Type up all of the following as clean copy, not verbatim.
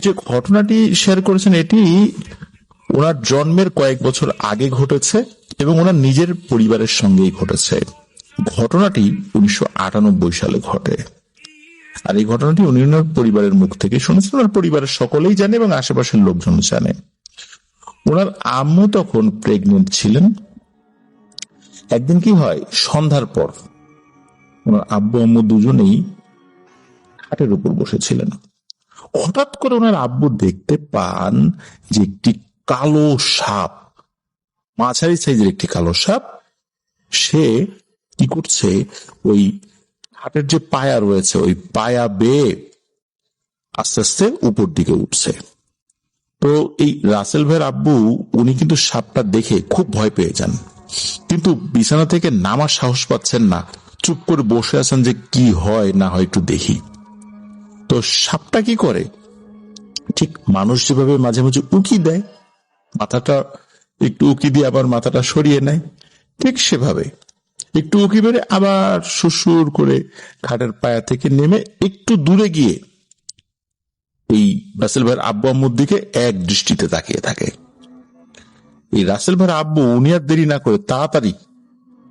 যে ঘটনাটি শেয়ার করেছেন এটি ওনার জন্মের কয়েক বছর আগে ঘটেছে এবং ওনার নিজের পরিবারের সঙ্গেই ঘটেছে। ঘটনাটি 1998 সালে ঘটে। আর এই ঘটনাটি উনি ওনার পরিবারের মুখ থেকে শুনেছেন, ওনার পরিবারের সকলেই জানে এবং আশেপাশের লোকজন জানে। ওনার আম্মু তখন প্রেগনেন্ট ছিলেন। একদিন কি হয়, সন্ধ্যার পর ওনার আব্বু আম্মু দুজনেই খাটের উপর বসেছিলেন। হঠাৎ করে ওনার আব্বু দেখতে পান যে একটি কালো সাপ, মাঝারি সাইজের একটি কালো সাপ, সে কি করছে, ওই খাটের যে পায়া রয়েছে ওই পায়া বেয়ে আস্তে আস্তে উপর দিকে উঠছে। তো এই রাসেল ভাইয়ের আব্বু উনি কিন্তু সাপটা দেখে খুব ভয় পেয়ে যান, কিন্তু বিছানা থেকে নামার সাহস পাচ্ছেন না, চুপ করে বসে আছেন যে কি হয় না হয় একটু দেখি। তো সাপটা কি করে, ঠিক মানুষ যেভাবে মাঝে মাঝে উকি দেয়, মাথাটা একটু উকি দিয়ে আবার মাথাটা সরিয়ে নেয়, ঠিক সেভাবে একটু উকি বেড়ে আবার সুসুর করে খাটের পায়া থেকে নেমে একটু দূরে গিয়ে এই রাসেল ভাইয়ের আব্বু আম্মুর দিকে এক দৃষ্টিতে তাকিয়ে থাকে। এই রাসেল ভাইয়ের আব্বু উনি আর দেরি না করে তাড়াতাড়ি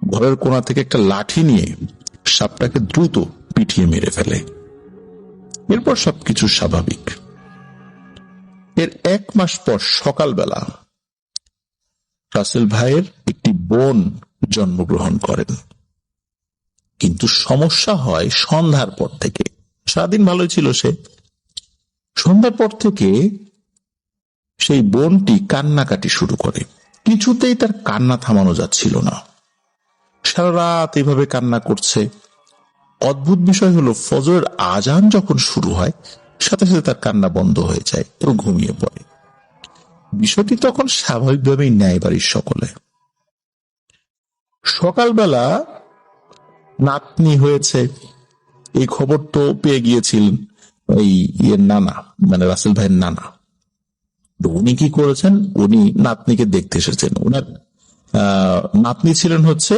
ঘরের কোণা থেকে একটা লাঠি নিয়ে সাপটাকে দ্রুত পিটিয়ে মেরে ফেলে। এরপর সবকিছু স্বাভাবিক। এর 1 মাস পর সকালবেলা রাসেল ভাইয়ের একটি বোন জন্মগ্রহণ করেন, কিন্তু সমস্যা হয় সন্ধ্যার পর থেকে। সারাদিন ভালোই ছিল সে, সন্ধ্যার পর থেকে সেই বোনটি কান্নাকাটি শুরু করে। কিছুতেই তার কান্না থামানো যাচ্ছিল না, সারা রাত এইভাবে কান্না করছে। অদ্ভুত বিষয় হলো ফজরের আজান যখন শুরু হয় সাথে সাথে তার কান্না বন্ধ হয়ে যায় এবং ঘুমিয়ে পড়ে। বিষয়টি তখন স্বাভাবিকভাবেই নেয় বাড়ির সকলে। সকালবেলা নাতনি হয়েছে এই খবর তো পেয়ে গিয়েছিলেন ওই নানা, মানে রাসেল ভাইয়ের নানা। উনি কি করেছেন, উনি নাতনিকে দেখতে এসেছেন। ওনার নাতনি ছিলেন হচ্ছে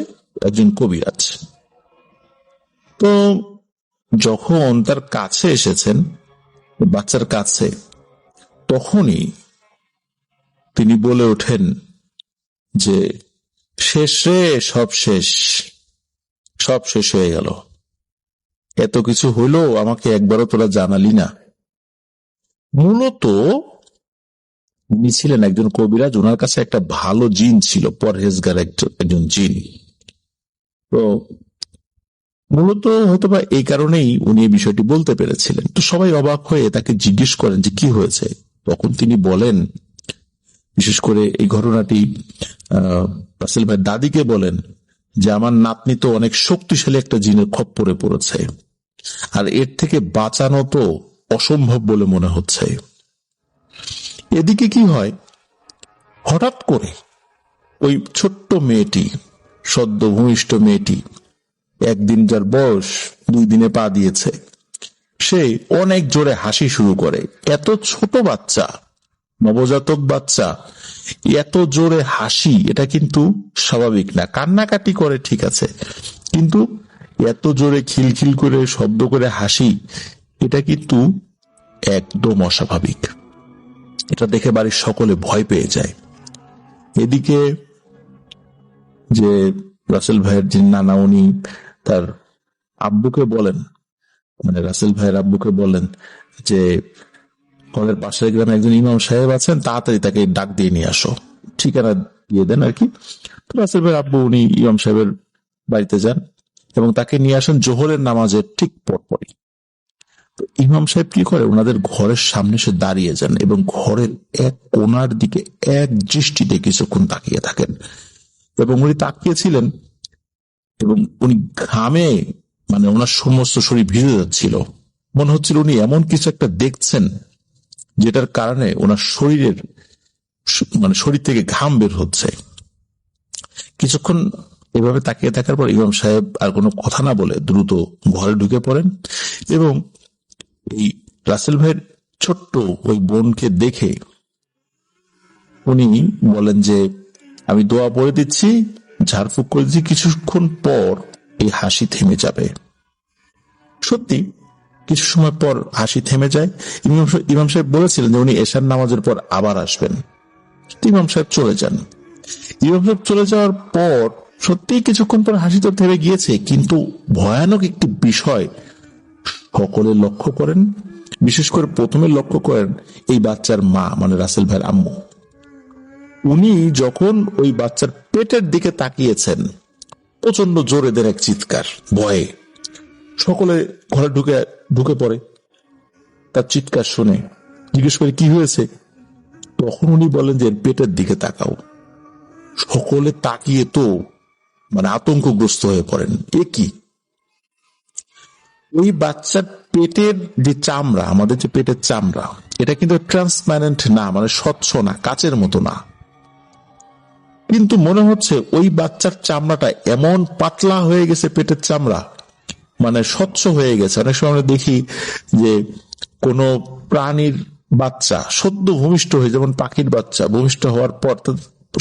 একজন কবিরাজ। তো যখন তার কাছে এসেছেন, বাচ্চার কাছে, তখনই তিনি বলে ওঠেন যে শেষ রে, সব শেষ, সব শেষ হয়ে গেল। এত কিছু হইলো, আমাকে একবারও তোরা জানালি না। মূলত উনি ছিলেন একজন কবিরাজ, ওনার কাছে একটা ভালো জিন ছিল, পরহেজগার একজন জিন। তো মূলত হয়তোবা এই কারণেই উনি এই বিষয়টি বলতে পেরেছিলেন। তো সবাই অবাক হয়ে তাকে জিজ্ঞেস করেন যে কি হয়েছে। তখন তিনি বলেন, বিশেষ করে এই ঘটনাটি রাসেল ভাই দাদিকে বলেন যে আমার নাতনি তো অনেক শক্তিশালী একটা জিনের খপ্পরে পড়েছে, আর এর থেকে বাঁচানো তো অসম্ভব বলে মনে হচ্ছে। এদিকে কি হয়, হঠাৎ করে ওই ছোট্ট মেয়েটি, সদ্য ভূমিষ্ঠ মেয়েটি, একদিন যার বয়স 2 দিনে পা দিয়েছে, সে অনেক জোরে হাসি শুরু করে। এত ছোট বাচ্চা, নবজাতক বাচ্চা, এত জোরে হাসি, এটা কিন্তু স্বাভাবিক না। কান্নাকাটি করে ঠিক আছে, কিন্তু এত জোরে খিলখিল করে শব্দ করে হাসি, এটা কিন্তু একদম অস্বাভাবিক। এটা দেখে বাড়ির সকলে ভয় পেয়ে যায়। এদিকে যে রাসেল ভাইয়ের যে নানা, উনি তার আব্বুকে বলেন, মানে রাসেল ভাইয়ের আব্বুকে বলেন যে আমাদের পাশের গ্রামে একজন ইমাম সাহেব আছেন, তাড়াতাড়ি তাকে ডাক দিয়ে নিয়ে আসো, ঠিকানা দিয়ে দেন আর কি। তো রাসেল ভাইয়ের আব্বু উনি ইমাম সাহেবের বাড়িতে যান এবং তাকে নিয়ে আসেন জোহরের নামাজের ঠিক পরপরই। তো ইমাম সাহেব কি করে, ওনাদের ঘরের সামনে সে দাঁড়িয়ে যান এবং ঘরের এক কোণার দিকে এক দৃষ্টিতে কিছুক্ষণ তাকিয়ে থাকেন। এবং উনি তাকিয়েছিলেন এবং উনি ঘামে, মানে ওনার সমস্ত শরীর ভিজে যাচ্ছিল। মনে হচ্ছিল উনি এমন কিছু একটা দেখছেন যেটার কারণে ওনার শরীরের, মানে শরীর থেকে ঘাম বের হচ্ছে। কিছুক্ষণ এভাবে তাকিয়ে থাকার পর ইমাম সাহেব আর কোনো কথা না বলে দ্রুত ঘরে ঢুকে পড়েন এবং এই রাসেল ভাইয়ের ছোট্ট ওই বোনকে দেখে উনি বলেন যে আমি দোয়া পড়ে দিচ্ছি, ঝাড়ফুঁক করে দিচ্ছি, কিছুক্ষণ পর এই হাসি থেমে যাবে। সত্যি কিছু সময় পর হাসি থেমে যায়। ইমাম সাহেব বলেছিলেন যে উনি এশার নামাজের পর আবার আসবেন। ইমাম সাহেব চলে যান। ইমাম সাহেব চলে যাওয়ার পর সত্যিই কিছুক্ষণ পর হাসি তো থেমে গিয়েছে, কিন্তু ভয়ানক একটি বিষয় সকলে লক্ষ্য করেন। বিশেষ করে প্রথমে লক্ষ্য করেন এই বাচ্চার মা, মানে রাসেল ভাইয়ের আম্মু। উনি যখন ওই বাচ্চার পেটের দিকে তাকিয়েছেন, প্রচন্ড জোরে দেন এক চিৎকার, ভয়ে সকলে ঘরে ঢুকে পড়ে। তার চিৎকার শুনে জিজ্ঞেস করে কি হয়েছে। তখন উনি বলেন যে পেটের দিকে তাকাও। সকলে তাকিয়ে তো মানে আতঙ্কগ্রস্ত হয়ে পড়েন। এ কি? ওই বাচ্চার পেটের যে চামড়া, আমাদের যে পেটের চামড়া, এটা কিন্তু ট্রান্সপারেন্ট না, মানে স্বচ্ছ না, কাচের মতো না। কিন্তু মনে হচ্ছে ওই বাচ্চার চামড়াটা এমন পাতলা হয়ে গেছে, পেটের চামড়া মানে স্বচ্ছ হয়ে গেছে। অনেক সময় আমরা দেখি যে কোন প্রাণীর বাচ্চা সদ্য ভূমিষ্ঠ হয়ে, যেমন পাখির বাচ্চা ভূমিষ্ঠ হওয়ার পর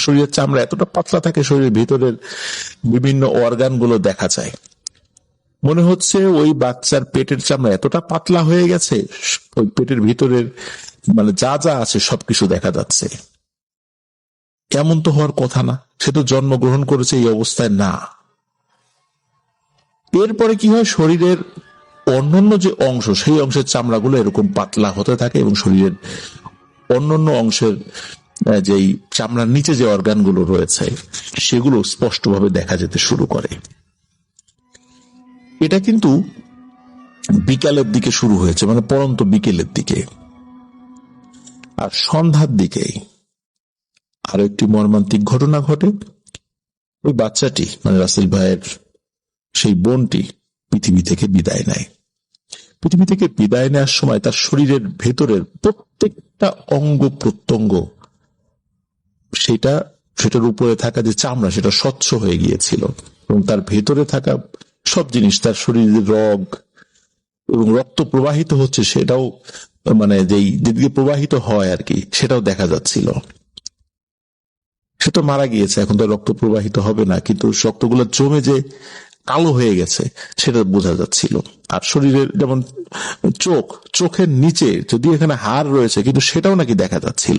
শরীরের চামড়া এতটা পাতলা থাকে, শরীরের ভিতরের বিভিন্ন অর্গান গুলো দেখা যায়। মনে হচ্ছে ওই বাচ্চার পেটের চামড়া এতটা পাতলা হয়ে গেছে, ওই পেটের ভিতরের মানে যা যা আছে সবকিছু দেখা যাচ্ছে। এমন তো হওয়ার কথা না, সে তো জন্মগ্রহণ করেছে এই অবস্থায় না। এরপরে কি হয়, শরীরের অন্যান্য যে অংশ, সেই অংশের চামড়াগুলো এরকম পাতলা হতে থাকে এবং শরীরের অন্যান্য অংশের যেই চামড়ার নিচে যে অর্গানগুলো রয়েছে সেগুলো স্পষ্টভাবে দেখা যেতে শুরু করে। এটা কিন্তু বিকালের দিকে শুরু হয়েছে, মানে পরন্ত বিকেলের দিকে। আর সন্ধ্যার দিকে আরো একটি মর্মান্তিক ঘটনা ঘটে। ওই বাচ্চাটি, মানে রাসেল ভাইয়ের সেই বোনটি পৃথিবী থেকে বিদায় নেয়। পৃথিবী থেকে বিদায় নেওয়ার সময় তার শরীরের ভেতরের প্রত্যেকটা অঙ্গ প্রত্যঙ্গ, সেটার উপরে থাকা যে চামড়া সেটা স্বচ্ছ হয়ে গিয়েছিল এবং তার ভেতরে থাকা সব জিনিস, তার শরীরের রগ এবং রক্ত প্রবাহিত হচ্ছে সেটাও, মানে যেই যেদিকে প্রবাহিত হয় আর কি, সেটাও দেখা যাচ্ছিল। সে তো মারা গিয়েছে, এখন তো রক্ত প্রবাহিত হবে না, কিন্তু রক্তগুলো জমে যে কালো হয়ে গেছে সেটা বোঝা যাচ্ছিল। আর শরীরের যেমন চোখের নিচে যদি এখানে হাড় রয়েছে, কিন্তু সেটাও নাকি দেখা যাচ্ছিল।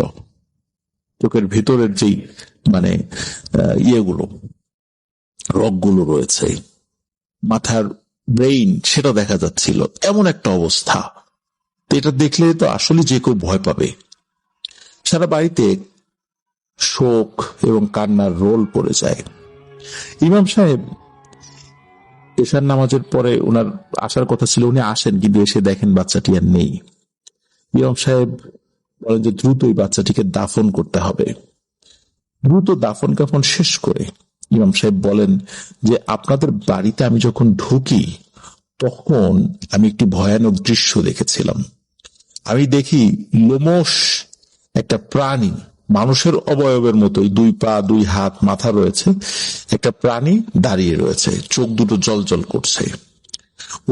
চোখের ভিতরের যেই মানে ইয়েগুলো, রগগুলো রয়েছে, মাথার ব্রেইন, সেটা দেখা যাচ্ছিল। এমন একটা অবস্থা, এটা দেখলে তো আসলে যে কেউ ভয় পাবে। সারা বাড়িতে শোক এবং কান্নার রোল পড়ে যায়। ইমাম সাহেব এশার নামাজের পরে ওনার আসার কথা ছিল, উনি আসেন, কিন্তু এসে দেখেন বাচ্চাটি আর নেই। ইমাম সাহেব বলেন যে দ্রুত এই বাচ্চাটিকে দাফন করতে হবে। দ্রুত দাফন কাফন শেষ করে ইমাম সাহেব বলেন যে আপনাদের বাড়িতে আমি যখন ঢুকি তখন আমি একটি ভয়ানক দৃশ্য দেখেছিলাম। আমি দেখি লোমশ একটা প্রাণী, মানুষের অবয়বের মতোই, 2 পা 2 হাত মাথা রয়েছে, একটা প্রাণী দাঁড়িয়ে রয়েছে, চোখ দুটো জলজল করছে।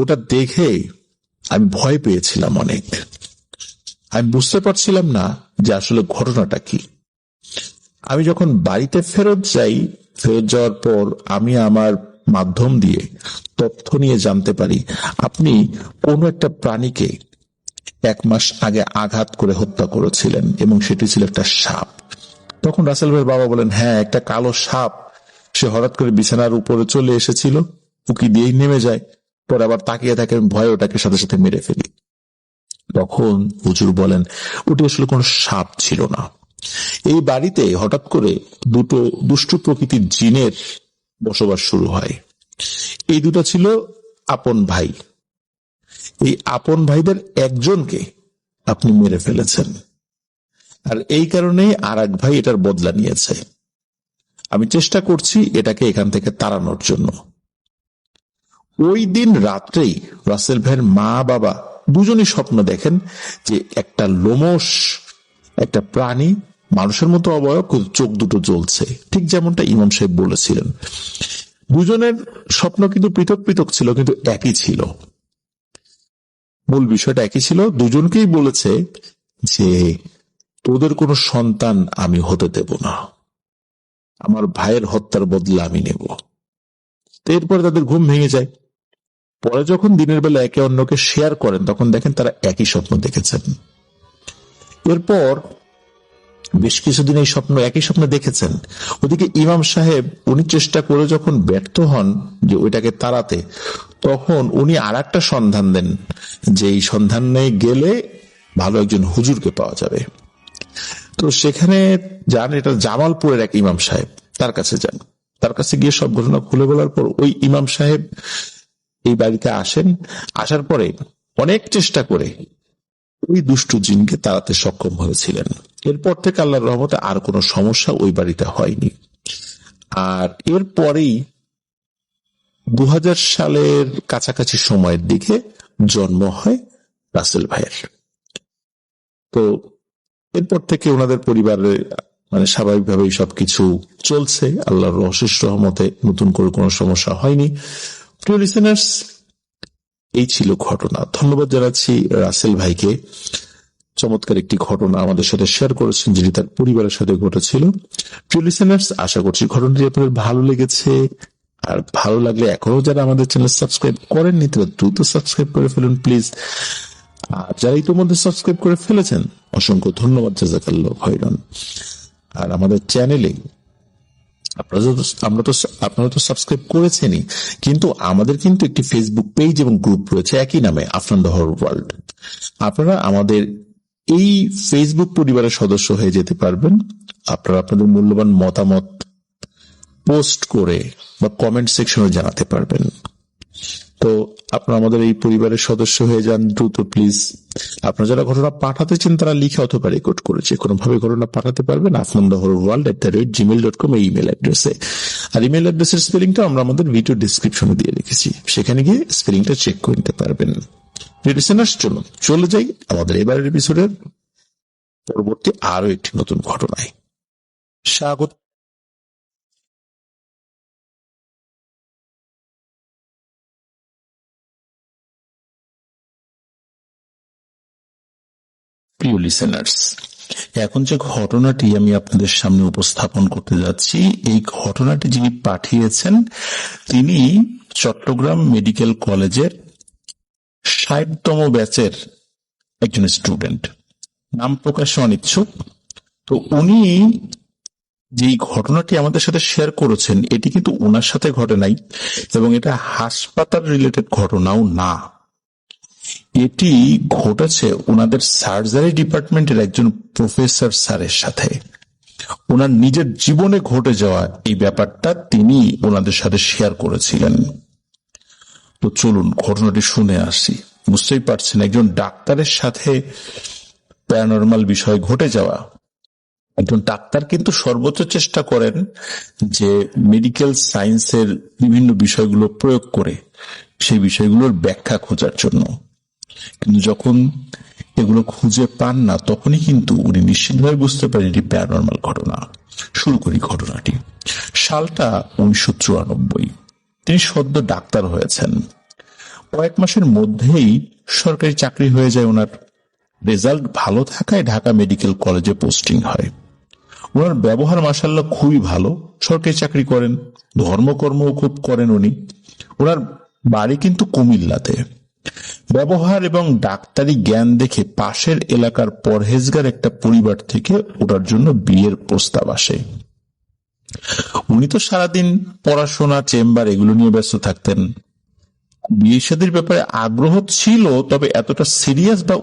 ওটা দেখে আমি ভয় পেয়েছিলাম অনেক। আমি বুঝতে পারছিলাম না যে আসলে ঘটনাটা কি। আমি যখন বাড়িতে ফেরত যাওয়ার পর আমি আমার মাধ্যম দিয়ে তথ্য নিয়ে জানতে পারি আপনি কোন একটা প্রাণীকে 1 মাস আগে আঘাত করে হত্যা করেছিলেন এবং সেটি ছিল একটা সাপ। তখন রাসেল ভাইয়ের বাবা বলেন, হ্যাঁ, একটা কালো সাপ, সে হঠাৎ করে বিছানার উপরে চলে এসেছিল, উকি দিয়েই নেমে যায়, পরে আবার তাকিয়ে থাকে, ভয়ে ওটাকে সাথে সাথে মেরে ফেলি। তখন হুজুর বলেন ওটি আসলে কোনো সাপ ছিল না। এই বাড়িতে হঠাৎ করে 2টো দুষ্টু প্রকৃতির জিনের বসবাস শুরু হয়। এই 2টা ছিল আপন ভাই। এই আপন ভাইদের একজনকে আপনি মেরে ফেলেছেন, আর এই কারণেই আর এক ভাই এটার বদলা নিয়েছে। আমি চেষ্টা করছি এটাকে এখান থেকে তাড়ানোর জন্য। ওই দিন রাত্রেই রাসেল ভাইয়ের মা বাবা দুজনই স্বপ্ন দেখেন যে একটা লোমশ একটা প্রাণী, মানুষের মতো অবয়ব, চোখ দুটো জ্বলছে, ঠিক যেমনটা ইমাম সাহেব বলেছিলেন। দুজনের স্বপ্ন কিন্তু পৃথক পৃথক ছিল, কিন্তু একই ছিল। মূল বিষয়টা একই ছিল। দুজনকেই বলেছে যে তোদের কোনো সন্তান আমি হতে দেব না, আমার ভাইয়ের হত্যার বদলা আমি নেব। এরপরে তাদের ঘুম ভেঙে যায়। পরে যখন দিনের বেলা একে অন্যকে শেয়ার করেন তখন দেখেন তারা একই স্বপ্ন দেখেছেন। এরপর বেশ কিছুদিন এই একই স্বপ্ন দেখেছেন। ওদিকে ইমাম সাহেব উনি চেষ্টা করে যখন ব্যর্থ হন যে ওইটাকে তাড়াতে, তখন উনি আর একটা সন্ধান দেন যে এই সন্ধানে গেলে ভালো একজন হুজুরকে পাওয়া যাবে। তো সেখানে যান, এটা জামালপুরের এক ইমাম সাহেব, তার কাছে যান। তার কাছে গিয়ে সব ঘটনা খুলে বলার পর ওই ইমাম সাহেব এই বাড়িতে আসেন। আসার পরে অনেক চেষ্টা করে ওই দুষ্টু জিনকে তাড়াতে সক্ষম হয়েছিলেন। এরপর থেকে আল্লাহর রহমতে আর কোনো সমস্যা ওই বাড়িতে হয়নি। আর এরপরেই 2000 সালের কাছাকাছি সময়ের দিকে জন্ম হয় রাসেল ভাইয়ের। তো এরপর থেকে ওনাদের পরিবারে মানে স্বাভাবিকভাবেই সবকিছু চলছে, আল্লাহর অশেষ রহমতে নতুন করে কোনো সমস্যা হয়নি। প্রিয় লিসেনার্স, এই ছিল ঘটনা। ধন্যবাদ জানাচ্ছি রাসেল ভাইকে, চমৎকার একটি ঘটনা আমাদের সাথে শেয়ার করেছেন যেটি তার পরিবারের সাথে ঘটেছিল। প্রিয় লিসেনার্স, আশা করছি ঘটনাটি আপনাদের ভালো লেগেছে। আর ভালো লাগলে এখনো যারা আমাদের চ্যানেল সাবস্ক্রাইব করেননি তারা দ্রুত সাবস্ক্রাইব করে ফেলুন প্লিজ। আর যারা ইতিমধ্যে সাবস্ক্রাইব করে ফেলেছেন অসংখ্য ধন্যবাদ, জাযাকাল্লাহ খাইরান। আর আমাদের চ্যানেলে আপনারা তো সাবস্ক্রাইব করেছেনই, কিন্তু আমাদের কিন্তু একটি ফেসবুক পেজ এবং গ্রুপ রয়েছে একই নামে, আফরান দ্য হরর ওয়ার্ল্ড। আপনারা আমাদের এই ফেসবুক পরিবারের সদস্য হয়ে যেতে পারবেন। আপনারা আপনাদের মূল্যবান মতামত পোস্ট করে বা কমেন্ট সেকশনে জানাতে পারবেন। তো আপনারা আমাদের এই পরিবারের সদস্য হয়ে যান দ্রুত প্লিজ। আপনারা যারা ঘটনা পাঠাতে চান তারা লিখে অথবা রেকর্ড করেছে কোনোভাবে ঘটনা পাঠাতে পারবেন afnanthehorrorworld@gmail.com এই ইমেল অ্যাড্রেসে। আর ইমেল অ্যাড্রেসের স্পেলিংটা আমরা আমাদের ভিডিও ডেসক্রিপশনে দিয়ে রেখেছি, সেখানে গিয়ে স্পেলিংটা চেক করে নিতে পারবেন। লিসেনার্স, চলে যাই আমাদের এবারের এপিসোডের পরবর্তী আরো একটি নতুন ঘটনায়। স্বাগত। প্রিয় লিসেনার্স, এখন যে ঘটনাটি আমি আপনাদের সামনে উপস্থাপন করতে যাচ্ছি, এই ঘটনাটি যিনি পাঠিয়েছেন তিনি চট্টগ্রাম মেডিকেল কলেজের 60তম ব্যাচের একজন স্টুডেন্ট, নাম প্রকাশে অনিচ্ছুক। তো উনি যেই ঘটনাটি আমাদের সাথে শেয়ার করেছেন এটি কিন্তু ওনার সাথে ঘটে নাই এবং এটা হাসপাতাল রিলেটেড ঘটনাও না। এটি ঘটেছে ওনাদের সার্জারি ডিপার্টমেন্টের একজন প্রফেসর স্যারের সাথে। ওনার নিজের জীবনে ঘটে যাওয়া এই ব্যাপারটা তিনি ওনাদের সাথে শেয়ার করেছিলেন। তো চলুন ঘটনাটি শুনে আসি। বুঝতেই পারছেন, একজন ডাক্তারের সাথে প্যারানরমাল বিষয় ঘটে যাওয়া। একজন ডাক্তার কিন্তু সর্বোচ্চ চেষ্টা করেন যে মেডিকেল সায়েন্সের বিভিন্ন বিষয়গুলো প্রয়োগ করে সেই বিষয়গুলোর ব্যাখ্যা খোঁজার জন্য, কিন্তু যখন এগুলো খুঁজে পান না তখনই কিন্তু উনি নিশ্চিতভাবে বুঝতে পারেন এটি প্যারানরমাল ঘটনা। শুরু করি ঘটনাটি। সালটা 1994। তিনি সদ্য ডাক্তার হয়েছেন। কয়েক মাসের মধ্যেই সরকারি চাকরি হয়ে যায় ওনার। রেজাল্ট ভালো থাকায় ঢাকা মেডিকেল কলেজে পোস্টিং হয়। ওনার ব্যবহার মাশাআল্লাহ খুবই ভালো। সরকারি চাকরি করেন, ধর্মকর্মও খুব করেন উনি। ওনার বাড়ি কিন্তু কুমিল্লাতে। ব্যবহার এবং ডাক্তারি জ্ঞান দেখে পাশের এলাকার পরহেজগার একটা পরিবার থেকে ওনার জন্য বিয়ের প্রস্তাব আসে। উনি তো সারাদিন পড়াশোনা, চেম্বার এগুলো নিয়ে ব্যস্ত থাকতেন। বিয়ে শাদীর ব্যাপারে আগ্রহ ছিল, তবে এতটা সিরিয়াস বা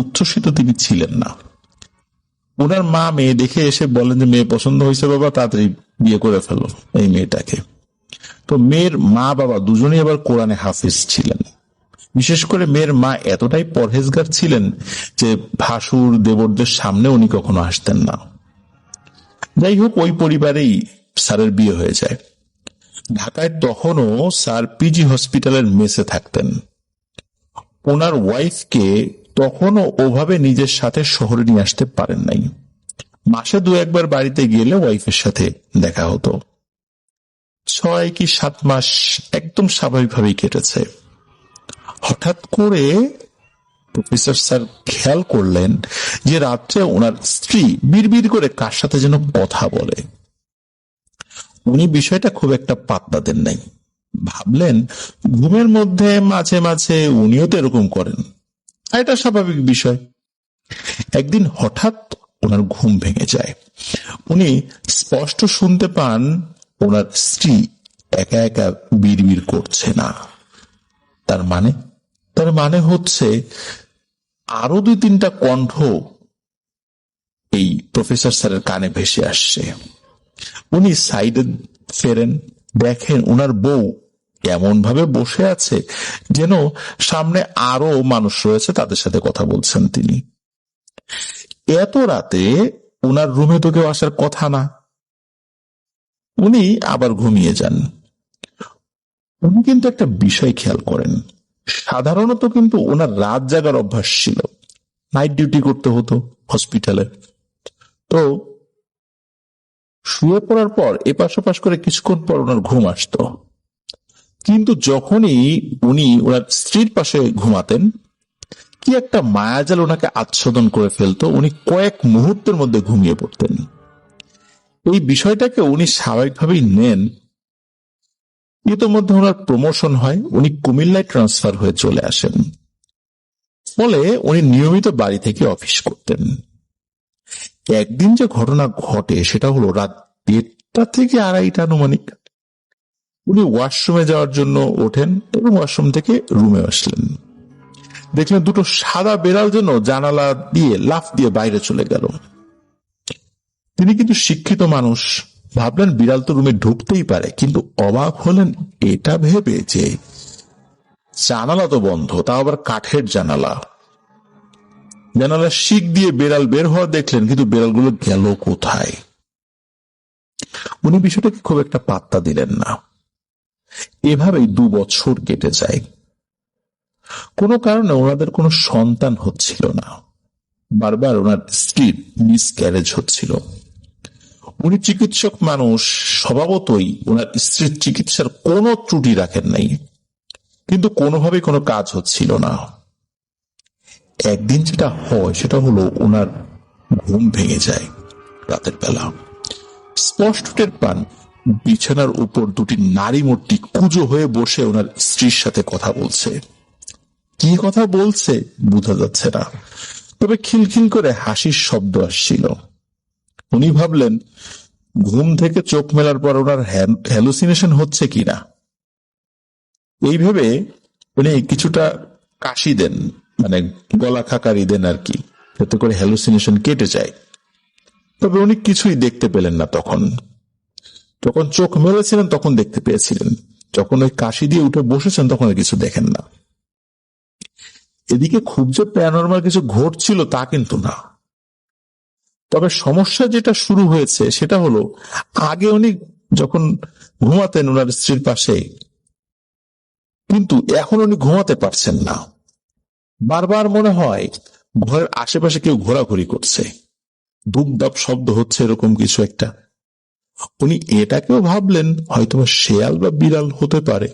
উচ্ছ্বসিত তিনি ছিলেন না। ওনার মা মেয়ে দেখে এসে বলেন যে মেয়ে পছন্দ হয়েছে বাবা, তাড়াতাড়ি বিয়ে করে ফেলো এই মেয়েটাকে। তো মেয়ের মা বাবা দুজনেই আবার কোরআনে হাফিজ ছিলেন। বিশেষ করে মেয়ের মা এতটাই পরহেজগার ছিলেন যে ভাসুর দেবরদের সামনে উনি কখনো আসতেন না। যাই হোক, ওই পরিবারেই স্যারের বিয়ে হয়ে যায়। ঢাকায় তখনও স্যার পিজি হসপিটালের মেসে থাকতেন। ওনার ওয়াইফকে তখনও ওভাবে নিজের সাথে শহরে নিয়ে আসতে পারেন নাই। মাসে 2-1 বাড়িতে গেলে ওয়াইফের সাথে দেখা হতো। 6 কি 7 মাস একদম স্বাভাবিকভাবেই কেটেছে। হঠাৎ করে প্রফেসর স্যার খেয়াল করলেন যে রাত্রে ওনার স্ত্রী বিড়বিড় করে কার সাথে যেন কথা বলে। উনি বিষয়টা খুব একটা পাত্তা দেন নাই। ভাবলেন ঘুমের মধ্যে মাঝে মাঝে উনিও তো এরকম করেন, এটা স্বাভাবিক বিষয়। একদিন হঠাৎ ওনার ঘুম ভেঙে যায়। উনি স্পষ্ট শুনতে পান ওনার স্ত্রী একা একা বিড়বিড় করছে না। তার মানে হচ্ছে আরো 2-3টা কণ্ঠ এই প্রফেসর স্যারের কানে ভেসে আসছে। উনি সাইডে ফেরেন, দেখেন ওনার বউ এমন ভাবে বসে আছে যেন সামনে আরো মানুষ রয়েছে, তাদের সাথে কথা বলছেন তিনি। এত রাতে ওনার রুমে তো কেউ আসার কথা না। উনি আবার ঘুমিয়ে যান। উনি কিন্তু একটা বিষয় খেয়াল করেন, সাধারণত কিন্তু ওনার রাত জাগার অভ্যাস ছিল, নাইট ডিউটি করতে হতো হসপিটালে। তো শুয়ে পড়ার পর এপাশ ওপাশ করে কিছুক্ষণ পর ওনার ঘুম আসতো। কিন্তু যখনই উনি ওনার স্ত্রীর পাশে ঘুমাতেন, কি একটা মায়াজাল ওনাকে আচ্ছাদন করে ফেলতো, উনি কয়েক মুহূর্তের মধ্যে ঘুমিয়ে পড়তেন। এই বিষয়টাকে উনি স্বাভাবিকভাবেই নেন। ইতোমধ্যে ওনার প্রমোশন হয়, উনি কুমিল্লায় ট্রান্সফার হয়ে চলে আসেন। ফলে উনি নিয়মিত বাড়ি থেকে অফিস করতেন। একদিন যে ঘটনা ঘটে সেটা হলো রাত 1:30 থেকে 2:30 আনুমানিক। উনি ওয়াশরুমে যাওয়ার জন্য ওঠেন এবং ওয়াশরুম থেকে রুমে আসলেন। দেখলেন দুটো সাদা বেড়াল যেন জানালা দিয়ে লাফ দিয়ে বাইরে চলে গেল। তিনি কিন্তু শিক্ষিত মানুষ, ভাবলেন বিড়াল তো রুমে ঢুকতেই পারে, কিন্তু অবাক হলেন এটা ভেবে যে জানালা তো বন্ধ, তাও আবার কাঠের জানালা। জানালার শিক দিয়ে বেড়াল বের হওয়া দেখলেন, কিন্তু বেড়ালগুলো গেল কোথায়? উনি বিষয়টাকে খুব একটা পাত্তা দিলেন না। এভাবেই 2 বছর কেটে যায়। কোনো কারণে ওনাদের কোনো সন্তান হচ্ছিল না। বারবার ওনার স্ত্রীর মিসক্যারেজ হচ্ছিল। উনি চিকিৎসক মানুষ, স্বভাবতই ওনার স্ত্রীর চিকিৎসার কোনো ত্রুটি রাখেন নাই, কিন্তু কোনোভাবেই কোনো কাজ হচ্ছিল না। একদিন যেটা হয় সেটা হলো ওনার ঘুম ভেঙে যায় রাতের বেলা। স্পষ্ট টের পান বিছানার উপর 2টি নারী মূর্তি কুঁজো হয়ে বসে ওনার স্ত্রীর সাথে কথা বলছে। কি কথা বলছে বোঝা যাচ্ছে না, তবে খিলখিল করে হাসির শব্দ আসছিল। উনি ভাবলেন ঘুম থেকে চোখ মেলার পর ওনার হ্যালুসিনেশন হচ্ছে কিনা। এই ভেবে উনি কিছুটা কাশি দেন, মানে গলা খাকারি দেন আর কি, যাতে করে হ্যালুসিনেশন কেটে যায়। তবে উনি কিছুই দেখতে পেলেন না। যখন চোখ মেলেছিলেন তখন দেখতে পেয়েছিলেন, যখন ওই কাশি দিয়ে উঠে বসেছেন তখন কিছু দেখেন না। এদিকে খুব যে প্যারানরমাল কিছু ঘটছিল তা কিন্তু না। তবে সমস্যা যেটা শুরু হয়েছে সেটা হলো, আগে উনি যখন ঘুমাতেন ওনার স্ত্রীর পাশে, কিন্তু এখন উনি ঘুমাতে পারছেন না। বারবার মনে হয় ঘরের আশেপাশে কেউ ঘোরাঘুরি করছে, ধূপধাপ শব্দ হচ্ছে, এরকম কিছু একটা। উনি এটাকেও ভাবলেন হয়তো শেয়াল বা বিড়াল হতে পারে।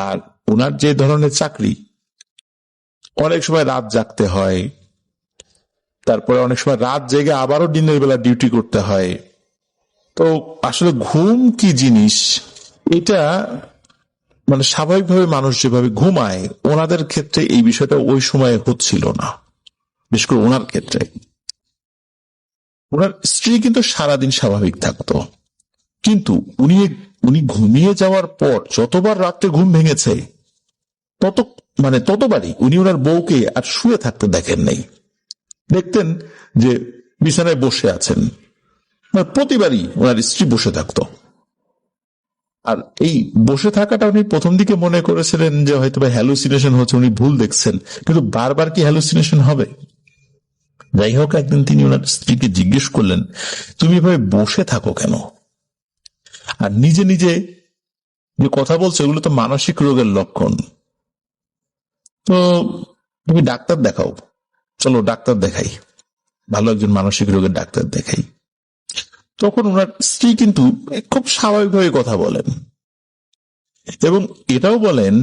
আর ওনার যে ধরনের চাকরি, অনেক সময় রাত জাগতে হয়, তারপরে অনেক সময় রাত জেগে আবারও দিনের বেলা ডিউটি করতে হয়। তো আসলে ঘুম কি জিনিস এটা, মানে স্বাভাবিকভাবে মানুষ যেভাবে ঘুমায় ওনাদের ক্ষেত্রে এই বিষয়টা ওই সময় হচ্ছিল না, বিশেষ করে ওনার ক্ষেত্রে। ওনার স্ত্রী কিন্তু সারাদিন স্বাভাবিক থাকতো, কিন্তু উনি ঘুমিয়ে যাওয়ার পর যতবার রাত্রে ঘুম ভেঙেছে ততবারই উনি ওনার বউকে আর শুয়ে থাকতে দেখেন নাই। দেখতেন যে বিছানায় বসে আছেন, প্রতিবারই ওনার স্ত্রী বসে থাকতো। আর এই বসে থাকাটা উনি প্রথম দিকে মনে করেছিলেন যে হয়তো হ্যালুসিনেশন হচ্ছে, উনি ভুল দেখছেন, কিন্তু বারবার কি হ্যালুসিনেশন হবে? যাই হোক, একদিন তিনি ওনার স্ত্রীকে জিজ্ঞেস করলেন, তুমি এভাবে বসে থাকো কেন? আর নিজে নিজে যে কথা বলছো এগুলো তো মানসিক রোগের লক্ষণ, তো তুমি ডাক্তার দেখাও, চলো ডাক্তার দেখাই, ভালো একজন মানসিক রোগের ডাক্তার দেখাই। তখন ওনার স্ত্রী কিন্তু খুব স্বাভাবিকভাবে কথা বলেন এবং এটাও বলেন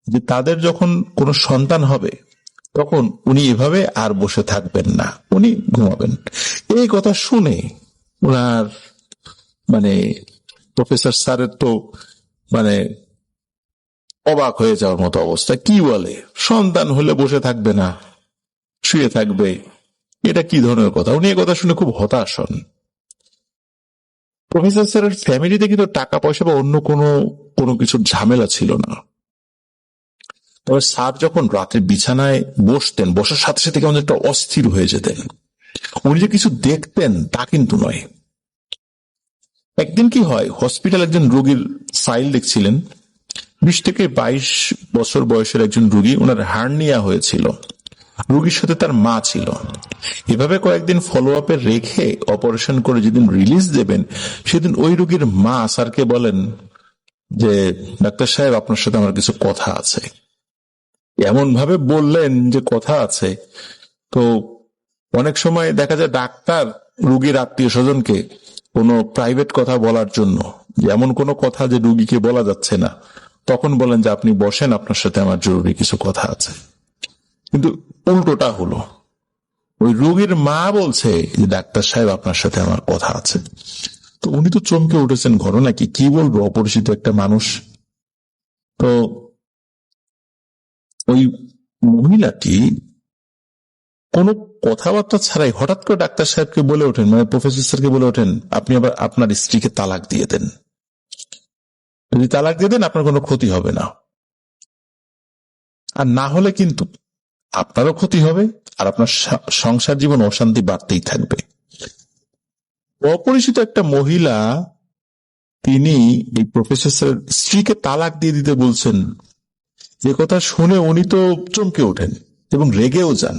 যে তাদের যখন কোনো সন্তান হবে তখন উনি এভাবে আর বসে থাকবেন না, উনি ঘুমাবেন। এই কথা শুনে ওনার প্রফেসর স্যারের তো মানে অবাক হয়ে যাওয়ার মতো অবস্থা। কি বলে, সন্তান হলে বসে থাকবে না, শুয়ে থাকবে, এটা কি ধরনের কথা? উনি এই কথা শুনে খুব হতাশ হন। প্রফেসর স্যারের ফ্যামিলিতে কিন্তু টাকা পয়সা বা অন্য কোনো কিছুর ঝামেলা ছিল না। তবে স্যার যখন রাতে বিছানায় বসতেন, বসার সাথে সাথে কেমন একটা অস্থির হয়ে যেতেন। উনি যে কিছু দেখতেন তা কিন্তু নয়। একদিন কি হয়, হসপিটাল একজন রোগীর ফাইল দেখছিলেন। 20 থেকে 22 বছর বয়সের একজন রোগী, ওনার হার্নিয়া হয়েছিল। রোগীর সাথে তার মা ছিল। এভাবে কয়েকদিন ফলো আপে রেখে অপারেশন করে যেদিন রিলিজ দেবেন, সেদিন ওই রোগীর মা স্যারকে বলেন যে, ডাক্তার সাহেব, আপনার সাথে আমার কিছু কথা আছে। এমন ভাবে বললেন যে কথা আছে। তো অনেক সময় দেখা যায় ডাক্তার রোগীর আত্মীয় স্বজনকে কোনো প্রাইভেট কথা বলার জন্য, এমন কোনো কথা যে রোগীকে বলা যাচ্ছে না, তখন বলেন যে আপনি বসেন, আপনার সাথে আমার জরুরি কিছু কথা আছে। কিন্তু উল্টোটা হলো, ওই রোগীর মা বলছে যে ডাক্তার সাহেব, আপনার সাথে আমার কথা আছে। তো উনি তো চমকে উঠেছেন, ঘটনা কি বলবো, অপরিচিত একটা মানুষ। তো ওই মহিলাটি কোনো কথাবার্তা ছাড়াই হঠাৎ করে ডাক্তার সাহেবকে বলে ওঠেন, মানে প্রফেসর স্যারকে বলে ওঠেন, আপনি আবার আপনার স্ত্রীকে তালাক দিয়ে দেন। যদি তালাক দিয়ে দেন আপনার কোনো ক্ষতি হবে না, আর না হলে কিন্তু আপনারও ক্ষতি হবে, আর আপনার সংসার জীবন অশান্তি বাড়তেই থাকবে। অপরিচিত একটা মহিলা, তিনি এই প্রফেসর স্যারের স্ত্রীকে তালাক দিয়ে দিতে বলছেন। যে কথা শুনে উনি তো চমকে ওঠেন এবং রেগেও যান।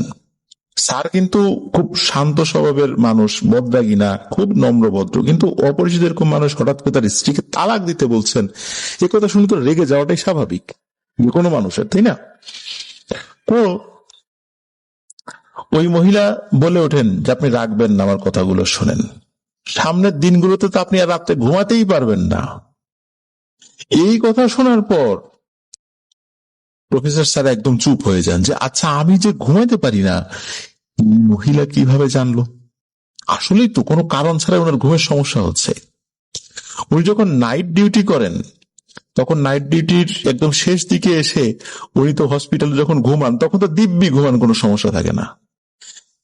স্যার কিন্তু খুব শান্ত স্বভাবের মানুষ, বদরাগী না, খুব নম্রভদ্র, কিন্তু অপরিচিত এরকম মানুষ হঠাৎ করে তার স্ত্রীকে তালাক দিতে বলছেন, এ কথা শুনে তো রেগে যাওয়াটাই স্বাভাবিক যে কোনো মানুষের, তাই না? তো ওই মহিলা বলে ওঠেন যে আপনি রাখবেন না, আমার কথাগুলো শোনেন, সামনের দিনগুলোতে তো আপনি আর রাত্রে ঘুমাতেই পারবেন না। এই কথা শোনার পর প্রফেসর স্যার একদম চুপ হয়ে যান যে আচ্ছা, আমি যে ঘুমাইতে পারি না, মহিলা কিভাবে জানলো? আসলেই তো কোনো কারণ ছাড়াই ওনার ঘুমের সমস্যা হচ্ছে। উনি যখন নাইট ডিউটি করেন, তখন নাইট ডিউটির একদম শেষ দিকে এসে উনি তো হসপিটালে যখন ঘুমান, তখন তো দিব্যি ঘুমান, কোনো সমস্যা থাকে না।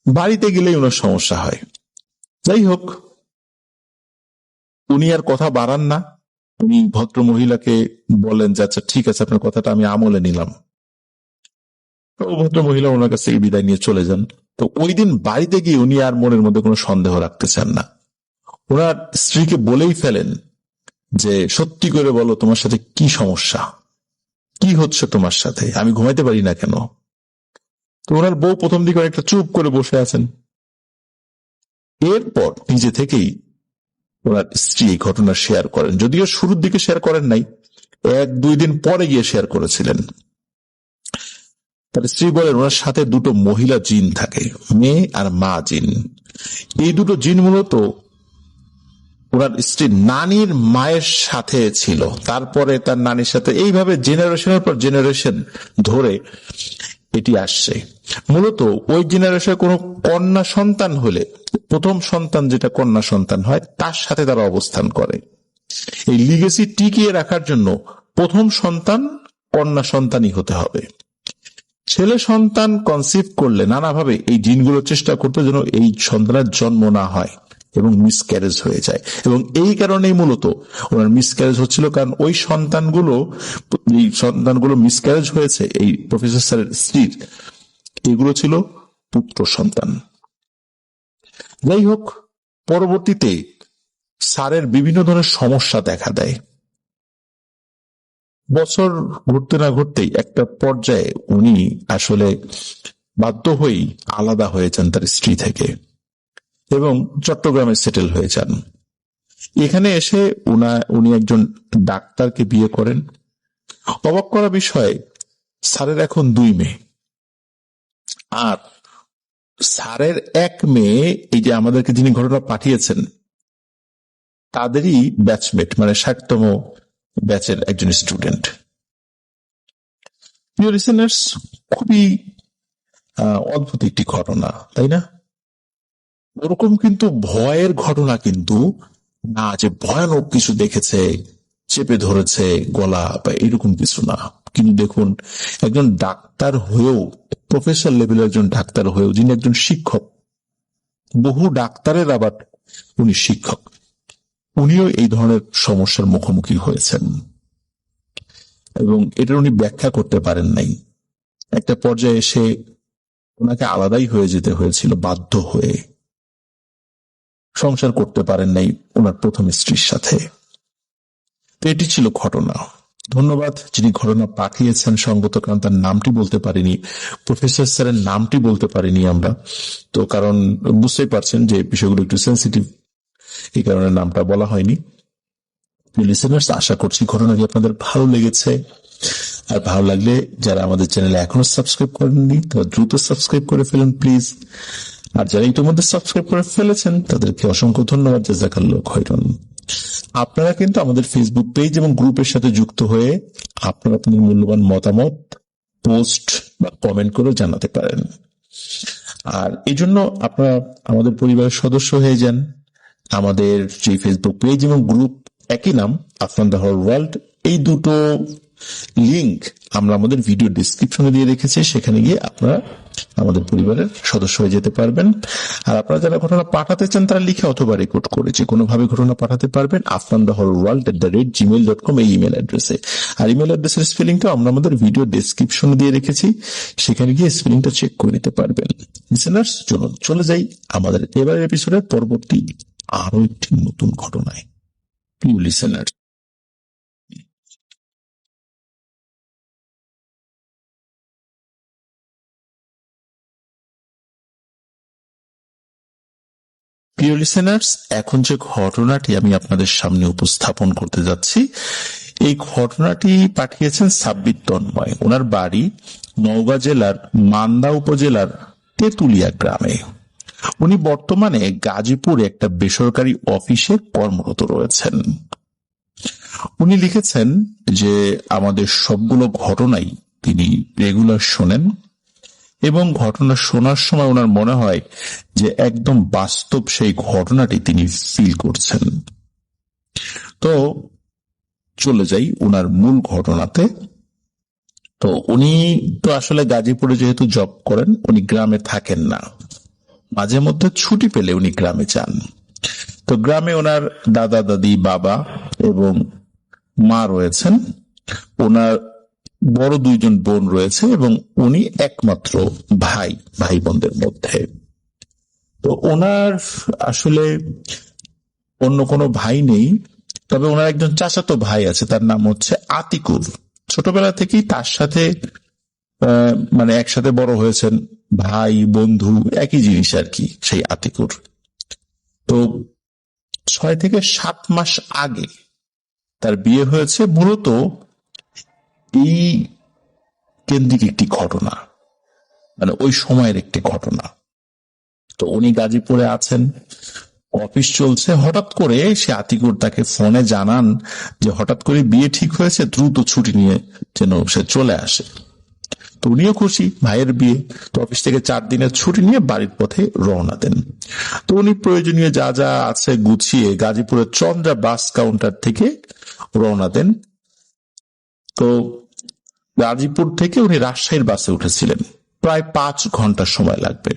বাড়িতে গেলেই ওনার সমস্যা হয়। যাই হোক, উনি আর কথা বাড়ান না। উনি ভদ্র মহিলাকে বলেন যে আচ্ছা ঠিক আছে, আপনার কথাটা আমি আমলে নিলাম। ও ভদ্র মহিলা ওনার কাছ থেকে বিদায় নিয়ে চলে যান। তো ওই দিন বাড়িতে গিয়ে উনি আর মনের মধ্যে কোনো সন্দেহ রাখতে চান না। ওনার স্ত্রীকে বলেই ফেলেন যে সত্যি করে বলো, তোমার সাথে কি সমস্যা, কি হচ্ছে তোমার সাথে, আমি ঘুমাইতে পারি না কেন? তো ওনার বউ প্রথম দিকে একটা চুপ করে বসে আছেন। এরপর নিজে থেকেই ওনার স্ত্রী এই ঘটনা শেয়ার করেন, যদিও শুরুর দিকে শেয়ার করেন নাই, 1-2 দিন পরে গিয়ে শেয়ার করেছিলেন। তার স্ত্রী বলেন ওনার সাথে 2টো মহিলা জিন থাকে, মেয়ে আর মা জিন। এই 2টো জিন মূলত ওনার স্ত্রী নানির মায়ের সাথে ছিল, তারপরে তার নানির সাথে, এইভাবে জেনারেশনের পর জেনারেশন ধরে এটি আসছে। মূলত ওই জেনারেশনে কোনো কন্যা সন্তান হলে, প্রথম সন্তান যেটা কন্যা সন্তান হয়, তার সাথে তারা অবস্থান করে। এই লিগেসি টিকিয়ে রাখার জন্য প্রথম সন্তান কন্যা সন্তানই হতে হবে। ছেলে সন্তান কনসিভ করলে নানাভাবে এই জিনগুলো চেষ্টা করতে যেন এই সন্তানের জন্ম না হয় এবং মিসক্যারেজ হয়ে যায়। এবং এই কারণেই মূলত ওনার মিসক্যারেজ হচ্ছিল, কারণ ওই সন্তানগুলো মিসক্যারেজ হয়েছে এই প্রফেসর স্যারের স্ত্রীর, এগুলো ছিল পুত্র সন্তান। যাই হোক, পরবর্তীতে স্যারের বিভিন্ন ধরনের সমস্যা দেখা দেয়। বছর ঘুরতে না ঘুরতেই একটা পর্যায়ে উনি আসলে বাধ্য হয়েই আলাদা হয়ে যান তার স্ত্রী থেকে এবং চট্টগ্রামে সেটেল হয়ে যান। এখানে এসে উনি একজন ডাক্তারকে বিয়ে করেন। অবাক করা বিষয়, স্যারের এখন 2 মেয়ে, আর স্যারের 1 মেয়ে, এই যে আমাদেরকে যিনি ঘটনা পাঠিয়েছেন, তাদেরই ব্যাচমেট, মানে 60তম ব্যাচের একজন স্টুডেন্ট। প্রিয় লিসেনার্স, খুবই অদ্ভুত একটি ঘটনা, তাই না? ওরকম কিন্তু ভয়ের ঘটনা কিন্তু না যে ভয়ানক কিছু দেখেছে, চেপে ধরেছে গলা বা এরকম কিছু না। কিন্তু দেখুন, একজন ডাক্তার হয়েও, প্রফেসর লেভেলের একজন ডাক্তার হয়েও, যিনি একজন শিক্ষক, বহু ডাক্তারের আবার উনি শিক্ষক, উনিও এই ধরনের সমস্যার মুখোমুখি হয়েছেন এবং এটার উনি ব্যাখ্যা করতে পারেন নাই। একটা পর্যায়ে এসে ওনাকে আলাদাই হয়ে যেতে হয়েছিল, বাধ্য হয়ে। সংসার করতে পারেন নাই ওনার প্রথম স্ত্রীর সাথে। তো এটি ছিল ঘটনা। ধন্যবাদ যিনি ঘটনা পাঠিয়েছেন। সঙ্গত কারণ তার নামটি বলতে পারিনি, প্রফেসর স্যারের নামটি বলতে পারিনি আমরা, তো কারণ বুঝতেই পারছেন যে বিষয়গুলো একটু সেন্সিটিভ, এই কারণে নামটা বলা হয়নি। লিসেনার্স, আশা করছি ঘটনাটি আপনাদের ভালো লেগেছে। আর ভালো লাগলে যারা আমাদের চ্যানেলে এখনো সাবস্ক্রাইব করেননি তারা দ্রুত সাবস্ক্রাইব করে ফেলুন প্লিজ। আর যারা ইতিমধ্যে সাবস্ক্রাইব করে ফেলেছেন তাদেরকে অসংখ্য ধন্যবাদ, জাযাকাল্লাহু খাইরান। আপনারা কিন্তু আমাদের ফেসবুক পেজ এবং গ্রুপের সাথে যুক্ত হয়ে আপনারা আপনাদের মূল্যবান মতামত পোস্ট বা কমেন্ট করে জানাতে পারেন। আর এই জন্য আপনারা আমাদের পরিবারের সদস্য হয়ে যান। আমাদের যে ফেসবুক পেজ এবং গ্রুপ একই নাম, আফরান দ্য হোল ওয়ার্ল্ড, এই দুটো লিংক আমরা আমাদের ভিডিও ডেসক্রিপশনে দিয়ে রেখেছি। সেখানে গিয়ে আপনারা আমাদের পরিবারের সদস্য হয়ে যেতে পারবেন। আর আপনারা যারা ঘটনা পাঠাতে চান তারা লিখে অথবা রেকর্ড করে যে কোনোভাবে ঘটনা পাঠাতে পারবেন afrantheholeworld@gmail.com এই ইমেল অ্যাড্রেসে। আর ইমেল অ্যাড্রেসের স্পেলিংটা আমরা আমাদের ভিডিও ডেসক্রিপশনে দিয়ে রেখেছি, সেখানে গিয়ে স্পেলিংটা চেক করে নিতে পারবেন। লিসেনার্স, চলুন চলে যাই আমাদের এবারের এপিসোডের পরবর্তী আরো একটি নতুন ঘটনায়। প্রিয় লিসেনার, প্রিয় লিসেনার্স, এখন যে ঘটনাটি আমি আপনাদের সামনে উপস্থাপন করতে যাচ্ছি, এই ঘটনাটি পাঠিয়েছেন সাব্বির তন্ময়। ওনার বাড়ি নওগাঁ জেলার মান্দা উপজেলার তেঁতুলিয়া গ্রামে। উনি বর্তমানে গাজীপুরে একটা বেসরকারি অফিসে কর্মরত রয়েছেন। উনি লিখেছেন যে আমাদের সবগুলো ঘটনাই তিনি রেগুলার শোনেন এবং ঘটনা শোনার সময় ওনার মনে হয় যে একদম বাস্তব সেই ঘটনাটি তিনি ফিল করছেন। তো চলে যাই ওনার মূল ঘটনাতে। তো উনি তো আসলে গাজীপুরে যেহেতু জব করেন, উনি গ্রামে থাকেন না, মাঝে মধ্যে ছুটি পেলে উনি গ্রামে যান। তো গ্রামে ওনার দাদা দাদি, বাবা এবং মা রয়েছেন। ওনার বড় দুইজন বোন রয়েছে এবং উনি একমাত্র ভাই বোনদের মধ্যে। তো ওনার আসলে অন্য কোনো ভাই নেই, তবে ওনার একজন চাচাতো ভাই আছে, তার নাম হচ্ছে আতিকুর। ছোটবেলা থেকেই তার সাথে মানে একসাথে বড় হয়েছেন, ভাই বন্ধু একই জিনিস আর কি, সেই আতিকুর। তো 6 থেকে 7 মাস আগে তার বিয়ে হয়েছে। মূলত এই কেন্দ্রিক একটি ঘটনা, মানে ওই সময়ের একটি ঘটনা। তো উনি গাজীপুরে আছেন, অফিস চলছে, হঠাৎ করে সে আতিকুর তাকে ফোনে জানান যে হঠাৎ করে বিয়ে ঠিক হয়েছে, দ্রুত ছুটি নিয়ে যেন সে চলে আসে। তো উনিও খুশি, ভাইয়ের বিয়ে। তো অফিস থেকে 4 দিনের ছুটি নিয়ে বাড়ির পথে রওনা দেন। তো উনি প্রয়োজনীয় যা যা আছে গুছিয়ে গাজীপুরের চন্দ্রা বাস কাউন্টার থেকে রওনা দেন। তো গাজীপুর থেকে উনি রাজশাহীর বাসে উঠেছিলেন, প্রায় 5 ঘন্টা সময় লাগবে।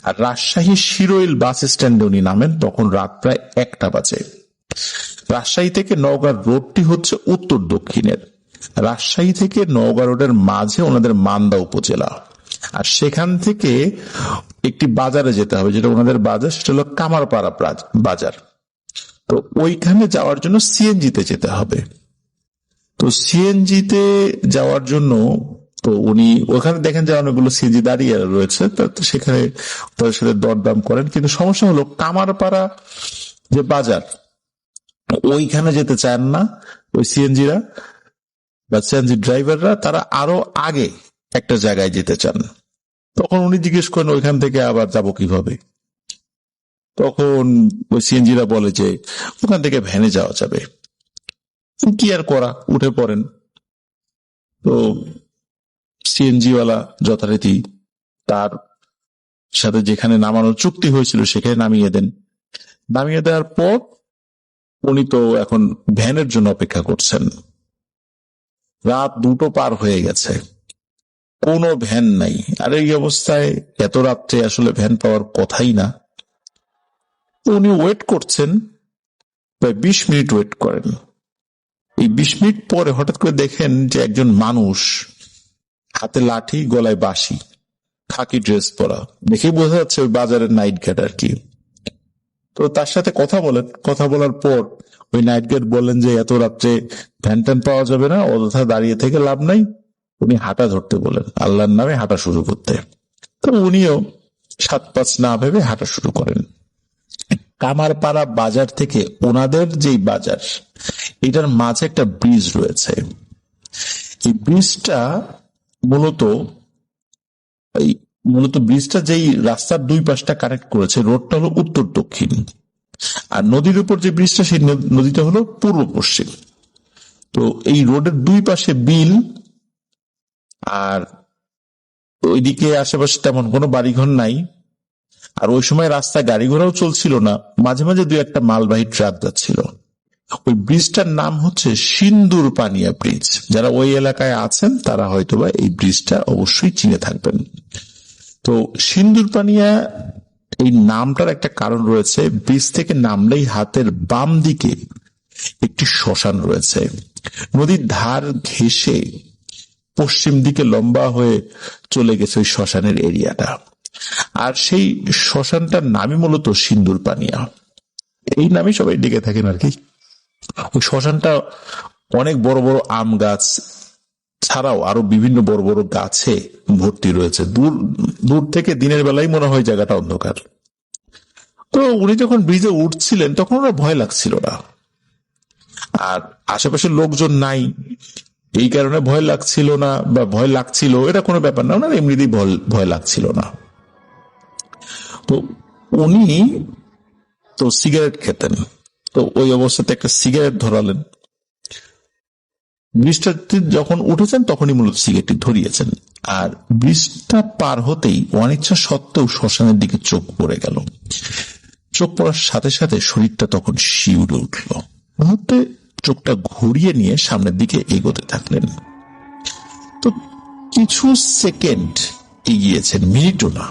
আর রাজশাহী শিরোইল বাস স্ট্যান্ডে উনি নামেন, তখন রাত প্রায় 1টা বাজে। রাজশাহী থেকে নওগাঁ রোডটি হচ্ছে উত্তর দক্ষিণের। রাজশাহী থেকে নওগাঁ রোডের মাঝে ওনাদের মান্দা উপজেলা, আর সেখান থেকে একটি বাজারে যেতে হবে, যেটা ওনাদের বাজার, সেটা হলো কামারপাড়া বাজার। তো ওইখানে যাওয়ার জন্য সিএনজিতে যেতে হবে। তো সিএনজিতে যাওয়ার জন্য তো উনি ওখানে দেখেন যে অনেকগুলো সিএনজি দাঁড়িয়ে রয়েছে, তো সেখানে তাদের সাথে দরদাম করেন। কিন্তু সমস্যা হলো কামারপাড়া যে বাজার, ওইখানে যেতে চান না ওই সিএনজিরা বা সিএনজি ড্রাইভাররা, তারা আরো আগে একটা জায়গায় যেতে চান। তখন উনি জিজ্ঞেস করেন ওইখান থেকে আবার যাব কিভাবে। তখন ওই সিএনজিরা বলে যে ওখান থেকে ভ্যানে যাওয়া যাবে। কি আর করা, উঠে পড়েন। তো সিএনজিওয়ালা যথারীতি তার সাথে যেখানে নামানোর চুক্তি হয়েছিল সেখানে নামিয়ে দেন। নামিয়ে দেওয়ার পর উনি তো এখন ভ্যানের জন্য অপেক্ষা করছেন। রাত 2টো পার হয়ে গেছে, কোনো ভ্যান নাই। আর এই অবস্থায় এত রাত্রে আসলে ভ্যান পাওয়ার কথাই না। তো উনি ওয়েট করছেন, প্রায় 20 মিনিট ওয়েট করেন। এই 20 মিনিট পরে হঠাৎ করে দেখেন যে একজন মানুষ, হাতে লাঠি, গলায় বাঁশি, খাকি ড্রেস পরা, দেখেই বোঝা যাচ্ছে ওই বাজারের নাইট গার্ড আর কি। তো তার সাথে কথা বলেন, কথা বলার পর ওই নাইট গার্ড বললেন যে এত রাত্রে ভ্যান ট্যান পাওয়া যাবে না, অযথা দাঁড়িয়ে থেকে লাভ নাই। উনি হাঁটা ধরতে বলেন, আল্লাহর নামে হাঁটা শুরু করতে। তো উনিও 7-5 না ভেবে হাঁটা শুরু করেন। কামারপাড়া বাজার থেকে ওনাদের যেই বাজার, এটার মাঝে একটা ব্রিজ রয়েছে। এই ব্রিজটা মূলত এই মূলত ব্রিজটা যেই রাস্তার দুই পাশটা কানেক্ট করেছে, রোডটা হলো উত্তর দক্ষিণ, আর নদীর উপর যে ব্রিজটা, সেই নদীটা হলো পূর্ব পশ্চিম। তো এই রোডের দুই পাশে বিল, আর ওইদিকে আশেপাশে তেমন কোনো বাড়িঘর নাই। আর ওই সময় রাস্তায় গাড়ি ঘোড়াও চলছিল না, মাঝে মাঝে 2-1টা মালবাহী ট্রাক যাচ্ছিল। ওই ব্রিজটার নাম হচ্ছে সিন্দুর পানিয়া ব্রিজ। যারা ওই এলাকায় আছেন তারা হয়তোবা এই ব্রিজটা অবশ্যই চিনে থাকবেন। তো সিন্দুর পানিয়া, এই নামটার একটা কারণ রয়েছে। ব্রিজ থেকে নামলেই হাতের বাম দিকে একটি শ্মশান রয়েছে। নদীর ধার ঘেঁষে পশ্চিম দিকে লম্বা হয়ে চলে গেছে ওই শ্মশানের এরিয়াটা। আর সেই শ্মশানটার নামই মূলত সিন্দুর পানিয়া, এই নামে সবাই ডেকে থাকেন আর কি। ওই শ্মশানটা অনেক বড় বড় আম গাছ ছাড়াও আরো বিভিন্ন বড় বড় গাছে ভর্তি রয়েছে। দূর দূর থেকে দিনের বেলায় মনে হয় জায়গাটা অন্ধকার। তো উনি যখন ব্রিজে উঠছিলেন তখন ওরা ভয় লাগছিল না, আর আশেপাশে লোকজন নাই, এই কারণে ভয় লাগছিল না, বা ভয় লাগছিল এটা কোনো ব্যাপার না, ওনার এমনিতেই ভয় লাগছিল না। তো উনি তো সিগারেট খেতেন, তো ওই অবস্থাতে একটা সিগারেট ধরালেন। ব্রিজটাতে যখন উঠেছেন তখনই মূলত সিগারেটটি ধরিয়েছেন। আর ব্রিজটা পার হতেই অনিচ্ছা সত্ত্বেও শ্মশানের দিকে চোখ পড়ে গেল। চোখ পড়ার সাথে সাথে শরীরটা তখন শিউরে উঠল। মুহূর্তে চোখটা ঘুরিয়ে নিয়ে সামনের দিকে এগোতে থাকলেন। তো কিছু সেকেন্ড এগিয়েছেন, মিনিটও না।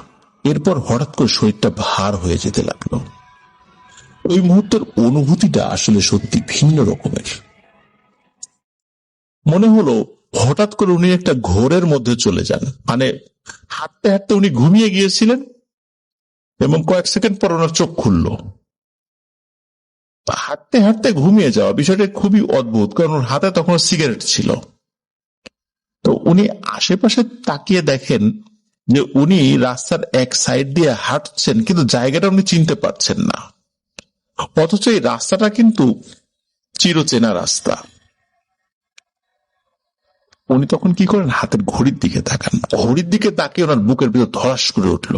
এরপর হঠাৎ করে শরীরটা ভার হয়ে যেতে লাগলো। ওই মুহূর্তের অনুভূতিটা আসলে সত্যি ভিন্ন রকমের। মনে হলো হঠাৎ করে উনি একটা ঘোরের মধ্যে চলে যান। মানে হাঁটতে হাঁটতে উনি ঘুমিয়ে গিয়েছিলেন এবং কয়েক সেকেন্ড পর ওনার চোখ খুলল। হাঁটতে হাঁটতে ঘুমিয়ে যাওয়া বিষয়টা খুবই অদ্ভুত, কারণ ওর হাতে তখন সিগারেট ছিল। তো উনি আশেপাশে তাকিয়ে দেখেন যে উনি রাস্তার এক সাইড দিয়ে হাঁটছেন, কিন্তু জায়গাটা উনি চিনতে পারছেন না। অথচ এই রাস্তাটা কিন্তু চিরচেনা রাস্তা। উনি তখন কি করেন, হাতের ঘড়ির দিকে তাকান। ঘড়ির দিকে তাকিয়ে ওনার বুকের ভিতর ধরাস করে উঠল।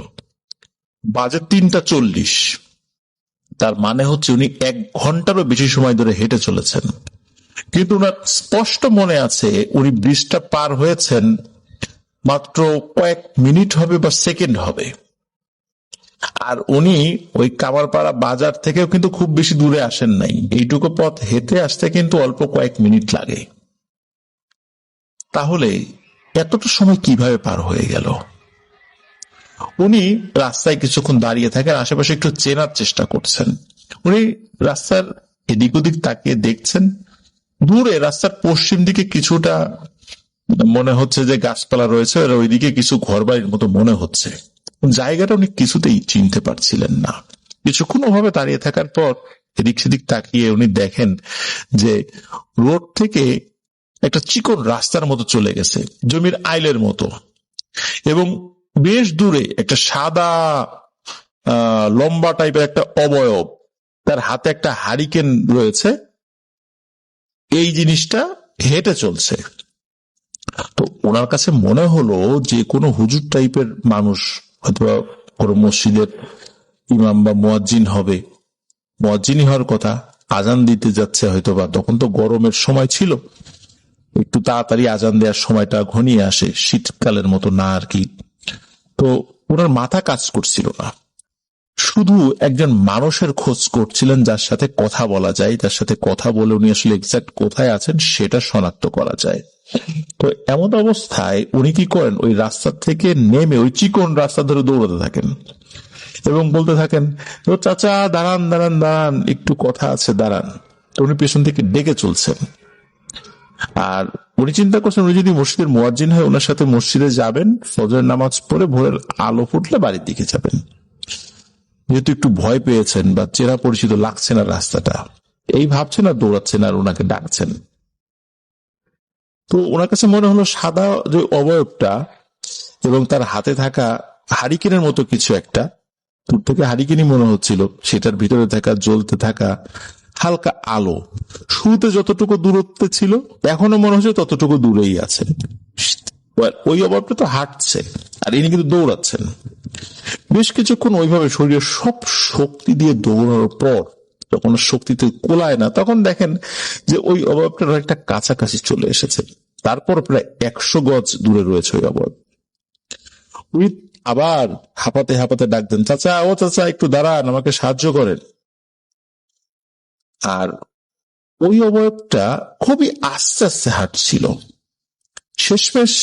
বাজে 3টা 40। তার মানে হচ্ছে উনি 1 ঘন্টারও বেশি সময় ধরে হেঁটে চলেছেন। কিন্তু ওনার স্পষ্ট মনে আছে উনি ব্রিজটা পার হয়েছেন মাত্র কয়েক মিনিট হবে বা সেকেন্ড হবে। আর উনি ওই কামারপাড়া বাজার থেকেও কিন্তু খুব বেশি দূরে আসেন নাই। এইটুকু পথ হেঁটে আসতে কিন্তু অল্প কয়েক মিনিট লাগে। তাহলে এতটা সময় কিভাবে পার হয়ে গেল? উনি রাস্তায় কিছুক্ষণ দাঁড়িয়ে থাকেন, আশেপাশে একটু চেনার চেষ্টা করছেন। উনি রাস্তার এদিক ওদিক তাকিয়ে দেখছেন, দূরে রাস্তার পশ্চিম দিকে কিছুটা মনে হচ্ছে যে গাছপালা রয়েছে, আর ওইদিকে কিছু ঘরবাড়ির মতো মনে হচ্ছে। জায়গাটা উনি কিছুতেই চিনতে পারছিলেন না। কিছুক্ষণ ওভাবে দাঁড়িয়ে থাকার পর এদিক সেদিক তাকিয়ে উনি দেখেন যে রোড থেকে একটা চিকন রাস্তার মতো চলে গেছে, জমির আইলের মতো, এবং বেশ দূরে একটা সাদা লম্বা টাইপের একটা অবয়ব, তার হাতে একটা হারিকেন রয়েছে, এই জিনিসটা হেঁটে চলছে। তো ওনার কাছে মনে হলো যে কোনো হুজুর টাইপের মানুষ, হয়তো কোনো মসজিদের ইমাম বা মুয়াজ্জিন হবে। মুয়াজ্জিনই হওয়ার কথা, আজান দিতে যাচ্ছে হয়তো, বা তখন তো গরমের সময় ছিল, একটু তাড়াতাড়ি আজান দেওয়ার সময়টা ঘনিয়ে আসে, শীতকালের মতো না আর কি। তো ওনার মাথা কাজ করছিল না। শুধু একজন মানুষের খোঁজ করছিলেন যার সাথে কথা বলা যায়, যার সাথে কথা বলে উনি আসলে এক্সাক্ট কোথায় আছেন সেটা শনাক্ত করা যায়। তো এমন অবস্থায় উনি কি করেন, ওই রাস্তা থেকে নেমে ওই চিকন রাস্তা ধরে দৌড়াতে থাকেন এবং বলতে থাকেন, তো চাচা দাঁড়ান দাঁড়ান দাঁড়ান, একটু কথা আছে দাঁড়ান। তো উনি পেছন থেকে ডেকে চলছেন। আর উনি চিন্তা করছেন, উনি যদি মসজিদের মুয়াজ্জিন হয় ওনার সাথে মসজিদে যাবেন, ফজরের নামাজ পড়ে ভোরের আলো ফুটলে বাড়ির দিকে যাবেন। যেহেতু একটু ভয় পেয়েছেন বা চেনা পরিচিত লাগছে না রাস্তাটা, এই ভাবছেন আর দৌড়াচ্ছেন আর ওনাকে ডাকছেন। তো ওনার কাছে মনে হলো সাদা যে অবয়বটা এবং তার হাতে থাকা হারিকেনের মতো কিছু একটা, দূর থেকে হারিকেনই মনে হচ্ছিল, সেটার ভিতরে থাকা জ্বলতে থাকা হালকা আলো শুরুতে যতটুকু দূরত্বে ছিল এখনো মনে হচ্ছে ততটুকু দূরেই আছে। ওই অবয়বটা তো হাঁটছে আর ইনি কিন্তু দৌড়াচ্ছেন। বেশ কিছুক্ষণ ওইভাবে শরীরের সব শক্তি দিয়ে দৌড়ানোর পর যখন শক্তিতে কোলায় না, তখন দেখেন যে ওই অবয়বটার একটা কাছাকাছি চলে এসেছে। তারপর প্রায় 100 গজ দূরে রয়েছে ওই অবয়ব। উনি আবার হাঁপাতে হাঁপাতে ডাক দেন, চাচা ও চাচা একটু দাঁড়ান, আমাকে সাহায্য করেন। আর ওই অবয়বটা খুবই আস্তে আস্তে হাঁটছিল। শেষমেশ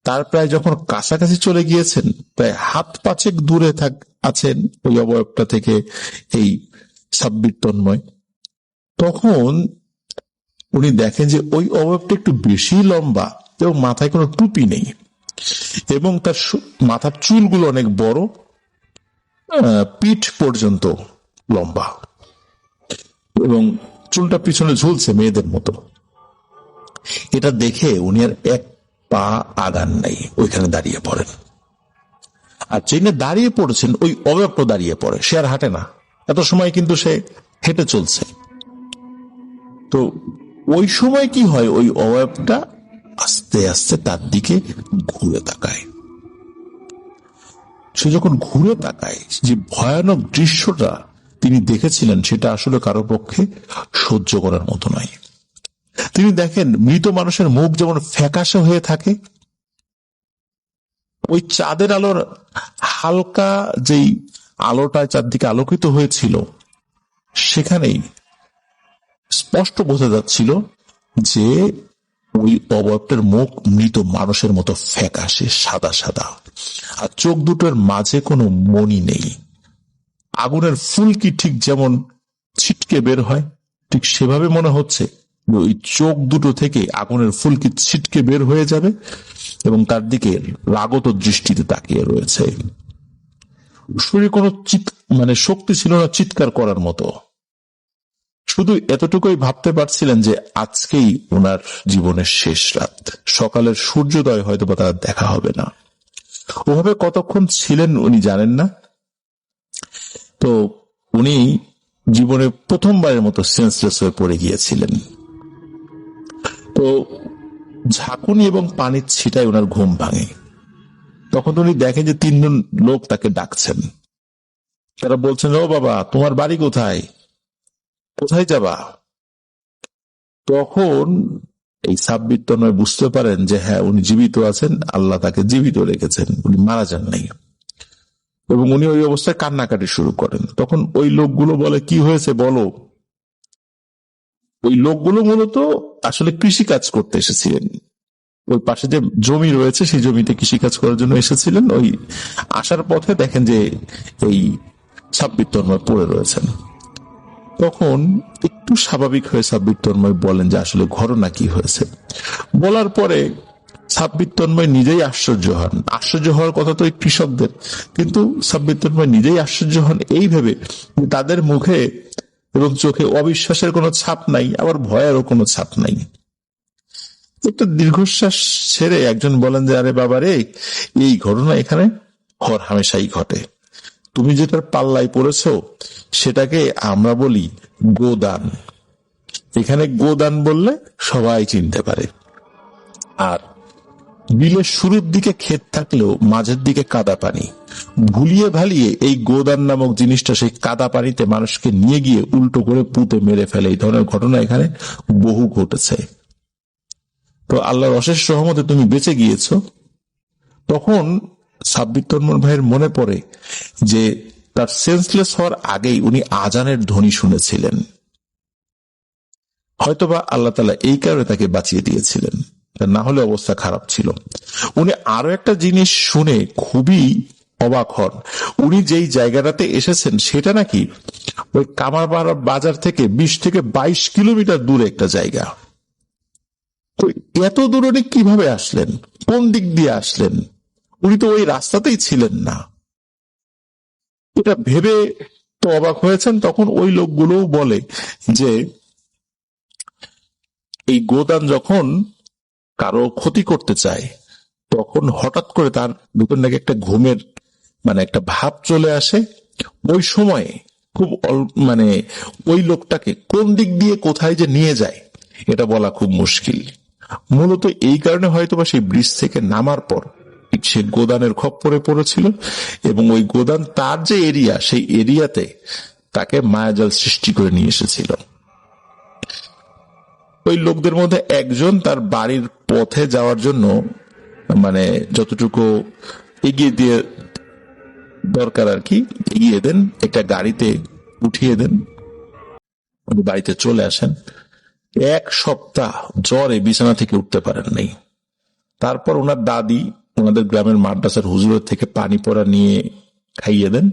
তার প্রায় যখন কাছাকাছি চলে গিয়েছেন, প্রায় হাত পাঁচেক দূরে আছেন ওই অবয়বটা থেকে এই সাব্বির তন্ময়, তখন উনি দেখেন যে ওই অবয়বটা একটু বেশি লম্বা এবং মাথায় কোনো টুপি নেই এবং তার মাথার চুলগুলো অনেক বড়, পিঠ পর্যন্ত লম্বা এবং চুলটা পিছনে ঝুলছে মেয়েদের মতো। এটা দেখে উনি আর এক পা আগান নাই, ওইখানে দাঁড়িয়ে পড়েন। আর যিনি দাঁড়িয়ে পড়েছেন ওই অবয়বটা দাঁড়িয়ে পড়ে, সে আর হাঁটে না। এত সময় কিন্তু সে হেঁটে চলছে। তো ওই সময় কি হয়, ওই অবয়বটা আস্তে আস্তে তার দিকে ঘুরে তাকায়। সে যখন ঘুরে তাকায়, যে ভয়ানক দৃশ্যটা তিনি দেখেছিলেন সেটা আসলে কারো পক্ষে সহ্য করার মতো নয়। তিনি দেখেন মৃত মানুষের মুখ যেমন ফ্যাকাশে হয়ে থাকে, ওই চাঁদের আলোর হালকা যেই আলোটা চারদিকে আলোকিত হয়েছিল সেখানেই স্পষ্ট বোঝা যাচ্ছিল যে ওই অবয়বটার মুখ মৃত মানুষের মতো ফ্যাকাশে সাদা সাদা, আর চোখ দুটোর মাঝে কোনো মণি নেই। আগুনের ফুলকি ঠিক যেমন ছিটকে বের হয়, ঠিক সেভাবে মনে হচ্ছে ওই চোখ দুটো থেকে আগুনের ফুলকি ছিটকে বের হয়ে যাবে এবং তার দিকে রাগত দৃষ্টিতে তাকিয়ে রয়েছে। শরীরে কোনো শক্তি ছিল না চিৎকার করার মতো। শুধু এতটুকুই ভাবতে পারছিলেন যে আজকেই ওনার জীবনের শেষ রাত, সকালের সূর্যোদয় হয়তো বা তার দেখা হবে না। ওভাবে কতক্ষণ ছিলেন উনি জানেন না। তো উনি জীবনে প্রথমবারের মতো সেন্সলেস হয়ে পড়ে গিয়েছিলেন। তো ঝাঁকুনি এবং পানির ছিটায় ওনার ঘুম ভাঙে। তখন উনি দেখেন যে 3 জন লোক তাকে ডাকছেন। তারা বলছেন, ও বাবা, তোমার বাড়ি কোথায়, কোথায় যাবা? তখন এই সাব্বির তন্ময় বুঝতে পারেন যে হ্যাঁ, উনি জীবিত আছেন, আল্লাহ তাকে জীবিত রেখেছেন, উনি মারা যান নাই। এবং উনি ওই অবস্থায় কান্নাকাটি শুরু করেন। তখন ওই লোকগুলো বলে, কি হয়েছে বলো। ওই লোকগুলো মূলত আসলে কৃষি কাজ করতে এসেছিলেন। ওই পাশে যে জমি রয়েছে সেই জমিতে কৃষিকাজ করার জন্য এসেছিলেন। ওই আসার পথে দেখেন যে এই সাব্বির তন্ময় পড়ে রয়েছেন। তখন একটু স্বাভাবিক হয়ে সাব্বির তন্ময় বলেন যে আসলে ঘটনা কি হয়েছে। বলার পরে সাব্বির তন্ময় নিজেই আশ্চর্য হন। আশ্চর্য হওয়ার কথা তো এই কৃষকদের, কিন্তু সাব্বির তন্ময় নিজেই আশ্চর্য হন এই ভেবে তাদের মুখে এবং চোখে অবিশ্বাসের কোনো ছাপ নাই, আবার ভয়েরও কোনো ছাপ নাই। একটা দীর্ঘশ্বাস ছেড়ে একজন বলেন যে, আরে বাবা রে, এই ঘটনা এখানে হর হামেশাই ঘটে। তুমি যেটার পাল্লায় পড়েছো সেটাকে আমরা বলি গোদান। এখানে গোদান বললে সবাই চিনতে পারে। আর বিলের শুরুর দিকে ক্ষেত থাকলেও মাঝের দিকে কাদা পানি, ভুলিয়ে ভালিয়ে এই গোদান নামক জিনিসটা সেই কাদা পানিতে মানুষকে নিয়ে গিয়ে উল্টো করে পুঁতে মেরে ফেলে। এই ধরনের ঘটনা এখানে বহু ঘটেছে। তো আল্লাহর অশেষ রহমতে তুমি বেঁচে গিয়েছ। তখন সাব্বির তন্ময় ভাইয়ের মনে পড়ে যে তার সেন্সলেস হওয়ার আগেই উনি আজানের ধ্বনি শুনেছিলেন। হয়তোবা আল্লাহ তাআলা এই কারণে তাকে বাঁচিয়ে দিয়েছিলেন, না হলে অবস্থা খারাপ ছিল। উনি আরো একটা জিনিস শুনে খুবই অবাক হন। উনি যেই জায়গাটাতে এসেছেন সেটা নাকি ওই কামারপাড়া বাজার থেকে 20 থেকে 22 কিলোমিটার দূরে একটা জায়গা। তো এত দূরে উনি কিভাবে আসলেন, কোন দিক দিয়ে আসলেন? উনি তো ওই রাস্তাতেই ছিলেন না। এটা ভেবে তো অবাক হয়েছেন। তখন ওই লোকগুলোও বলে যে এই গোদান যখন কারো ক্ষতি করতে চায় তখন হঠাৎ করে তার ভিতর নাকি একটা ঘুমের একটা ভাব চলে আসে। ওই সময়ে খুব ওই লোকটাকে কোন দিক দিয়ে কোথায় যে নিয়ে যায় এটা বলা খুব মুশকিল। মূলত এই কারণে হয়তোবা সেই ব্রিজ থেকে নামার পর সে গোদানের খপ্পরে পড়েছিল এবং ওই গোদান তার যে এরিয়া, সেই এরিয়াতে তাকে মায়াজাল সৃষ্টি করে নিয়ে এসেছিল। ওই লোকদের মধ্যে একজন তার বাড়ির পথে যাওয়ার জন্য যতটুকু এগিয়ে দিয়ে দরকার আর কি এগিয়ে দেন, একটা গাড়িতে উঠিয়ে দেন, উনি বাড়িতে চলে আসেন। 1 সপ্তাহ জ্বরে বিছানা থেকে উঠতে পারেন নাই। তারপর ওনার দাদি ওনাদের গ্রামের মাদ্রাসার হুজুরের থেকে পানি পড়া নিয়ে খাইয়ে দেন।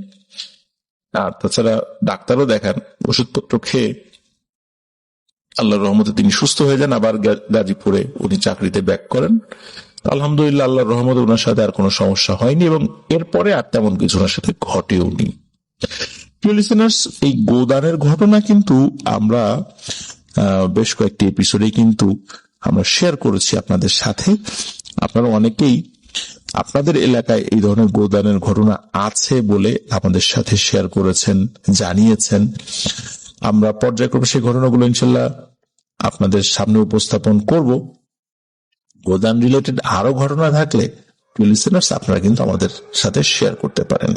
আর তাছাড়া ডাক্তারও দেখান, ওষুধপত্র খেয়ে আল্লাহর রহমতে তিনি সুস্থ হয়ে যান। আবার গাজীপুরে উনি চাকরিতে ব্যাক করেন। আলহামদুলিল্লাহ, আল্লাহর রহমতে ওনার সাথে আর কোনো সমস্যা হয়নি এবং এরপরে আর তেমন কিছু ওনার সাথে ঘটেও নি। লিসেনার্স, এই গোদানের ঘটনা কিন্তু আমরা বেশ কয়েকটি এপিসোডে কিন্তু আমরা শেয়ার করেছি আপনাদের সাথে। আপনারা অনেকেই আপনাদের এলাকায় এই ধরনের গোদানের ঘটনা আছে বলে আমাদের সাথে শেয়ার করেছেন, জানিয়েছেন। আমরা পর্যায়ক্রমে সেই ঘটনাগুলো ইনশাল্লাহ আপনাদের সামনে উপস্থাপন করব। গোদান রিলেটেড আরো ঘটনা থাকলে লিসেনার্স আপনারা কিন্তু আমাদের সাথে শেয়ার করতে পারেন।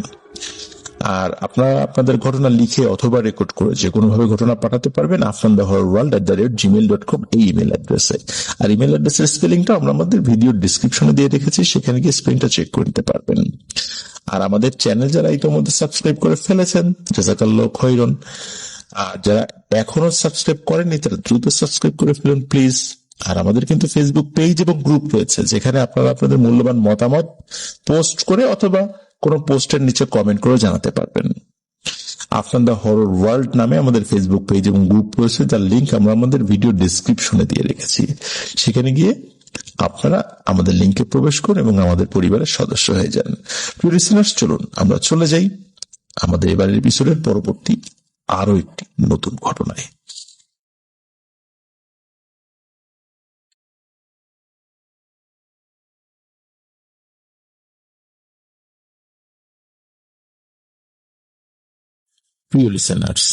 আর আপনারা আপনাদের ঘটনা লিখে অথবা রেকর্ড করে যে কোনো ভাবে ঘটনা পাঠাতে পারবেন afnanthehorrorworld@gmail.com এই ইমেল অ্যাড্রেসে। আর ইমেল অ্যাড্রেসের স্পেলিংটা আমরা আমাদের ভিডিও ডিসক্রিপশনে দিয়ে রেখেছি, সেখানে গিয়ে স্পেলিংটা চেক করে নিতে পারবেন। আর আমাদের চ্যানেল যারা ইতিমধ্যে সাবস্ক্রাইব করে ফেলেছেন, জাযাকাল্লাহু খাইরান। আর যারা এখনো সাবস্ক্রাইব করেননি তারা দ্রুত সাবস্ক্রাইব করে ফেলুন প্লিজ। আর আমাদের কিন্তু ফেসবুক পেজ এবং গ্রুপ রয়েছে, যেখানে আপনারা আপনাদের মূল্যবান মতামত পোস্ট করে অথবা কোনো পোস্টের নিচে কমেন্ট করে জানাতে পারবেন। আফনান দ্য হরর ওয়ার্ল্ড নামে আমাদের ফেসবুক পেজ এবং গ্রুপ রয়েছে, যার লিঙ্ক আমরা আমাদের ভিডিও ডেসক্রিপশনে দিয়ে রেখেছি। সেখানে গিয়ে আপনারা আমাদের লিঙ্কে প্রবেশ করুন এবং আমাদের পরিবারের সদস্য হয়ে যান। প্রিয় লিসেনার্স, চলুন আমরা চলে যাই আমাদের এবারের এপিসোডের পরবর্তী আরো একটি নতুন ঘটনায়। প্রিয় লিসেনার্স,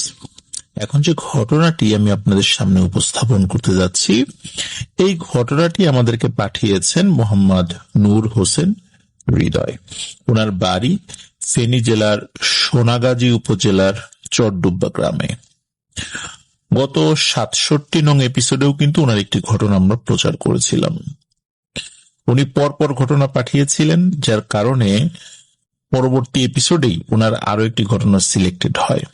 এখন যে ঘটনাটি আমি আপনাদের সামনে উপস্থাপন করতে যাচ্ছি, এই ঘটনাটি আমাদেরকে পাঠিয়েছেন মোহাম্মদ নূর হোসেন হৃদয়। ওনার বাড়ি ফেনী জেলার সোনাগাজী উপজেলার চরডুব্বা গ্রামে। গত ৬৭ নং এপিসোডেও কিন্তু ওনার একটি ঘটনা আমরা প্রচার করেছিলাম। উনি পরপর ঘটনা পাঠিয়েছিলেন, যার কারণে পরবর্তী এপিসোডেই ওনার আরো একটি ঘটনা সিলেক্টেড হয়।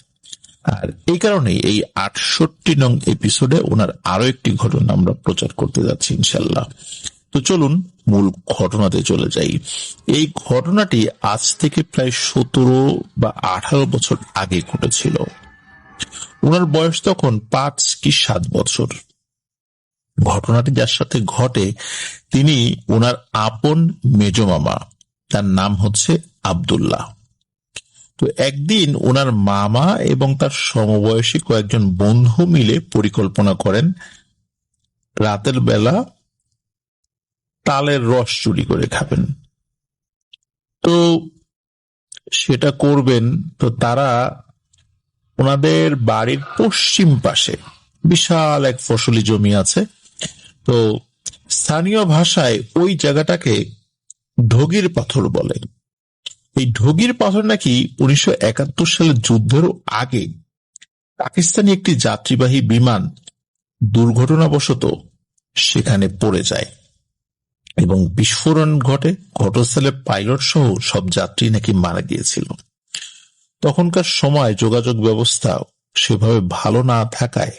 আর এই কারণে এই ৬৮ নং এপিসোডে ওনার আরো একটি ঘটনা আমরা প্রচার করতে যাচ্ছি ইনশাল্লাহ। তো চলুন মূল ঘটনাতে চলে যাই। এই ঘটনাটি আজ থেকে প্রায় ১৭ বা ১৮ বছর আগে ঘটেছিল। ওনার বয়স তখন ৫ কি ৭ বছর। ঘটনাটি যার সাথে ঘটে তিনি ওনার আপন মেজ মামা, তার নাম হচ্ছে আব্দুল্লাহ। তো একদিন ওনার মামা এবং তার সমবয়সী কয়েকজন বন্ধু মিলে পরিকল্পনা করেন রাতের বেলা তালের রস চুরি করে খাবেন। তো সেটা করবেন, তো তারা ওনাদের বাড়ির পশ্চিম পাশে বিশাল এক ফসলি জমি আছে। তো স্থানীয় ভাষায় ওই জায়গাটাকে ঢগির পাথর বলে। এই ঢগির পাথর নাকি ১৯৭১ সালের যুদ্ধেরও আগে পাকিস্তানি একটি যাত্রীবাহী বিমান দুর্ঘটনাবশত সেখানে পড়ে যায় এবং বিস্ফোরণ ঘটে। ঘটনাস্থলে পাইলট সহ সব যাত্রী নাকি মারা গিয়েছিল। তখনকার সময় যোগাযোগ ব্যবস্থা সেভাবে ভালো না থাকায়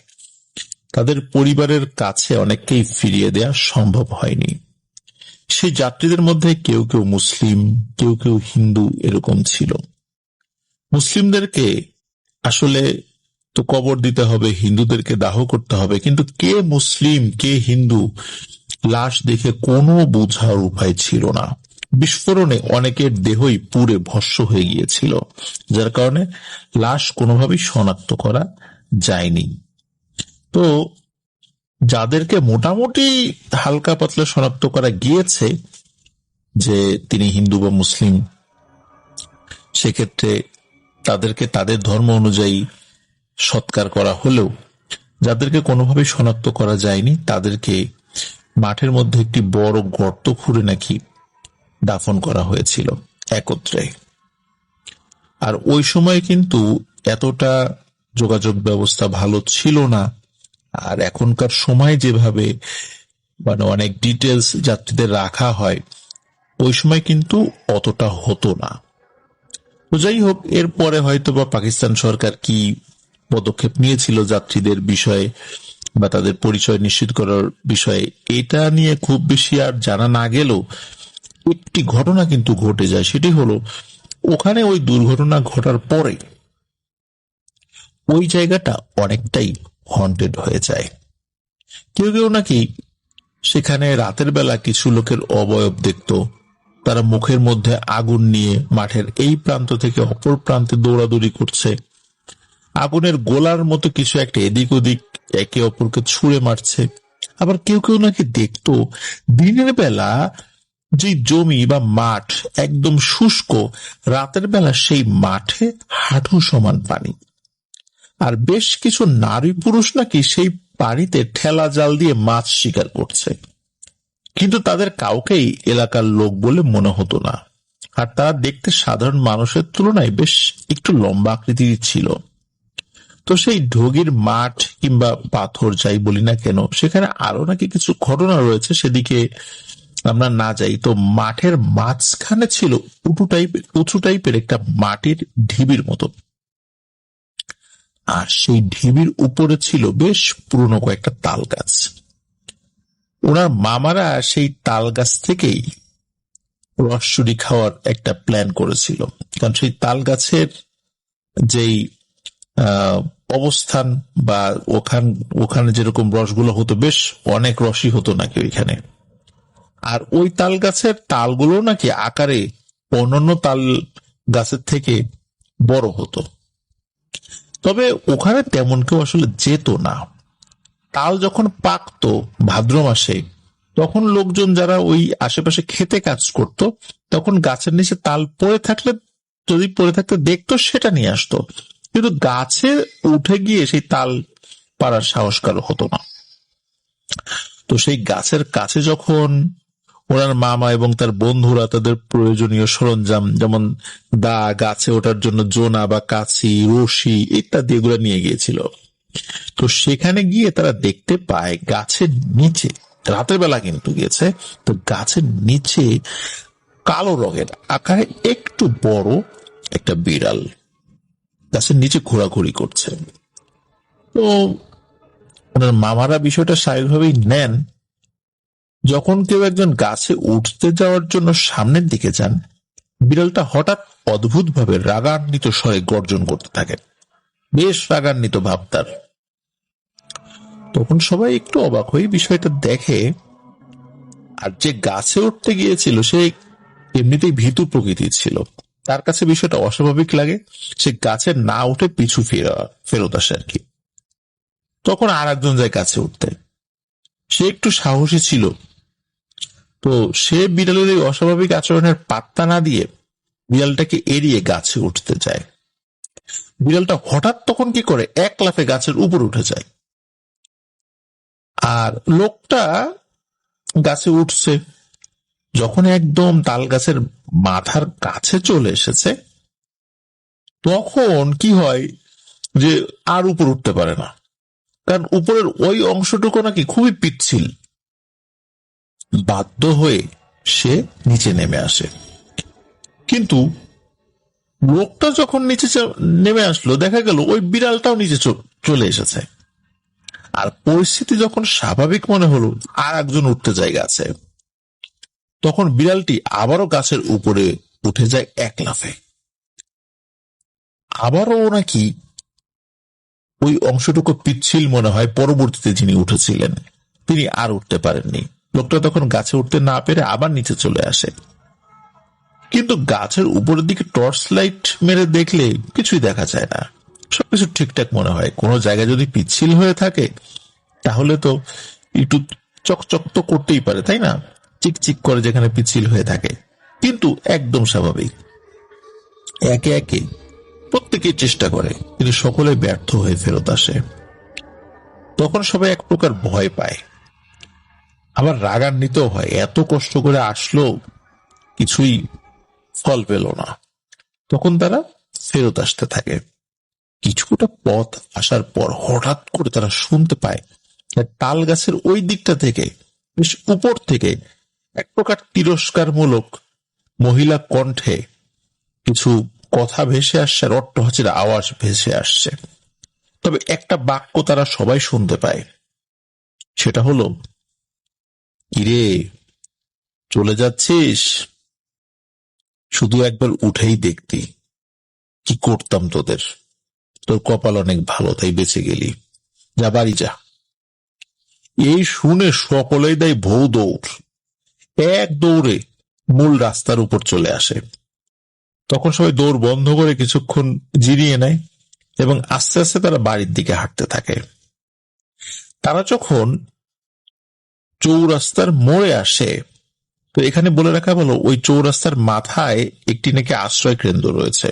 তাদের পরিবারের কাছে অনেককেই ফিরিয়ে দেওয়া সম্ভব হয়নি। সেই যাত্রীদের মধ্যে কেউ কেউ মুসলিম, কেউ কেউ হিন্দু এরকম ছিল। মুসলিমদেরকে আসলে তো কবর দিতে হবে, হিন্দুদেরকে দাহ করতে হবে, কিন্তু কে মুসলিম কে হিন্দু লাশ দেখে কোনো বোঝার উপায় ছিল না। বিস্ফোরণে অনেকের দেহই পুড়ে ভস্ম হয়ে গিয়েছিল, যার কারণে লাশ কোনোভাবেই শনাক্ত করা যায়নি। তো যাদেরকে মোটামুটি হালকা পাতলা শনাক্ত করা গিয়েছে যে তিনি হিন্দু বা মুসলিম, সেক্ষেত্রে তাদেরকে তাদের ধর্ম অনুযায়ী সৎকার করা হলেও যাদেরকে কোনোভাবে শনাক্ত করা যায়নি তাদেরকে মাঠের মধ্যে একটি বড় গর্ত খুঁড়ে নাকি দাফন করা হয়েছিল একত্রে। আর ওই সময় কিন্তু এতটা যোগাযোগ ব্যবস্থা ভালো ছিল না, আর এখনকার সময় যেভাবে অনেক ডিটেলস যাত্রীদের রাখা হয়, ওই সময় কিন্তু অতটা হতো না। তো যাই হোক, এরপরে হয়তো বা পাকিস্তান সরকার কি পদক্ষেপ নিয়েছিল যাত্রীদের বিষয়ে বা তাদের পরিচয় নিশ্চিত করার বিষয়ে, এটা নিয়ে খুব বেশি আর জানা না গেলেও একটি ঘটনা কিন্তু ঘটে যায়। সেটি হলো, ওখানে ওই দুর্ঘটনা ঘটার পরে ওই জায়গাটা অনেকটাই হন্টেড হয়ে যায়। কেউ কেউ নাকি সেখানে রাতের বেলা কিছু লোকের অবয়ব দেখত, তারা মুখের মধ্যে আগুন নিয়ে মাঠের এই প্রান্ত থেকে অপর প্রান্তে দৌড়াদৌড়ি করছে, আগুনের গোলার মতো কিছু একটা এদিক ওদিক একে অপরকে ছুঁড়ে মারছে। আবার কেউ কেউ নাকি দেখতো দিনের বেলা যে জমি বা মাঠ একদম শুষ্ক, রাতের বেলা সেই মাঠে হাঁটু সমান পানি, আর বেশ কিছু নারী পুরুষ নাকি সেই পানিতে ঠেলা জাল দিয়ে মাছ শিকার করছে, কিন্তু তাদের কাউকেই এলাকার লোক বলে মনে হতো না। আর তারা দেখতে সাধারণ মানুষের তুলনায় বেশ একটু লম্বা আকৃতির ছিল। তো সেই ঢগির মাঠ কিংবা পাথর যাই বলি না কেন, সেখানে আরো নাকি কিছু ঘটনা রয়েছে, সেদিকে আমরা না যাই। তো মাঠের মাঝখানে ছিল উঁচু টাইপের একটা মাটির ঢিবির মতো, আর সেই ঢিবির উপরে ছিল বেশ পুরনো কয়েকটা তাল গাছ। ওনার মামারা সেই তাল গাছ থেকেই রস চুরি খাওয়ার একটা প্ল্যান করেছিল, কারণ সেই তাল গাছের যেই অবস্থান বা ওখানে যেরকম রসগুলো হতো, বেশ অনেক রসই হতো নাকি ওইখানে। আর ওই তাল গাছের তালগুলো নাকি আকারে অন্যান্য তাল গাছের থেকে বড় হতো, তবে ওখানে তেমন কেউ আসলে যেত না। তাল যখন পাকতো ভাদ্র মাসে, তখন লোকজন যারা ওই আশেপাশে খেতে কাজ করত, তখন গাছের নিচে তাল পড়ে থাকলে, যদি পড়ে থাকতে দেখতো, সেটা নিয়ে আসতো, কিন্তু গাছে উঠে গিয়ে সেই তাল পাড়ার সাহস কারো হতো না। তো সেই গাছের কাছে যখন ওনার মামা এবং তার বন্ধুরা তাদের প্রয়োজনীয় সরঞ্জাম, যেমন দা, গাছে ওঠার জন্য জোনা বা কাছি, রশি ইত্যাদি এগুলো নিয়ে গিয়েছিল, তো সেখানে গিয়ে তারা দেখতে পায় গাছের নিচে, রাতের বেলা কিন্তু গিয়েছে, তো গাছের নিচে কালো রঙের আকারে একটু বড় একটা বিড়াল গাছের নিচে ঘোরাঘুরি করছে। তো ওনার মামারা বিষয়টা স্বাভাবিকভাবেই নেন। যখন কেউ একজন গাছে উঠতে যাওয়ার জন্য সামনের দিকে যান, বিড়ালটা হঠাৎ অদ্ভুতভাবে রাগান্বিত স্বরে গর্জন করতে থাকে, বেশ রাগান্বিত ভাব তার। তখন সবাই একটু অবাক হয়ে বিষয়টা দেখে, আর যে গাছে উঠতে গিয়েছিল সে এমনিতেই ভীতু প্রকৃতির ছিল, তার কাছে বিষয়টা অস্বাভাবিক লাগে, সে গাছে না উঠে পিছু ফেরত আসে আর কি। তখন আর একজন যায় গাছে উঠতে, সে একটু সাহসী ছিল, তো সে বিড়ালের এই অস্বাভাবিক আচরণের পাত্তা না দিয়ে বিড়ালটাকে এড়িয়ে গাছে উঠতে যায়। বিড়ালটা হঠাৎ তখন কি করে, এক লাফে গাছের উপর উঠে যায়, আর লোকটা গাছে উঠছে, যখন একদম তাল গাছের মাথার কাছে চলে এসেছে, তখন কি হয় যে আর উপর উঠতে পারে না, কারণ উপরের ওই অংশটুকু নাকি খুবই পিচ্ছিল। বাধ্য হয়ে সে নিচে নেমে আসে, কিন্তু লোকটা যখন নিচে নেমে আসলো, দেখা গেল ওই বিড়ালটাও নিচে চলে এসেছে। আর পরিস্থিতি যখন স্বাভাবিক মনে হলো, আর একজন উঠতে জায়গা আছে, তখন বিড়ালটি আবারও গাছের উপরে উঠে যায় এক লাফে। আবারও নাকি ওই অংশটুকু পিচ্ছিল মনে হয়। পরবর্তীতে যিনি উঠেছিলেন তিনি আর উঠতে পারেননি। লোকটা তখন গাছে উঠতে না পেরে আবার নিচে চলে আসে। কিন্তু গাছের উপরের দিকে টর্চ লাইট মেরে দেখলে কিছুই দেখা যায় না, সবকিছু ঠিকঠাক মনে হয়। কোনো জায়গায় যদি পিচ্ছিল হয়ে থাকে তাহলে তো একটু চকচক তো করতেই পারে, তাই না? চিকচিক করে যেখানে পিচ্ছিল হয়ে থাকে, কিন্তু একদম স্বাভাবিক। একে একে প্রত্যেকেই চেষ্টা করে, কিন্তু সকলে ব্যর্থ হয়ে ফেরত আসে। তখন সবাই এক প্রকার ভয় পায়, আবার রাগান্বিত হয়। এত কষ্ট করে আসলো, কিছুই ফল পেল না। তখন তারা ফেরত আসতে থাকে। কিছুটা পথ আসার পর হঠাৎ করে তারা শুনতে পায় তাল গাছের ওই দিকটা থেকে, বেশ উপর থেকে, এক প্রকার তিরস্কারমূলক মহিলা কণ্ঠে কিছু কথা ভেসে আসছে, আর অট্টহাসির আওয়াজ ভেসে আসছে। তবে একটা বাক্য তারা সবাই শুনতে পায়, সেটা হলো, কিরে, চলে যাচ্ছিস? শুধু একবার উঠেই দেখতি, কি করতাম তোদের। তোর কপাল অনেক ভালো, তাই বেঁচে গেলি, যা বাড়ি যা। এই শুনে সকলেই দেয় ভৌ দৌড়। এক দৌড়ে মূল রাস্তার উপর চলে আসে। তখন সবাই দৌড় বন্ধ করে কিছুক্ষণ জিরিয়ে নেয় এবং আস্তে আস্তে তারা বাড়ির দিকে হাঁটতে থাকে। তারা যখন চৌরাস্তার মোড়ে আসে, তো এখানে বলে রাখা ভালো, ওই চৌরাস্তার মাথায় একটি নাকি আশ্রয় কেন্দ্র রয়েছে,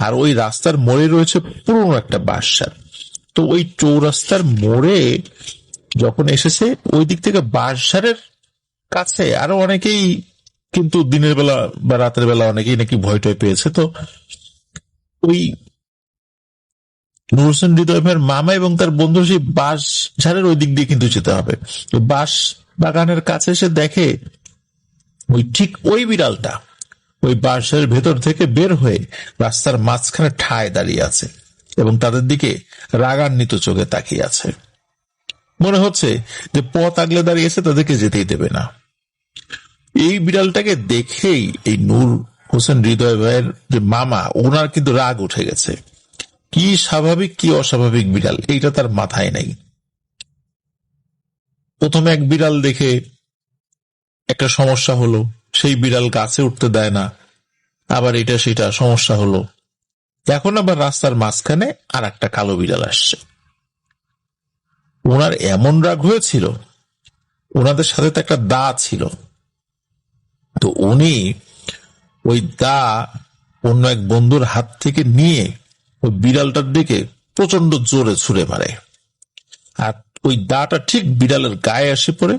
আর ওই রাস্তার মোড়ে রয়েছে পুরনো একটা বাঁশঝাড়। তো ওই চৌরাস্তার মোড়ে যখন এসেছে, ওই দিক থেকে বাঁশঝাড়ের কাছে আরো অনেকেই কিন্তু দিনের বেলা বা রাতের বেলা অনেকেই নাকি ভয় টয় পেয়েছে। তো ওই নূর হোসেন হৃদয় ভাইয়ের মামা এবং তার বন্ধু সেই বাঁশ ঝাড়ের ওই দিক দিয়ে কিন্তু যেতে হবে। বাঁশ বাগানের কাছে এসে দেখে ঠিক ওই বিড়ালটা ওই বাঁশের ভেতর থেকে বের হয়ে রাস্তার মাঝখানে ঠায় দাঁড়িয়ে আছে এবং তাদের দিকে রাগান্বিত চোখে তাকিয়ে আছে। মনে হচ্ছে যে পথ আগলে দাঁড়িয়েছে, তাদেরকে যেতেই দেবে না। এই বিড়ালটাকে দেখেই এই নূর হোসেন হৃদয় ভাইয়ের যে মামা, ওনার কিন্তু রাগ উঠে গেছে। কি স্বাভাবিক কি অস্বাভাবিক বিড়াল, এইটা তার মাথায় নেই। প্রথমে এক বিড়াল দেখে একটা সমস্যা হলো, সেই বিড়াল গাছে উঠতে দেয় না, আবার এটা সেটা সমস্যা হলো। এখন আবার রাস্তার মাঝখানে আর একটা কালো বিড়াল আসছে। ওনার এমন রাগ হয়েছিল, ওনাদের সাথে তো একটা দা ছিল, তো উনি ওই দা অন্য এক বন্ধুর হাত থেকে নিয়ে ওই বিড়ালটার দিকে প্রচন্ড জোরে ছুঁড়ে মারে। আর ওই দাটা ঠিক বিড়ালের গায়ে এসে পড়ে,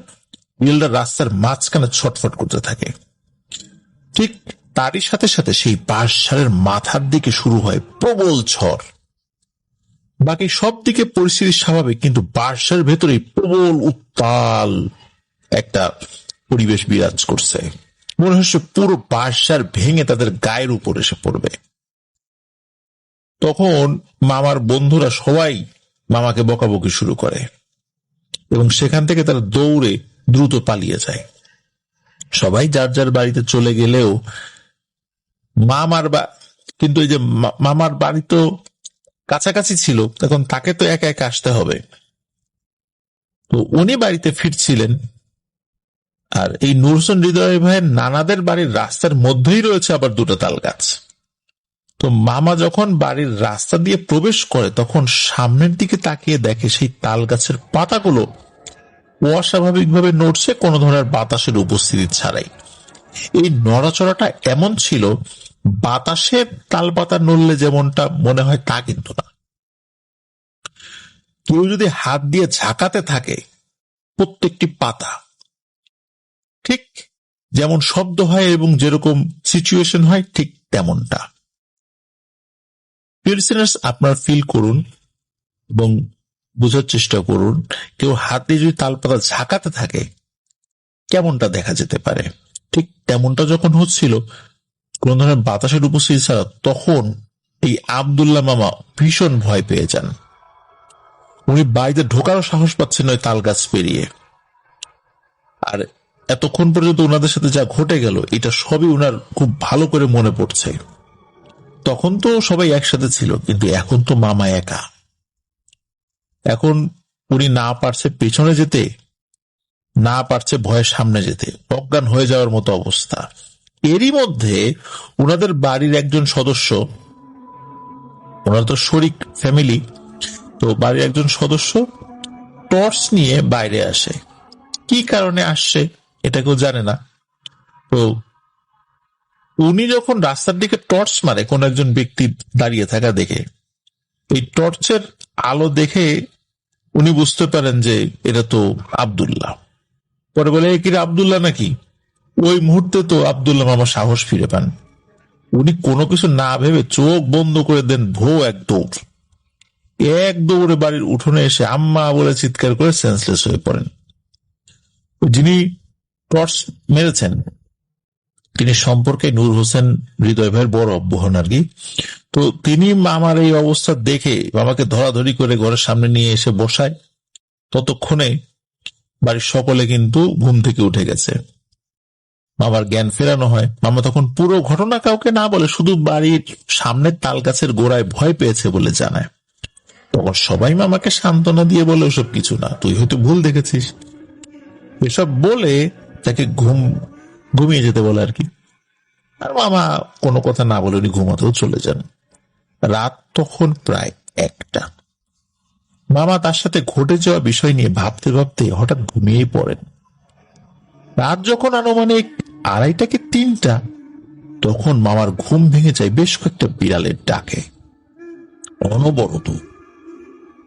বিড়ালটা রাস্তার মাঝখানে ছটফট করতে থাকে। ঠিক তারই সাথে সাথে সেই বাঁশঝাড়ের মাথার দিকে শুরু হয় প্রবল ঝড়। বাকি সব দিকে পরিস্থিতি স্বাভাবিক, কিন্তু বাঁশঝাড়ের ভেতরে প্রবল উত্তাল একটা পরিবেশ বিরাজ করছে। মনে হচ্ছে পুরো বাঁশঝাড় ভেঙে তাদের গায়ের উপর এসে পড়বে। তখন মামার বন্ধুরা সবাই মামাকে বকাবকি শুরু করে এবং সেখান থেকে তারা দৌড়ে দ্রুত পালিয়ে যায়। সবাই যার যার বাড়িতে চলে গেলেও কিন্তু এই যে মামার বাড়ি তো কাছাকাছি ছিল, তখন তাকে তো একা একা আসতে হবে। তো উনি বাড়িতে ফিরছিলেন, আর এই নূর হোসেন হৃদয় ভাইয়ের নানাদের বাড়ির রাস্তার মধ্যেই রয়েছে আবার দুটো তাল গাছ। তো মামা যখন বাড়ির রাস্তা দিয়ে প্রবেশ করে, তখন সামনের দিকে তাকিয়ে দেখে সেই তাল গাছের পাতাগুলো অস্বাভাবিকভাবে নড়ছে, কোন ধরনের বাতাসের উপস্থিতি ছাড়াই। এই নড়াচড়াটা এমন ছিল, বাতাসের তাল পাতা নড়লে যেমনটা মনে হয় তা কিন্তু না। কেউ যদি হাত দিয়ে ঝাঁকাতে থাকে প্রত্যেকটি পাতা, ঠিক যেমন শব্দ হয় এবং যেরকম সিচুয়েশন হয়, ঠিক তেমনটা। লিসেনার্স, আপনারা ফিল করুন এবং বোঝার চেষ্টা করুন, কেউ হাত দিয়ে যদি তালপাতা ঝাঁকাতে থাকে কেমনটা দেখা যেতে পারে। ঠিক তেমনটা যখন হচ্ছিল, কোন ধরনের বাতাসের উপস্থিতি ছাড়া, তখন এই আব্দুল্লাহ মামা ভীষণ ভয় পেয়ে যান। উনি বাড়িতে ঢোকারও সাহস পাচ্ছেন ওই তাল গাছ পেরিয়ে। আর এতক্ষণ পর্যন্ত ওনাদের সাথে যা ঘটে গেল, এটা সবই ওনার খুব ভালো করে মনে পড়ছে। তখন তো সবাই একসাথে ছিল, কিন্তু এখন তো মামা একা। এখন উনি না পারছে পেছনে যেতে, না পারছে ভয়ের সামনে যেতে, অজ্ঞান হয়ে যাওয়ার মতো অবস্থা। এরই মধ্যে ওনাদের বাড়ির একজন সদস্য, ওনারা তো শরিক ফ্যামিলি, তো বাড়ির একজন সদস্য টর্চ নিয়ে বাইরে আসে। কি কারণে আসছে এটা কেউ জানে না। তো উনি যখন রাস্তার দিকে টর্চ মারে কোন একজন ব্যক্তি দাঁড়িয়ে থাকা দেখে, এই টর্চের আলো দেখে উনি বুঝতে পারেন যে এটা তো আব্দুল্লাহ। পরে বলে, কি আব্দুল্লাহ নাকি? ওই মুহূর্তে তো আব্দুল্লাহ মামা সাহস ফিরে পান। উনি কোনো কিছু না ভেবে চোখ বন্ধ করে দেন, এক দৌড়ে বাড়ির উঠোনে এসে আম্মা বলে চিৎকার করে সেন্সলেস হয়ে পড়েন। যিনি টর্চ মেরেছেন তিনি সম্পর্কে নূর হোসেন হৃদয় ভাইয়ের বড় আব্বু হন আর কি। তো তিনি মামার এই অবস্থা দেখে মামাকে ধরাধরি করে ঘরের সামনে নিয়ে এসে বসায়। ততক্ষণে বাড়ির সকলে কিন্তু ঘুম থেকে উঠে গেছে। মামার জ্ঞান ফেরানো হয়। মামা তখন পুরো ঘটনা কাউকে না বলে শুধু বাড়ির সামনের তাল গাছের গোড়ায় ভয় পেয়েছে বলে জানায়। তখন সবাই মামাকে সান্ত্বনা দিয়ে বলে, ওসব কিছু না, তুই হয়তো ভুল দেখেছিস, এসব বলে তাকে ঘুমিয়ে যেতে বলে আর কি। আর মামা কোনো কথা না বলে উনি ঘুমাতেও চলে যান। রাত তখন প্রায় 1টা। মামা তার সাথে ঘটে যাওয়া বিষয় নিয়ে ভাবতে ভাবতে হঠাৎ ঘুমিয়েই পড়েন। রাত যখন আনুমানিক 2:30 কি 3টা, তখন মামার ঘুম ভেঙে যায় বেশ কয়েকটা বিড়ালের ডাকে। অনবরত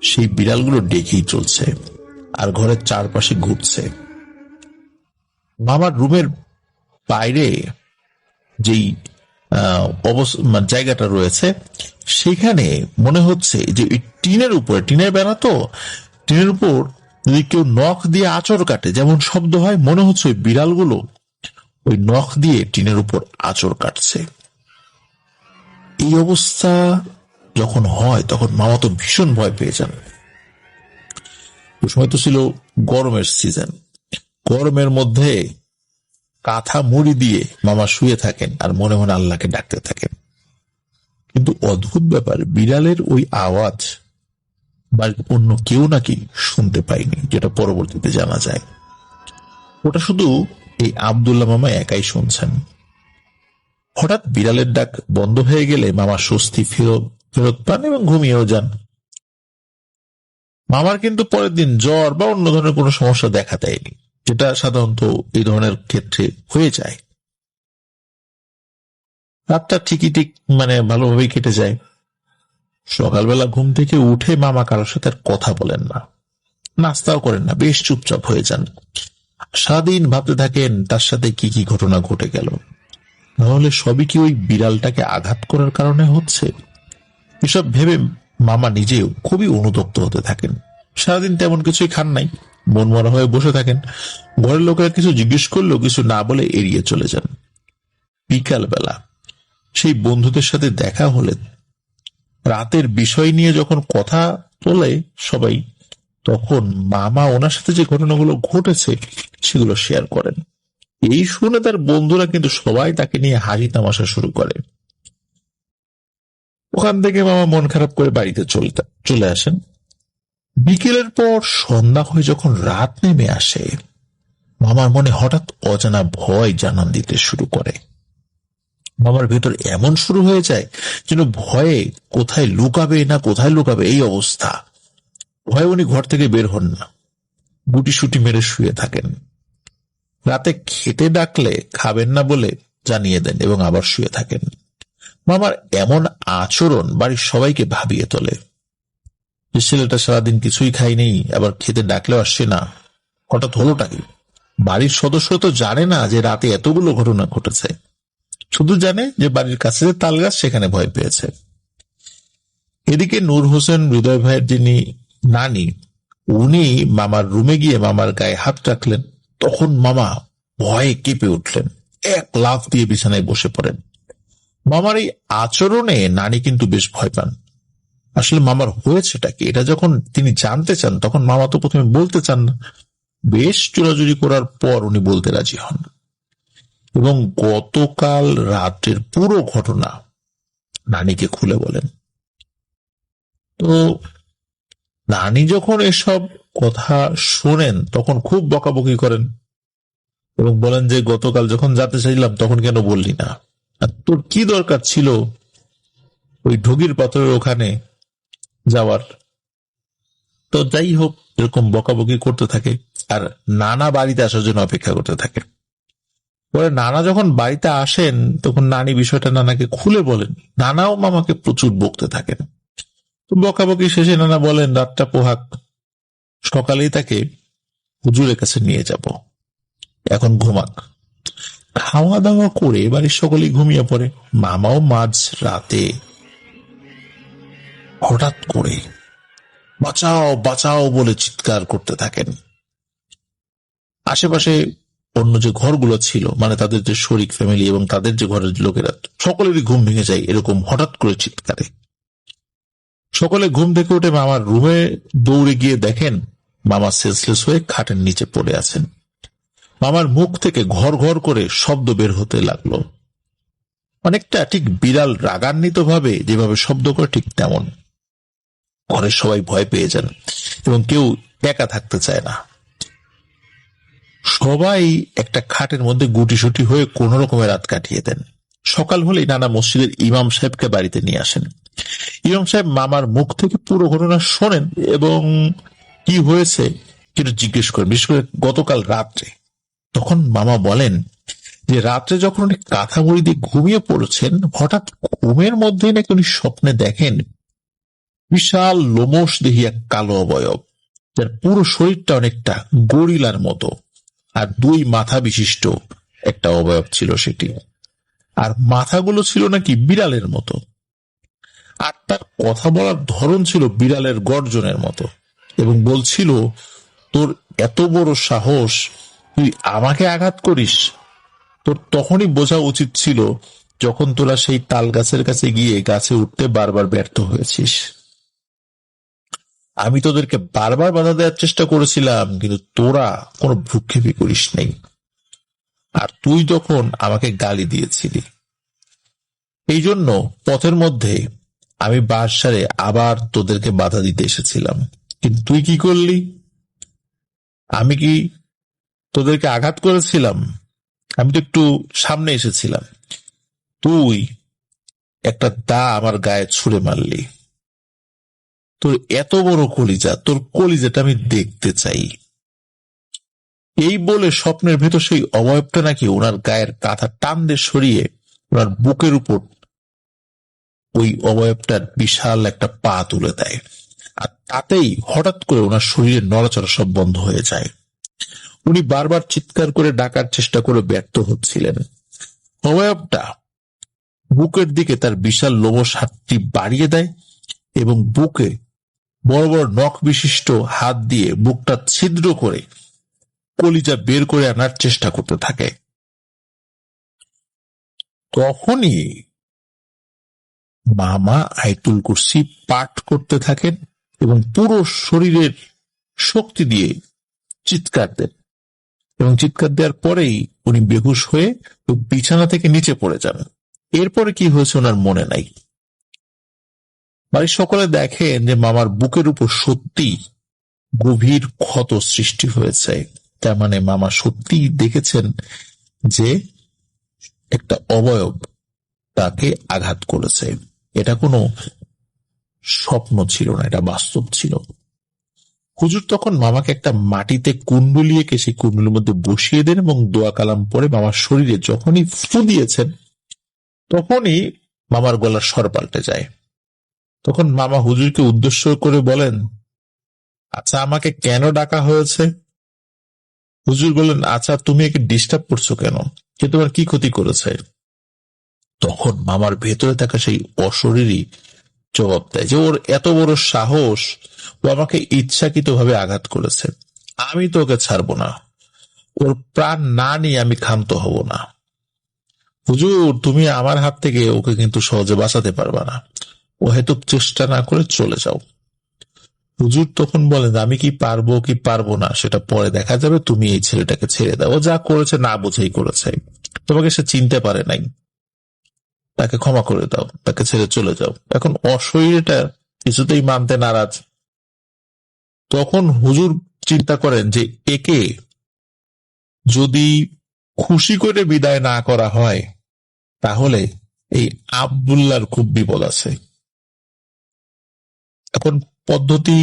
সেই বিড়ালগুলো ডেকেই চলছে আর ঘরের চারপাশে ঘুরছে। মামার রুমের বাইরে যেই জায়গাটা রয়েছে সেখানে মনে হচ্ছে যে টিনের উপরে, টিনের বেড়া তো, টিনের উপর যদি কেউ নখ দিয়ে আঁচড় কাটে যেমন শব্দ হয়, মনে হচ্ছে ওই বিড়ালগুলো ওই নখ দিয়ে টিনের উপর আঁচড় কাটছে। এই অবস্থা যখন হয় তখন মামা তো ভীষণ ভয় পেয়ে যান। ওই সময় তো ছিল গরমের সিজন। গরমের মধ্যে কাঁথা মুড়ি দিয়ে মামা শুয়ে থাকেন আর মনে মনে আল্লাহকে ডাকতে থাকেন। কিন্তু অদ্ভুত ব্যাপার, বিড়ালের ওই আওয়াজ বাড়ির অন্য কেউ নাকি শুনতে পায়নি, যেটা পরবর্তীতে জানা যায়। ওটা শুধু এই আব্দুল্লাহ মামা একাই শুনছেন। হঠাৎ বিড়ালের ডাক বন্ধ হয়ে গেলে মামা স্বস্তি ফেরত পান এবং ঘুমিয়েও যান। মামার কিন্তু পরের দিন জ্বর বা অন্য ধরনের কোনো সমস্যা দেখা দেয়নি, যেটা সাধারণত এই ধরনের ক্ষেত্রে হয়ে যায়। রাতটা ঠিকই ভালোভাবেই কেটে যায়। সকালবেলা ঘুম থেকে উঠে মামা কারোর সাথে আর কথা বলেন না, নাস্তাও করেন না, বেশ চুপচাপ হয়ে যান। সারাদিন ভাবতে থাকেন তার সাথে কি কি ঘটনা ঘটে গেল। তাহলে সবই কি ওই বিড়ালটাকে আঘাত করার কারণে হচ্ছে? এসব ভেবে মামা নিজেও খুবই অনুতপ্ত হতে থাকেন। সারাদিন তেমন কিছুই খান নাই, মন মরা হয়ে বসে থাকেন। ঘরের লোকেরা কিছু জিজ্ঞেস করলেও কিছু না বলে এড়িয়ে চলে যান। বিকালবেলা সেই বন্ধুদের সাথে দেখা হলে রাতের বিষয় নিয়ে যখন কথা তোলে সবাই, তখন মামা ওনার সাথে যে ঘটনাগুলো ঘটেছে সেগুলো শেয়ার করেন। এই শুনে তার বন্ধুরা কিন্তু সবাই তাকে নিয়ে হাসি তামাশা শুরু করে। ওখান থেকে মামা মন খারাপ করে বাড়িতে চলে আসেন। বিকেলের পর সন্ধ্যা হয়ে যখন রাত নেমে আসে, মামার মনে হঠাৎ অজানা ভয় জানান দিতে শুরু করে। মামার ভেতর এমন শুরু হয়ে যায় যেন ভয়ে কোথায় লুকাবে এই অবস্থা। ভয়ে উনি ঘর থেকে বের হন না, গুটিসুটি মেরে শুয়ে থাকেন। রাতে খেতে ডাকলে খাবেন না বলে জানিয়ে দেন এবং আবার শুয়ে থাকেন। মামার এমন আচরণ বাড়ির সবাইকে ভাবিয়ে তোলে যে ছেলেটা সারাদিন কিছুই খায়নি, আবার খেতে ডাকলেও আসছে না, হঠাৎ হলোটা কি? বাড়ির সদস্য তো জানে না যে রাতে এতগুলো ঘটনা ঘটেছে, শুধু জানে যে বাড়ির কাছে যে তাল গাছ সেখানে ভয় পেয়েছে। এদিকে নূর হোসেন হৃদয় ভাইয়ের যিনি নানি, উনি মামার রুমে গিয়ে মামার গায়ে হাত রাখলেন। তখন মামা ভয়ে কেঁপে উঠলেন, এক লাফ দিয়ে বিছানায় বসে পড়েন। মামার এই আচরণে নানি কিন্তু বেশ ভয় পান। আসলে মামার হয়েছেটা কি, এটা যখন তিনি জানতে চান তখন মামা তো প্রথমে বলতে চান না। বেশ চোরাচুরি করার পর উনি বলতে রাজি হন এবং গতকাল রাতের পুরো ঘটনা নানিকে খুলে বলেন। তো নানি যখন এসব কথা শোনেন তখন খুব বকাবকি করেন এবং বলেন যে গতকাল যখন যেতে চাইলাম তখন কেন বললি না, আর তোর কি দরকার ছিল ওই ঢগির পাথরের ওখানে যাওয়ার। তো যাই হোক, এরকম বকাবকি করতে থাকে আর নানা বাড়িতে আসার জন্য অপেক্ষা করতে থাকে। পরে নানা যখন বাড়িতে আসেন তখন নানি বিষয়টা নানাকে খুলে বলেন। নানাও মামাকে প্রচুর বকতে থাকেন। তো বকাবকি শেষে নানা বলেন রাতটা পোহাক, সকালেই তাকে হুজুরের কাছে নিয়ে যাব, এখন ঘুমাক। খাওয়া দাওয়া করে বাড়ির সকলেই ঘুমিয়ে পড়ে। মামাও মাঝ রাতে হঠাৎ করে বাঁচাও বাঁচাও বলে চিৎকার করতে থাকেন। আশেপাশে অন্য যে ঘরগুলো ছিল, মানে তাদের যে শরিক ফ্যামিলি এবং তাদের যে ঘরের লোকেরা, সকলেরই ঘুম ভেঙে যায় এরকম হঠাৎ করে চিৎকারে। সকলে ঘুম থেকে উঠে মামার রুমে দৌড়ে গিয়ে দেখেন মামা সেন্সলেস হয়ে খাটের নিচে পড়ে আছেন। মামার মুখ থেকে ঘর ঘর করে শব্দ বের হতে লাগলো, অনেকটা ঠিক বিড়াল রাগান্বিত ভাবে যেভাবে শব্দ করে ঠিক তেমন। ঘরের সবাই ভয় পেয়ে যান এবং কেউ একা থাকতে চায় না। সবাই একটা খাটের মধ্যে গুটিসুটি হয়ে কোন রকমের রাত কাটিয়ে দেন। সকাল হলেই নানা মসজিদের ইমাম সাহেবকে বাড়িতে নিয়ে আসেন। ইমাম সাহেব মামার মুখ থেকে পুরো ঘটনা শোনেন এবং কি হয়েছে কিন্তু জিজ্ঞেস করেন, বিশেষ করে গতকাল রাত্রে। তখন মামা বলেন যে রাত্রে যখন উনি কাঁথা মুড়ি দিয়ে ঘুমিয়ে পড়েছেন, হঠাৎ ঘুমের মধ্যে নাকি উনি স্বপ্নে দেখেন বিশাল লোমশ দেহি এক কালো অবয়ব, যার পুরো শরীরটা অনেকটা গরিলার মতো, আর দুই মাথা বিশিষ্ট একটা অবয়ব ছিল সেটি, আর মাথাগুলো ছিল নাকি বিড়ালের মতো, আর তার কথা বলার ধরন ছিল বিড়ালের গর্জনের মতো, এবং বলছিল তোর এত বড় সাহস, তুই আমাকে আঘাত করিস। তোর তখনই বোঝা উচিত ছিল যখন তোরা সেই তাল গাছের কাছে গিয়ে গাছে উঠতে বারবার ব্যর্থ হয়েছিস। আমি তোদেরকে বারবার বাধা দেওয়ার চেষ্টা করেছিলাম কিন্তু তোরা কোনো ভ্রুক্ষেপই করিস নেই, আর তুই তখন আমাকে গালি দিয়েছিলি। এই জন্য পথের মধ্যে আমি বাঁশ সারে আবার তোদেরকে বাধা দিতে এসেছিলাম, কিন্তু তুই কি করলি? আমি কি তোদেরকে আঘাত করেছিলাম? আমি তো একটু সামনে এসেছিলাম, তুই একটা দা আমার গায়ে ছুঁড়ে মারলি। তোর এত বড় কলিজা, তোর কলিজাটা আমি দেখতে চাই। এই বলে স্বপ্নের ভেতর সেই অবয়বটা নাকি ওনার গায়ের কাঁথা টান দিয়ে সরিয়ে ওনার বুকের উপর ওই অবয়বটার বিশাল একটা পা তুলে দেয়, আর তাতেই হঠাৎ করে ওনার শরীরের নড়াচড়া সব বন্ধ হয়ে যায়। উনি বারবার চিৎকার করে ডাকার চেষ্টা করে ব্যর্থ হচ্ছিলেন। অবয়বটা বুকের দিকে তার বিশাল লোমশ হাতটি বাড়িয়ে দেয় এবং বুকে বড় বড় নখ বিশিষ্ট হাত দিয়ে বুকটা ছিদ্র করে কলিজা বের করে আনার চেষ্টা করতে থাকে। তখনই মামা আয়াতুল কুরসি পাঠ করতে থাকেন এবং পুরো শরীরের শক্তি দিয়ে চিৎকার দেন, এবং চিৎকার দেওয়ার পরেই উনি বেহুশ হয়ে বিছানা থেকে নিচে পড়ে যান। এরপরে কি হয়েছে ওনার মনে নাই। বাড়ির সকলে দেখেন যে মামার বুকের উপর সত্যি গভীর ক্ষত সৃষ্টি হয়েছে। তার মানে মামা সত্যি দেখেছেন যে একটা অবয়ব তাকে আঘাত করেছে। এটা কোনো স্বপ্ন ছিল না, এটা বাস্তব ছিল। হুজুর তখন মামাকে একটা মাটিতে কুণ্ডলি এঁকে সেই কুণ্ডলির মধ্যে বসিয়ে দেন এবং দোয়া কালাম পরে মামার শরীরে যখনই ফু দিয়েছেন তখনই মামার গলার স্বর পাল্টে যায়। তখন মামা হুজুরকে উদ্দেশ্য করে বলেন, আচ্ছা আমাকে কেন ডাকা হয়েছে? হুজুর বলেন, আচ্ছা তুমি একে ডিস্টার্ব করছো কেন, সে তোমার কি ক্ষতি করেছে? তখন মামার ভেতরে থাকা সেই অশরীরই জবাব দেয় যে ওর এত বড় সাহস, ও আমাকে ইচ্ছাকৃত ভাবে আঘাত করেছে, আমি তো ওকে ছাড়বো না, ওর প্রাণ না নিয়ে আমি ক্ষান্ত হব না। হুজুর, তুমি আমার হাত থেকে ওকে কিন্তু সহজে বাঁচাতে পারবা না, ও হয়তো চেষ্টা না করে চলে যাও। হুজুর তখন বলেন, আমি কি পারবো কি পারবো না সেটা পরে দেখা যাবে, তুমি এই ছেলেটাকে ছেড়ে দাও, ও যা করেছে না বুঝেই করেছে, তোমাকে সে চিনতে পারে নাই, তাকে ক্ষমা করে দাও, তাকে ছেড়ে চলে যাও। এখন অশরীরটা কিছুতেই মানতে নারাজ। তখন হুজুর চিন্তা করেন যে একে যদি খুশি করে বিদায় না করা হয় তাহলে এই আব্দুল্লাহর খুব বিপদ আছে। এখন পদ্ধতি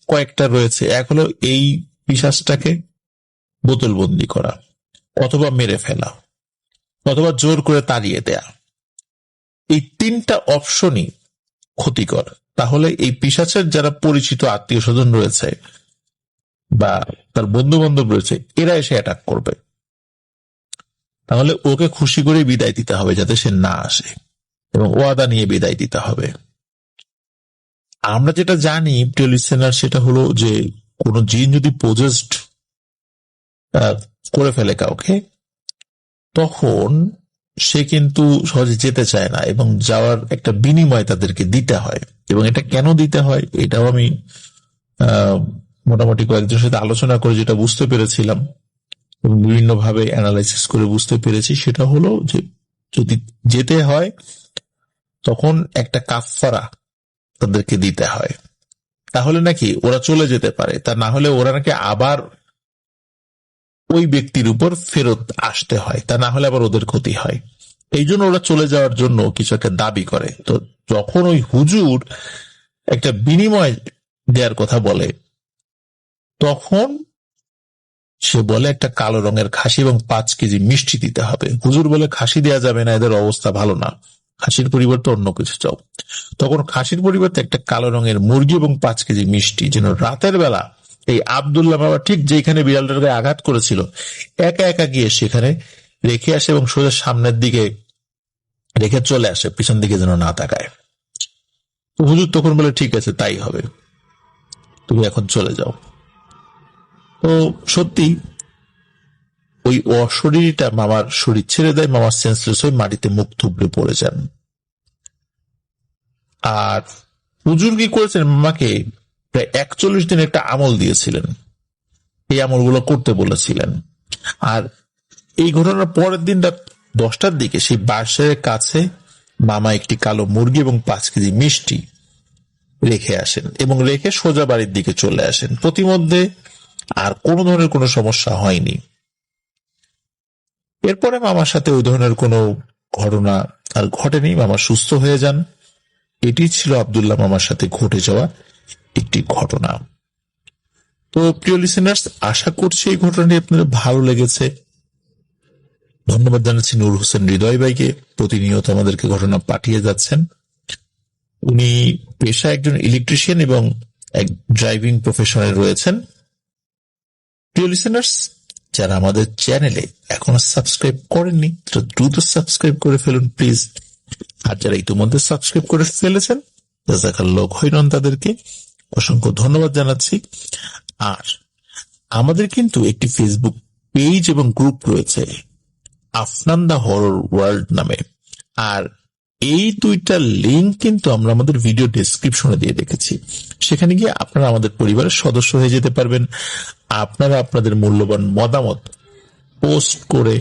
কয়েকটা রয়েছে। এক হলো এই পিশাচটাকে বোতলবন্দি করা, অথবা মেরে ফেলা, অথবা জোর করে তাড়িয়ে দেয়া। এই তিনটা অপশনই ক্ষতিকর। তাহলে এই পিশাচের যারা পরিচিত আত্মীয় স্বজন রয়েছে বা তার বন্ধু বান্ধব রয়েছে, এরা এসে অ্যাটাক করবে। তাহলে ওকে খুশি করে বিদায় দিতে হবে যাতে সে না আসে, এবং ওয়াদা নিয়ে বিদায় দিতে হবে। আমরা যেটা জানি প্রিয় লিসেনার, সেটা হলো যে কোন জিন যদি পজেসড করে ফেলে কাউকে, তখন সে কিন্তু সহজে যেতে চায় না, এবং যাওয়ার একটা বিনিময় তাদেরকে দিতে হয়। এবং এটা কেন দিতে হয় এটাও আমি মোটামুটি কয়েকজনের সাথে আলোচনা করে যেটা বুঝতে পেরেছিলাম এবং বিভিন্ন ভাবে অ্যানালাইসিস করে বুঝতে পেরেছি, সেটা হলো যে যদি যেতে হয় তখন একটা কাফফারা তাদেরকে দিতে হয়, তাহলে নাকি ওরা চলে যেতে পারে। তা না হলে ওরা নাকি আবার ওই ব্যক্তির উপর ফেরত আসতে হয়, তা না হলে আবার ওদের ক্ষতি হয়। এই জন্য ওরা চলে যাওয়ার জন্য কিছু একটা দাবি করে। তো যখন ওই হুজুর একটা বিনিময় দেওয়ার কথা বলে, তখন সে বলে একটা কালো রঙের খাসি এবং 5 কেজি মিষ্টি দিতে হবে। হুজুর বলে খাসি দেওয়া যাবে না, এদের অবস্থা ভালো না, খাসির পরিবর্তে অন্য কিছু চাও। তখন খাসির পরিবর্তে একটা কালো রঙের মুরগি এবং 5 কেজি মিষ্টি, যেন রাতের বেলা এই আব্দুল্লাহ বাবা ঠিক যেখানে বিড়ালটাকে আঘাত করেছিল একা একা গিয়ে সেখানে রেখে আসে, এবং সোজা সামনের দিকে রেখে চলে আসে, পিছন দিকে যেন না তাকায়। হুজুর তখন বলে ঠিক আছে তাই হবে, তুমি এখন চলে যাও। তো সত্যি ওই অশরীরটা মামার শরীর ছেড়ে দেয়, মামার সেন্সলেস হয়ে মাটিতে মুখ থুবড়ে পড়ে যান। আর হুজুর কি করেছেন, মামাকে প্রায় 41 দিন একটা আমল দিয়েছিলেন, এই আমলগুলো করতে বলেছিলেন। আর এই ঘটনার পরের দিনটা 10টার দিকে সেই বাসার কাছে মামা একটি কালো মুরগি এবং 5 কেজি মিষ্টি রেখে আসেন, এবং রেখে সোজা বাড়ির দিকে চলে আসেন। প্রতিমধ্যে আর কোনো ধরনের কোনো সমস্যা হয়নি। এরপরে মামার সাথে ওই ধরনের কোনো ঘটনা আর ঘটেনি, মামা সুস্থ হয়ে যান। এটি ছিল আব্দুল্লাহ মামার সাথে ঘটে যাওয়া একটি ঘটনা। তো প্রিয় লিসেনার্স, আশা করছি এই ঘটনাটি আপনাদের ভালো লেগেছে। ধন্যবাদ জানাচ্ছি নূর হোসেন হৃদয় ভাইকে, প্রতিনিয়ত আমাদেরকে ঘটনা পাঠিয়ে যাচ্ছেন। উনি পেশা একজন ইলেকট্রিশিয়ান এবং এক ড্রাইভিং প্রফেশনে রয়েছেন। প্রিয় লিসেনার্স, যারা আমাদের চ্যানেলে এখনো সাবস্ক্রাইব করেননি তারা দ্রুত সাবস্ক্রাইব করে ফেলুন প্লিজ। আর যারা ইতিমধ্যে সাবস্ক্রাইব করে ফেলেছেন, জাযাকাল্লাহু খাইরান, তাদেরকে অসংখ্য ধন্যবাদ জানাচ্ছি। আর আমাদের কিন্তু একটি ফেসবুক পেজ এবং গ্রুপ রয়েছে, আফনান দা হরর ওয়ার্ল্ড নামে। আর এই দুইটা লিঙ্ক কিন্তু আমরা আমাদের ভিডিও ডেসক্রিপশনে দিয়ে রেখেছি। সেখানে গিয়ে আপনারা আমাদের পরিবারের সদস্য হয়ে যেতে পারবেন। আপনারা আপনাদের মূল্যবান মতামত পোস্ট করে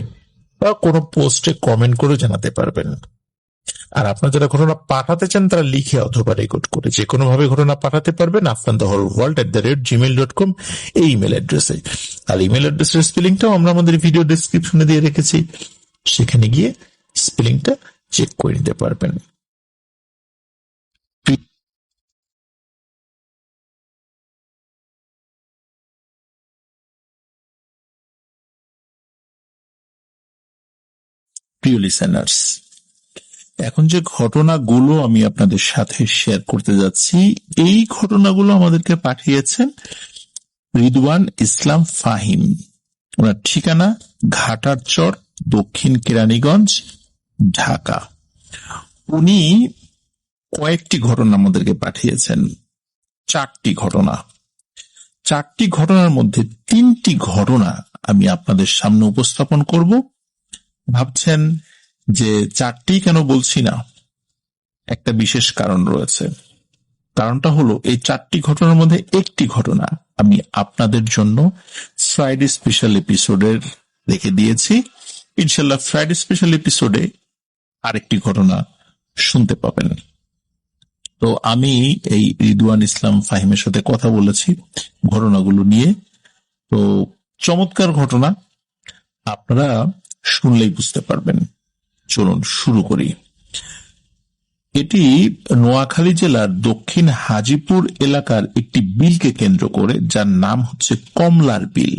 বা কোনো পোস্টে কমেন্ট করে জানাতে পারবেন। আর আপনারা যারা ঘটনা পাঠাতে চান তারা লিখে অথবা রেকর্ড করে যে কোনো ভাবে ঘটনা পাঠাতে পারবেন afnanthehorrorworld@gmail.com এই ইমেল অ্যাড্রেসে। আর ইমেল অ্যাড্রেসের স্পেলিংটাও আমরা আমাদের ভিডিও ডেসক্রিপশনে দিয়ে রেখেছি, সেখানে গিয়ে স্পেলিংটা চেক করে নিতে পারবেন। প্রিয় লিসেনার্স, এখন যে ঘটনাগুলো আমি আপনাদের সাথে শেয়ার করতে যাচ্ছি, এই ঘটনাগুলো আমাদেরকে পাঠিয়েছেন রিদওয়ান ইসলাম ফাহিম। ওনার ঠিকানা ঘাটারচর, দক্ষিণ কেরানীগঞ্জ, ঢাকা। উনি কয়েকটি ঘটনা আমাদেরকে পাঠিয়েছেন, 4টি ঘটনা। 4টি ঘটনার মধ্যে 3টি ঘটনা আমি আপনাদের সামনে উপস্থাপন করব। ভাবছেন যে 4টি কেন বলছি না, একটা বিশেষ কারণ রয়েছে। কারণটা হলো এই 4টি ঘটনার মধ্যে একটি ঘটনা আমি আপনাদের জন্য ফ্রাইডে স্পেশাল এপিসোডের রেখে দিয়েছি। ইনশাল্লাহ ফ্রাইডে স্পেশাল এপিসোডে আরেকটি ঘটনা শুনতে পাবেন। তো আমি এই রিদওয়ান ইসলাম ফাহিমের সাথে কথা বলেছি ঘটনাগুলো নিয়ে। তো চমৎকার ঘটনা, আপনারা শুনলেই বুঝতে পারবেন। চলুন শুরু করি। এটি নোয়াখালী জেলার দক্ষিণ হাজীপুর এলাকার একটি বিলকে কেন্দ্র করে, যার নাম হচ্ছে কমলার বিল।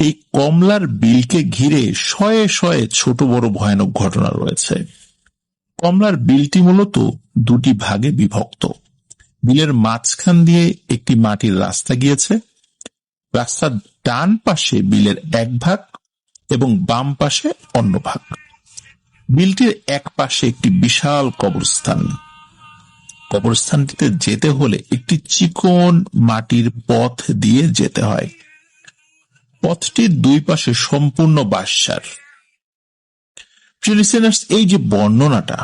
এই কমলার বিলকে ঘিরে শয়ে শয়ে ছোট বড় ভয়ানক ঘটনা রয়েছে। কমলার বিলটি মূলত 2টি ভাগে বিভক্ত। বিলের মাঝখান দিয়ে একটি মাটির রাস্তা গিয়েছে। রাস্তার ডান পাশে বিলের এক ভাগ এবং বাম পাশে অন্য ভাগ। বিলটির এক পাশে একটি বিশাল কবরস্থান। কবরস্থানটিতে যেতে হলে একটি চিকন মাটির পথ দিয়ে যেতে হয়। পথটির 2 পাশে সম্পূর্ণ বাঁশঝাড়। প্রিয় লিসেনার্স, এই যে বর্ণনাটা,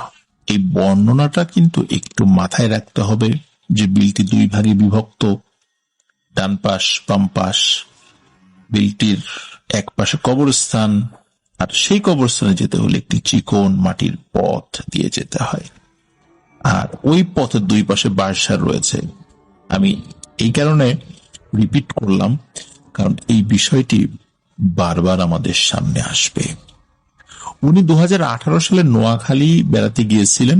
এই বর্ণনাটা কিন্তু একটু মাথায় রাখতে হবে যে বিলটি 2 ভাগে বিভক্ত, ডান পাশ বাম পাশ। বিলটির এক পাশে কবরস্থান, আর সেই কবরস্থানে যেতে হলে একটি চিকন মাটির পথ দিয়ে যেতে হয়। আর ওই পথের 2 পাশে বাঁশঝাড় রয়েছে। আমি এই কারণে রিপিট করলাম, কারণ এই বিষয়টি বারবার আমাদের সামনে আসবে। উনি 2018 সালে নোয়াখালী বেড়াতে গিয়েছিলেন।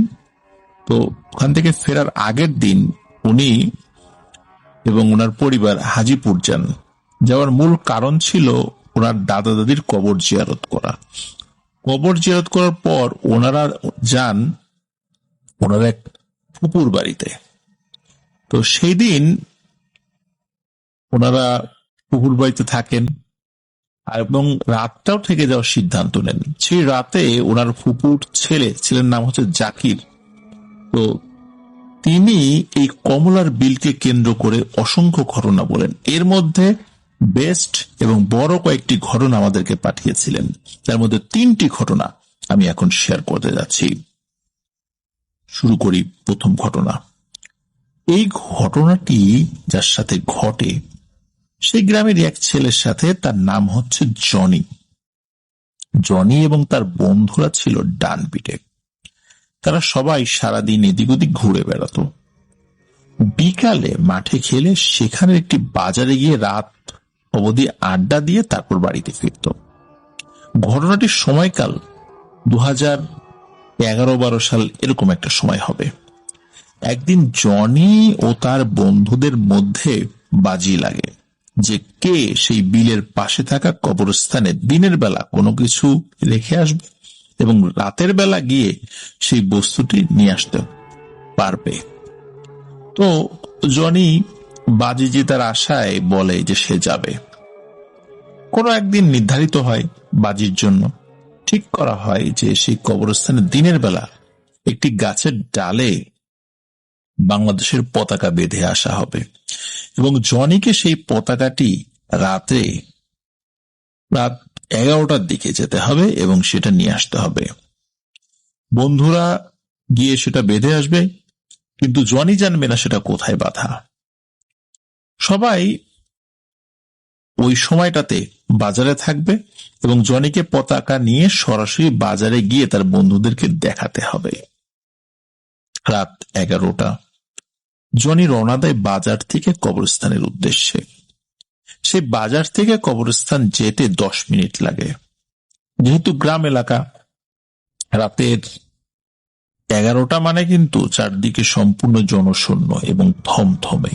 তো ওখান থেকে ফেরার আগের দিন উনি এবং ওনার পরিবার হাজীপুর যান। যাওয়ার মূল কারণ ছিল ওনার দাদা দাদির কবর জিয়ারত করা। কবর জিয়ারত করার পর ওনারা যান ওনার এক ফুপুর বাড়িতে। তো সেই দিন ওনারা ফুপুর বাড়িতে থাকেন এবং রাতটাও থেকে যাওয়ার সিদ্ধান্ত নেন। সেই রাতে ওনার ফুপুর ছেলের নাম হচ্ছে জাকির। তো তিনি এই কমলার বিলকে কেন্দ্র করে অসংখ্য ঘটনা বলেন। এর মধ্যে বেস্ট এবং বড় কয়েকটি ঘটনা আমাদেরকে পাঠিয়েছিলেন। তার মধ্যে 3টি ঘটনা আমি এখন শেয়ার করতে যাচ্ছি। শুরু করি প্রথম ঘটনা। এই ঘটনাটি যার সাথে ঘটে সেই গ্রামের এক ছেলের সাথে, তার নাম হচ্ছে জনি। জনি এবং তার বন্ধুরা ছিল ডান পিটে। তারা সবাই সারাদিন এদিক ওদিক ঘুরে বেড়াতো। বিকালে মাঠে খেলে সেখানে একটি বাজারে গিয়ে রাত অবধি আড্ডা দিয়ে তারপর বাড়িতে ফিরত। ঘটনাটির সময়কাল 2011-12 সাল এরকম একটা সময় হবে। একদিন জনি ও তার বন্ধুদের মধ্যে বাজি লাগে যে কে সেই বিলের পাশে থাকা কবরস্থানে দিনের বেলা কোনো কিছু রেখে আসবে এবং রাতের বেলা গিয়ে সেই বস্তুটি নিয়ে আসতে পারবে। তো জনি বাজি জেতার আশায় বলে যে সে যাবে। কোনো একদিন নির্ধারিত হয় বাজির জন্য। ঠিক করা হয় যে সেই কবরস্থানে দিনের বেলা একটি গাছের ডালে বাংলাদেশের পতাকা বেঁধে আসা হবে এবং জনিকে সেই পতাকাটি রাত 11টার দিকে যেতে হবে এবং সেটা নিয়ে আসতে হবে। বন্ধুরা গিয়ে সেটা বেঁধে আসবে, কিন্তু জনি জানবে না সেটা কোথায় বাঁধা। সবাই ওই সময়টাতে বাজারে থাকবে এবং জনিকে পতাকা নিয়ে সরাসরি বাজারে গিয়ে তার বন্ধুদেরকে দেখাতে হবে। রাত 11টা। জনি রওনা দেয় বাজার থেকে কবরস্থানের উদ্দেশ্যে। সেই বাজার থেকে কবরস্থান যেতে 10 মিনিট লাগে। যেহেতু গ্রাম এলাকা, রাতের 11টা মানে কিন্তু চারদিকে সম্পূর্ণ জনশূন্য এবং থমথমে।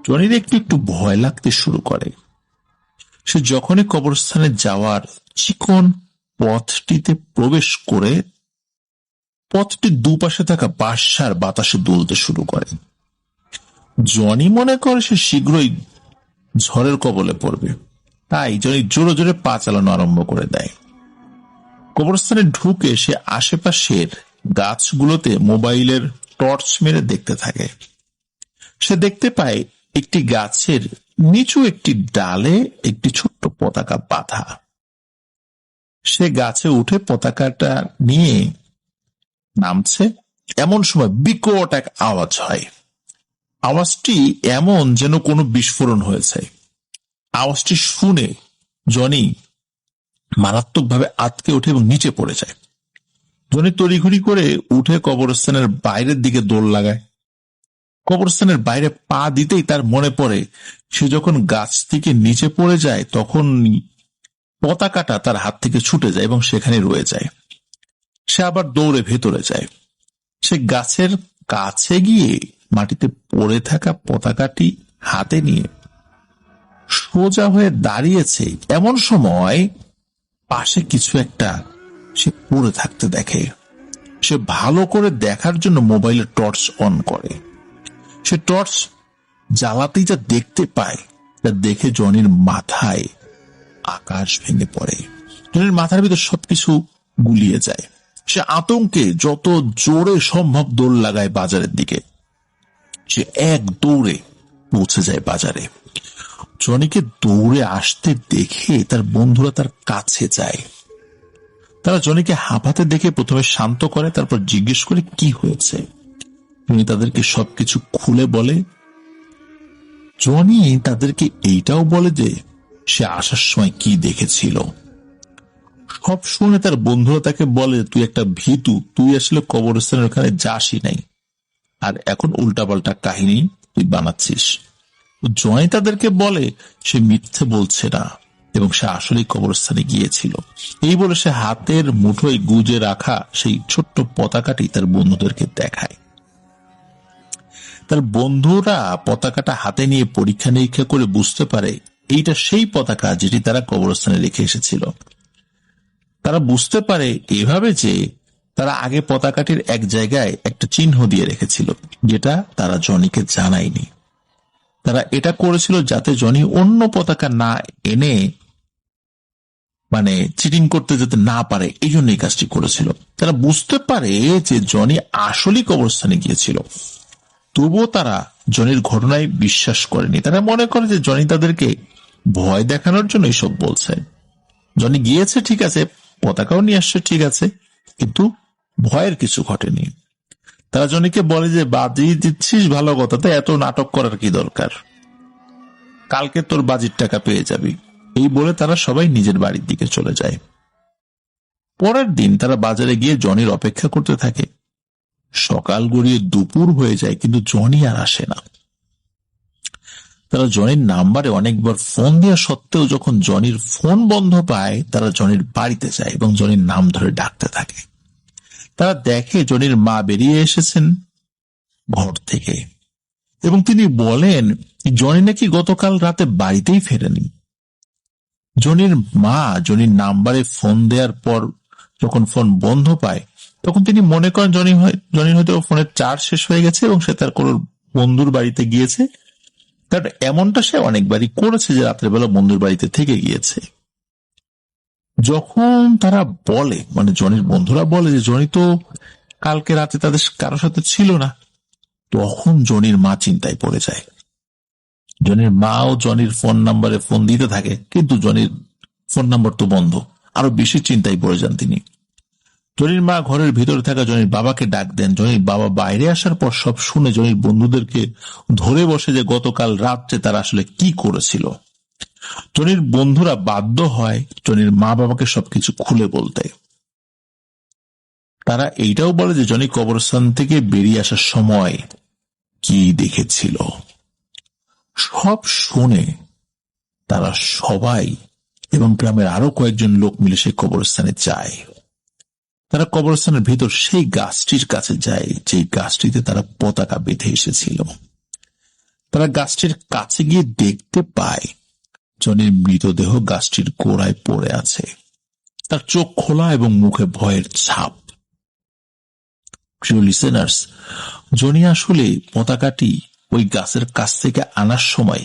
জনির একটু ভয় লাগতে শুরু করে। সে যখনই কবরস্থানে যাওয়ার চিকন পথটিতে প্রবেশ করে, পথটির দুপাশে থাকা বাঁশঝাড় বাতাসে দুলতে শুরু করে। জনি মনে করে সে শীঘ্রই ঝড়ের কবলে পড়বে, তাই জনি জোরে জোরে পা চালানো আরম্ভ করে দেয়। কবরস্থানে ঢুকে সে আশেপাশের গাছগুলোতে মোবাইলের টর্চ মেরে দেখতে থাকে। সে দেখতে পায় একটি গাছের নিচু একটি ডালে একটি ছোট্ট পতাকা বাঁধা। সে গাছে উঠে পতাকাটা নিয়ে নামছে, এমন সময় বিকট এক আওয়াজ হয়। আওয়াজটি এমন যেন কোনো বিস্ফোরণ হয়েছে। আওয়াজটি শুনে জনি মারাত্মকভাবে আঁতকে ওঠে এবং নিচে পড়ে যায়। জনি তড়িঘড়ি করে উঠে কবরস্থানের বাইরের দিকে দৌড় লাগায়। কবরস্থানের বাইরে পা দিতেই তার মনে পড়ে সে যখন গাছ থেকে নিচে পড়ে যায় তখন পতাকাটা তার হাত থেকে ছুটে যায় এবং সেখানে রয়ে যায়। সে আবার দৌড়ে ভেতরে যায়। সে গাছের কাছে গিয়ে মাটিতে পড়ে থাকা পতাকাটি হাতে নিয়ে সোজা হয়ে দাঁড়িয়েছে, এমন সময় পাশে কিছু একটা সে পড়ে থাকতে দেখে। সে ভালো করে দেখার জন্য মোবাইলে টর্চ অন করে। সে টর্চ জ্বালাতেই যা দেখতে পায় তা দেখে জনির মাথায় আকাশ ভেঙে পড়ে। জনির মাথার ভিতর সবকিছু গুলিয়ে যায়। সে আতঙ্কে যত জোরে সম্ভব দৌড় লাগায় বাজারের দিকে। সে এক দৌড়ে পৌঁছে যায় বাজারে। জনিকে দৌড়ে আসতে দেখে তার বন্ধুরা তার কাছে যায়। তারা জনিকে হাঁপাতে দেখে প্রথমে শান্ত করে, তারপর জিজ্ঞেস করে কি হয়েছে। জনি তাদেরকে সবকিছু খুলে বলে। জনি তাদেরকে এইটাও বলে যে সে আসার সময় কি দেখেছিল। সব শুনে তার বন্ধুরা তাকে বলে, তুই একটা ভীতু, তুই আসলে কবরস্থানের ওখানে যাসই নাই, আর এখন উল্টাপাল্টা কাহিনী তুই বানাচ্ছিস। জনি তাদেরকে বলে সে মিথ্যে বলছে না এবং সে আসলেই কবরস্থানে গিয়েছিল। এই বলে সে হাতের মুঠোয় গুজে রাখা সেই ছোট্ট পতাকাটি তার বন্ধুদেরকে দেখায়। তার বন্ধুরা পতাকাটা হাতে নিয়ে পরীক্ষা নিরীক্ষা করে বুঝতে পারে এইটা সেই পতাকা যেটি তারা কবরস্থানে রেখে এসেছিল। তারা বুঝতে পারে এভাবে যে তারা আগে পতাকাটির এক জায়গায় একটা চিহ্ন দিয়ে রেখেছিল, যেটা তারা জনিকে জানায়নি। তারা এটা করেছিল যাতে জনি অন্য পতাকা না এনে চিটিং করতে যাতে না পারে, এই জন্য এই কাজটি করেছিল। তারা বুঝতে পারে যে জনি আসলেই কবরস্থানে গিয়েছিল, তবুও তারা জনির ঘটনায় বিশ্বাস করেনি। তারা মনে করে যে জনি তাদেরকে ভয় দেখানোর জন্য এইসব বলছে। জনি গিয়েছে ঠিক আছে, পতাকাও নিয়ে আসছে ঠিক আছে, কিন্তু ভয়ের কিছু ঘটেনি। তারা জনিকে বলে যে বাজি দিচ্ছিস ভালো কথা, তো এত নাটক করার কি দরকার, কালকে তোর বাজির টাকা পেয়ে যাবি। এই বলে তারা সবাই নিজের বাড়ির দিকে চলে যায়। পরের দিন তারা বাজারে গিয়ে জনির অপেক্ষা করতে থাকে। সকাল গড়িয়ে দুপুর হয়ে যায়, কিন্তু জনি আর আসে না। তারা জনির নাম্বারে অনেকবার ফোন দেওয়া সত্ত্বেও যখন জনির ফোন বন্ধ পায়, তারা জনির বাড়িতে যায় এবং জনির নাম ধরে ডাকতে থাকে। তারা দেখে জনির মা বেরিয়ে এসেছেন ঘর থেকে এবং তিনি বলেন জনি নাকি গতকাল রাতে বাড়িতেই ফেরেনি। জনির মা জনির নাম্বারে ফোন দেওয়ার পর যখন ফোন বন্ধ পায়, তখন তিনি মনে করেন জনির হয়তো ফোনের চার্জ শেষ হয়ে গেছে এবং সে তার কোনো বন্ধুর বাড়িতে গিয়েছে। কারণ এমনটা সে অনেকবারই করেছে যে রাত্রেবেলা বন্ধুর বাড়িতে থেকে গিয়েছে। যখন তারা বলে জনির বন্ধুরা বলে যে জনি তো কালকে রাতে তাদের কারোর সাথে ছিল না, তখন জনির মা চিন্তায় পড়ে যায়। জনির মাও জনির ফোন নাম্বারে ফোন দিতে থাকে, কিন্তু জনির ফোন নাম্বার তো বন্ধ। আরো বেশি চিন্তায় পড়ে যান তিনি। জনির মা ঘরের ভিতরে থাকা জনির বাবাকে ডাক দেন। জনির বাবা বাইরে আসার পর সব শুনে জনির বন্ধুদেরকে ধরে বসে যে গতকাল রাত্রে তারা আসলে কি করেছিল। জনির বন্ধুরা বাধ্য হয় জনির মা বাবাকে সবকিছু খুলে বলতে। তারা এইটাও বলে যে জনি কবরস্থান থেকে বেরিয়ে আসার সময় কি দেখেছিল। সব শুনে তারা সবাই এবং গ্রামের আরো কয়েকজন লোক মিলে সেই কবরস্থানে যায়। তারা কবরস্থানের ভিতর সেই গাছটির কাছে যায় যে গাছটিতে তারা পতাকা বেঁধে এসেছিল। তারা গাছটির কাছে গিয়ে দেখতে পায় জনির মৃতদেহ গাছটির গোড়ায় পড়ে আছে। তার চোখ খোলা এবং মুখে ভয়ের ছাপ। প্রিয় লিসেনার্স, জনি আসলে পতাকাটি ওই গাছের কাছ থেকে আনার সময়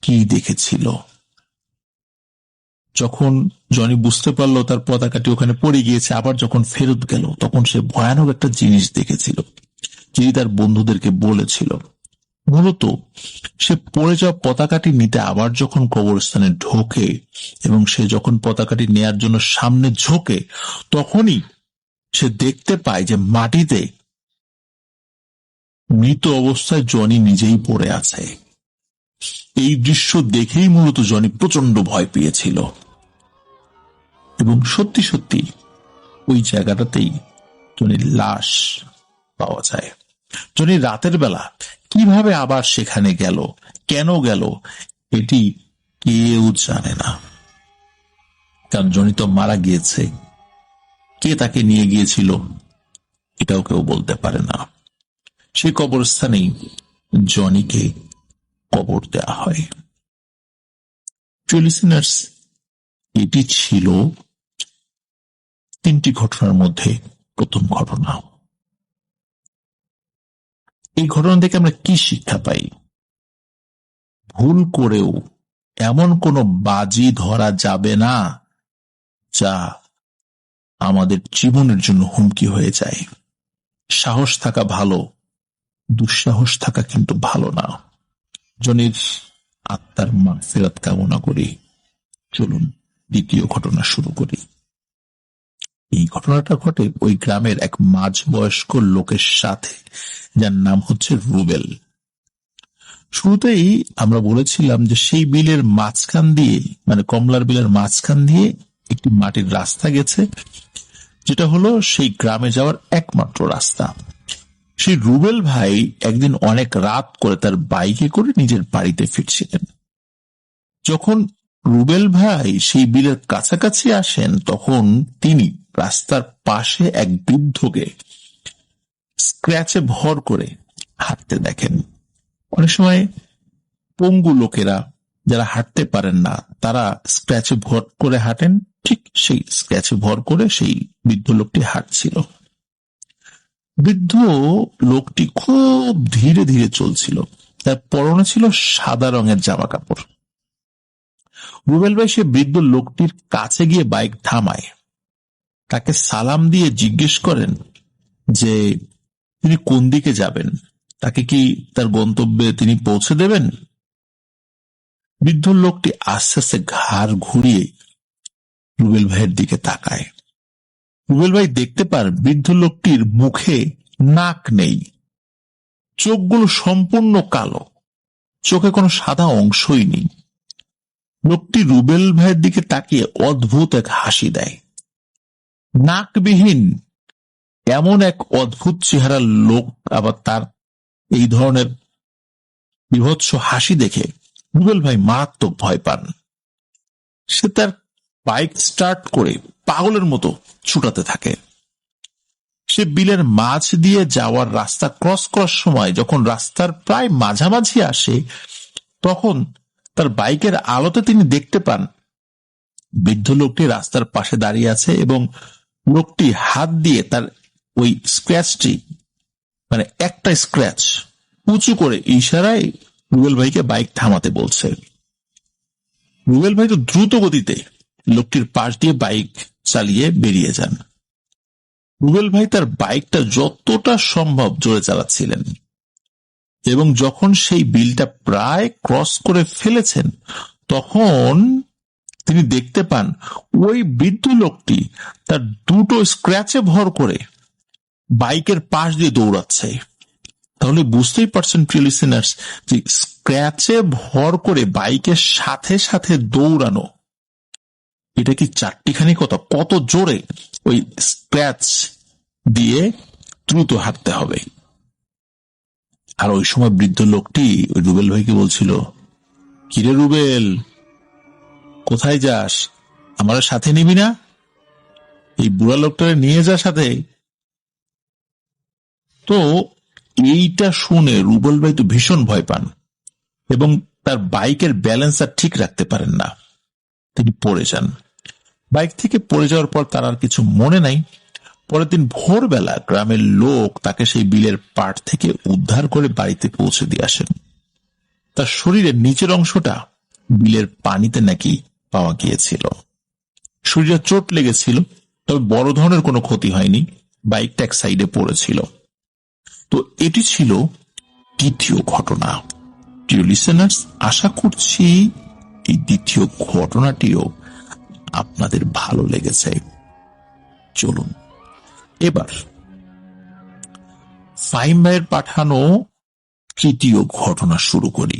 কি দেখেছিল? যখন জনি বুঝতে পারলো তার পতাকাটি ওখানে পড়ে গিয়েছে, আবার যখন ফেরত গেল তখন সে ভয়ানক একটা জিনিস দেখেছিল, যিনি তার বন্ধুদেরকে বলেছিল মূলত সে পড়ে যাওয়া পতাকাটি নিতে আবার যখন কবরস্থানে ঢোকে এবং সে যখন পতাকাটি নেয়ার জন্য সামনে ঝোঁকে, তখনই সে দেখতে পায় যে মাটিতে মৃত অবস্থায় জনি নিজেই পড়ে আছে। এই দৃশ্য দেখেই মূলত জনি প্রচন্ড ভয় পেয়েছিল এবং সত্যি সত্যি ওই জায়গাটাতেই জনির লাশ পাওয়া যায়। জনি রাতের বেলা কিভাবে আবার সেখানে গেল, কেন গেল, এটি কেউ জানে না, কারণ জনি তো মারা গিয়েছে। কে তাকে নিয়ে গিয়েছিল এটাও কেউ বলতে পারে না। সেই কবরস্থানেই জনিকে কবর দেয়া হয়। লিসেনার্স, এটি ছিল 3টি ঘটনার মধ্যে প্রথম ঘটনা। এই ঘটনা থেকে আমরা কি শিক্ষা পাই? ভুল করেও এমন কোনো বাজি ধরা যাবে না যা আমাদের জীবনের জন্য হুমকি হয়ে যায়। সাহস থাকা ভালো, দুঃসাহস থাকা কিন্তু ভালো না। জনির আত্মার মাগফিরাত কামনা করি। চলুন দ্বিতীয় ঘটনা শুরু করি। এই ঘটনাটা ঘটে ওই গ্রামের এক মাঝবয়স্ক লোকের সাথে, যার নাম হচ্ছে রুবেল। শুরুতেই আমরা বলেছিলাম যে সেই বিলের মাঝখান দিয়ে, মানে কমলার বিলের মাঝখান দিয়ে একটি মাটির রাস্তা গেছে, যেটা হলো সেই গ্রামে যাওয়ার একমাত্র রাস্তা। সেই রুবেল ভাই একদিন অনেক রাত করে তার বাইকে করে নিজের বাড়িতে ফিরছিলেন। যখন রুবেল ভাই সেই বিলের কাছাকাছি আসেন, তখন তিনি রাস্তার পাশে এক বৃদ্ধকে স্ক্র্যাচে ভর করে হাঁটতে দেখেন। অনেক সময় পঙ্গু লোকেরা যারা হাঁটতে পারেন না, তারা স্ক্র্যাচে ভর করে হাঁটেন, ঠিক সেই স্ক্র্যাচে ভর করে সেই বৃদ্ধ লোকটি হাঁটছিল। বৃদ্ধ লোকটি খুব ধীরে ধীরে চলছিল, তার পরনে ছিল সাদা রঙের জামা কাপড়। রুবেল ভাই সে বৃদ্ধ লোকটির কাছে গিয়ে বাইক থামায়, তাকে সালাম দিয়ে জিজ্ঞেস করেন যে তিনি কোন দিকে যাবেন, তাকে কি তার গন্তব্যে তিনি পৌঁছে দেবেন। বৃদ্ধ লোকটি আস্তে আস্তে ঘাড় ঘুরিয়ে রুবেল ভাইয়ের দিকে তাকায়। রুবেল ভাই দেখতে পান বৃদ্ধ লোকটির মুখে নাক নেই, চোখগুলো সম্পূর্ণ কালো, চোখে কোনো সাদা অংশই নেই। লোকটি রুবেল ভাইয়ের দিকে তাকিয়ে অদ্ভুত এক হাসি দেয়। নাকবিহীন এমন এক অদ্ভুত চেহারার লোক আবার তার এই ধরনের বিভৎস হাসি দেখে রুবেল ভাই মারাত্মক ভয় পান। সে তার বাইক স্টার্ট করে পাগলের মতো ছুটাতে থাকে। সে বিলের মাঝ দিয়ে যাওয়ার রাস্তা ক্রস করার সময় যখন রাস্তার প্রায় মাঝামাঝি আসে, তখন তার বাইকের আলোতে তিনি দেখতে পান বৃদ্ধ লোকটি রাস্তার পাশে দাঁড়িয়ে আছে এবং লোকটি হাত দিয়ে তার ওই স্ক্র্যাচটি, মানে একটা স্ক্র্যাচ উঁচু করে ইশারায় রুবেল ভাইকে বাইক থামাতে বলছে। রুবেল ভাই তো দ্রুত গতিতে লোকটির পাশ দিয়ে বাইক চালিয়ে বেরিয়ে যান। রুবেল ভাই তার বাইকটা যতটা সম্ভব জোরে চালাচ্ছিলেন এবং যখন সেই বিলটা প্রায় ক্রস করে ফেলেছেন, তখন তিনি দেখতে পান ওই বৃদ্ধ লোকটি তার দুটো স্ক্র্যাচে ভর করে বাইকের পাশ দিয়ে দৌড়াচ্ছে। তাহলে বুঝতেই পারছেন প্রিয় লিসেনার্স, যে স্ক্র্যাচে ভর করে বাইকের সাথে সাথে দৌড়ানো, এটা কি চারটিখানি কথা, কত জোরে ওই স্ক্র্যাচ দিয়ে দ্রুত হাঁটতে হবে। আর ওই সময় বৃদ্ধ লোকটি ওই রুবেল ভাইকে বলছিল, কিরে রুবেল, কোথায় যাস, আমার সাথে নিবি না? এই বুড়া লোকটারে নিয়ে যা সাথে। তো এইটা শুনে রুবেল ভাই তো ভীষণ ভয় পান এবং তার বাইকের ব্যালেন্স আর ঠিক রাখতে পারেন না, তিনি পড়ে যান। বাইক থেকে পড়ে যাওয়ার পর তার আর কিছু মনে নাই। পরের দিন ভোরবেলা গ্রামের লোক তাকে সেই বিলের পাড় থেকে উদ্ধার করে বাড়িতে পৌঁছে দিয়ে আসেন। তার শরীরের নিচের অংশটা বিলের পানিতে নাকি পাওয়া গিয়েছিল। শরীরে চোট লেগেছিল, তবে বড় ধরনের কোনো ক্ষতি হয়নি, বাইকটা এক সাইডে পড়েছিল। তো এটি ছিল দ্বিতীয় ঘটনা। প্রিয় লিসেনার্স, আশা করছি এই দ্বিতীয় ঘটনাটিও আপনাদের ভালো লেগেছে। চলুন এবার ফাহিম ভাইয়ের পাঠানো তৃতীয় ঘটনা শুরু করি।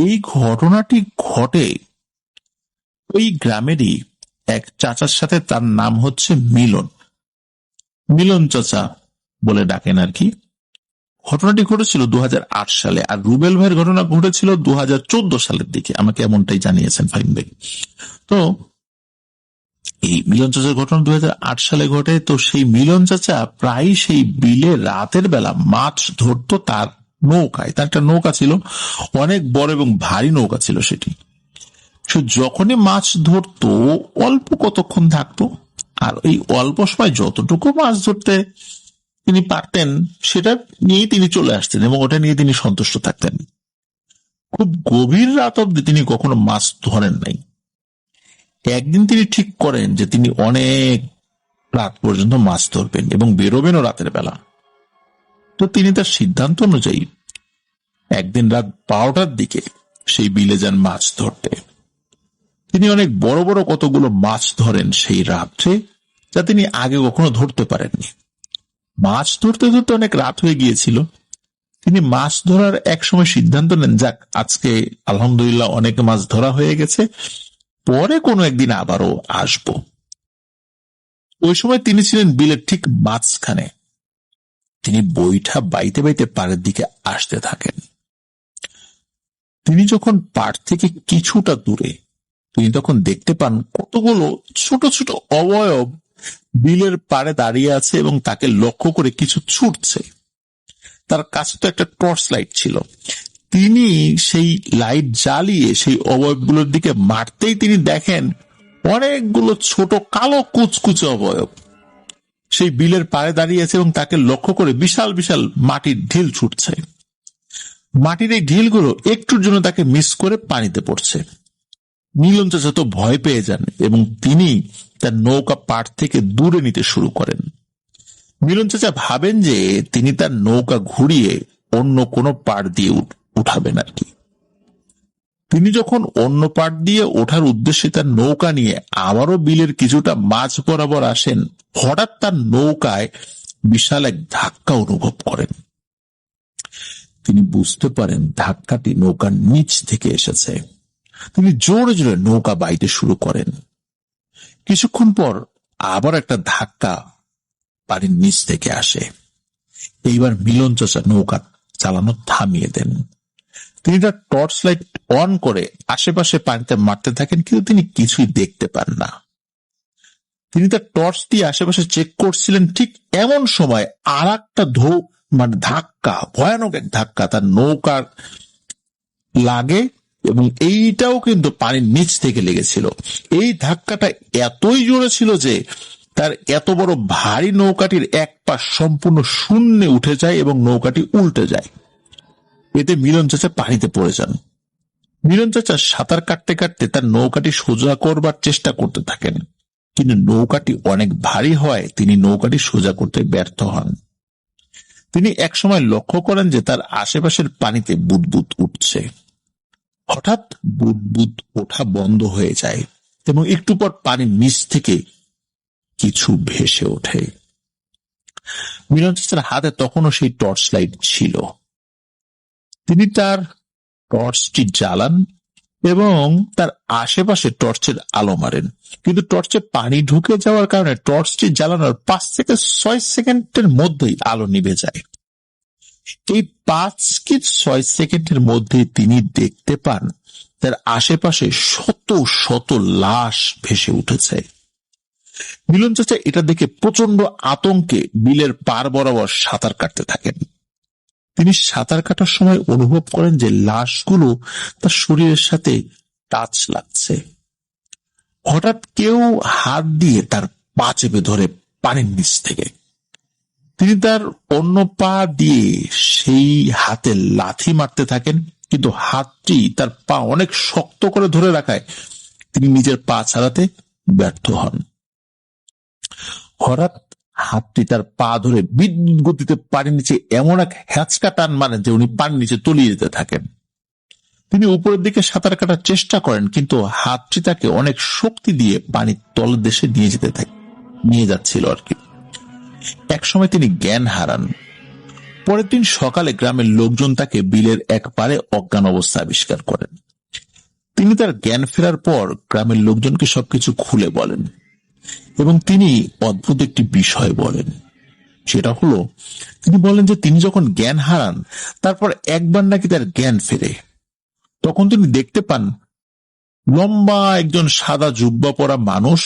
এই ঘটনাটি ঘটে ওই গ্রামেরই এক চাচার সাথে। তার নাম হচ্ছে মিলন। মিলন চাচা বলে ডাকেন আর কি। ঘটনাটি ঘটেছিল 2008 সালে, আর রুবেল ভাইয়ের ঘটনা ঘটেছিল 2014 সালের দিকে, আমাকে এমনটাই জানিয়েছেন ফাহিম ভাই। তো এই মিলন চাচার ঘটনা 2008 সালে ঘটে। তো সেই মিলন চাচা প্রায় সেই বিলে রাতের বেলা মাছ ধরতো তার নৌকায়। তার একটা নৌকা ছিল, অনেক বড় এবং ভারী নৌকা ছিল সেটি। সে যখনই মাছ ধরতো অল্প কতক্ষণ থাকতো, আর এই অল্প সময় যতটুকু মাছ ধরতে তিনি পারতেন সেটা নিয়ে তিনি চলে আসতেন এবং ওটা নিয়ে তিনি সন্তুষ্ট থাকতেন। খুব গভীর রাত অব্দি তিনি কখনো মাছ ধরেন নাই। একদিন তিনি ঠিক করেন যে তিনি অনেক রাত পর্যন্ত মাছ ধরবেন এবং বেরোবেনও রাতের বেলা। তো তিনি তার সিদ্ধান্ত অনুযায়ী একদিন রাত 12টার দিকে সেই বিলে যান মাছ ধরতে। তিনি অনেক বড় বড় কতগুলো মাছ ধরেন সেই রাত্রে, যা তিনি আগে কখনো ধরতে পারেননি। মাছ ধরতে ধরতে অনেক রাত হয়ে গিয়েছিল। তিনি মাছ ধরার এক সময় সিদ্ধান্ত নেন, যাক আজকে আলহামদুলিল্লাহ অনেক মাছ ধরা হয়ে গেছে, পরে কোনো একদিন আবারও আসব। ওই সময় তিনি ছিলেন বিলের ঠিক মাঝখানে। তিনি বৈঠা বাইতে বাইতে পাড়ের দিকে আসতে থাকেন। তিনি যখন পাড় থেকে কিছুটা দূরে, তিনি তখন দেখতে পান কতগুলো ছোট ছোট অবয়ব বিলের পাড়ে দাঁড়িয়ে আছে এবং তাকে লক্ষ্য করে কিছু ছুটছে। তার কাছে তো একটা টর্চ লাইট ছিল। তিনি সেই লাইট জ্বালিয়ে সেই অবয়বগুলোর দিকে মারতেই তিনি দেখেন অনেকগুলো ছোট কালো কুচকুচে অবয়ব সেই বিলের পাড়ে দাঁড়িয়ে আছে এবং তাকে লক্ষ্য করে বিশাল বিশাল মাটির ঢিল ছুটছে। মাটির এই ঢিলগুলো একটুর জন্য তাকে মিস করে পানিতে পড়ছে। মিলন চাচা তো ভয় পেয়ে যান এবং তিনি তার নৌকা পাড় থেকে দূরে নিতে শুরু করেন। মিলন চাচা ভাবেন যে তিনি তার নৌকা ঘুরিয়ে অন্য কোনো পাড় দিয়ে উঠাবেন আর কি। তিনি যখন অন্য পাড় দিয়ে ওঠার উদ্দেশ্যে তার নৌকা নিয়ে আবারও বিলের কিছুটা মাঝ বরাবর আসেন, হঠাৎ তার নৌকায় বিশাল এক ধাক্কা অনুভব করেন। তিনি বুঝতে পারেন ধাক্কাটি নৌকার নিচ থেকে এসেছে। তিনি জোরে জোরে নৌকা বাইতে শুরু করেন। কিছুক্ষণ পর আবার একটা ধাক্কা পানির নিচ থেকে আসে। এইবার মিলন চাচা নৌকা চালানো থামিয়ে দেন। তিনি তার টর্চ লাইট অন করে আশেপাশে পানিতে মারতে থাকেন, কিন্তু তিনি কিছুই দেখতে পান না। তিনি তার টর্চ দিয়ে আশেপাশে চেক করছিলেন, ঠিক এমন সময় আর একটা ধাক্কা, ভয়ানক এক ধাক্কা তার নৌকার লাগে এবং এইটাও কিন্তু পানির নিচ থেকে লেগেছিল। এই ধাক্কাটা এতই জোরে ছিল যে তার এত বড় ভারী নৌকাটির এক পাশ সম্পূর্ণ শূন্যে উঠে যায় এবং নৌকাটি উল্টে যায়। এতে মিলন চাচা পানিতে পড়ে যান। মিলন চাচা সাঁতার কাটতে কাটতে তার নৌকাটি সোজা করবার চেষ্টা করতে থাকেন, কিন্তু নৌকাটি অনেক ভারী হয় তিনি নৌকাটি সোজা করতে ব্যর্থ হন। তিনি একসময় লক্ষ্য করেন যে তার আশেপাশের পানিতে বুদবুদ উঠছে। হঠাৎ বুদবুদ ওঠা বন্ধ হয়ে যায় এবং একটু পর পানির নিচ থেকে কিছু ভেসে ওঠে। মিলন চাচার হাতে তখনও সেই টর্চ লাইট ছিল। তিনি তার টর্চটি জ্বালান এবং তার আশেপাশে টর্চের আলো মারেন, কিন্তু টর্চে পানি ঢুকে যাওয়ার কারণে টর্চটি জ্বালানোর 5 থেকে 6 সেকেন্ডের মধ্যেই আলো নিভে যায়। এই 5 কি 6 সেকেন্ডের মধ্যে তিনি দেখতে পান তার আশেপাশে শত শত লাশ ভেসে উঠেছে। মিলন চাচা এটা দেখে প্রচন্ড আতঙ্কে বিলের পার বরাবর সাঁতার কাটতে থাকেন। তিনি সাঁতার কাটার সময় অনুভব করেন যে লাশগুলো তার শরীরের সাথে টাচ লাগছে। হঠাৎ কেউ হাত দিয়ে তার পা চেপে ধরে পানির নিচ থেকে। তিনি তার অন্য পা দিয়ে সেই হাতে লাথি মারতে থাকেন, কিন্তু হাতটি তার পা অনেক শক্ত করে ধরে রাখায় তিনি নিজের পা ছাড়াতে ব্যর্থ হন। হঠাৎ হাতটি তার পা ধরে বিদ্যুৎ গতিতে পানির নিচে এমন এক হ্যাঁচকা টান মারেন যে উনি পানির নিচে তলিয়ে যেতে থাকেন। তিনি উপরের দিকে সাঁতার কাটার চেষ্টা করেন, কিন্তু হাতটি তাকে অনেক শক্তি দিয়ে পানির তলদেশে নিয়ে যাচ্ছিল আর কি। একসময় তিনি জ্ঞান হারান। পরের দিন সকালে গ্রামের লোকজন তাকে বিলের এক পারে অজ্ঞান অবস্থা আবিষ্কার করেন। তিনি তার জ্ঞান ফেরার পর গ্রামের লোকজনকে সবকিছু খুলে বলেন এবং তিনি অদ্ভুত একটি বিষয় বলেন। সেটা হলো, তিনি বলেন যে তিনি যখন জ্ঞান হারান তারপর একবার নাকি তার জ্ঞান ফেরে, তখন তিনি দেখতে পান লম্বা একজন সাদা জুব্বা পরা মানুষ,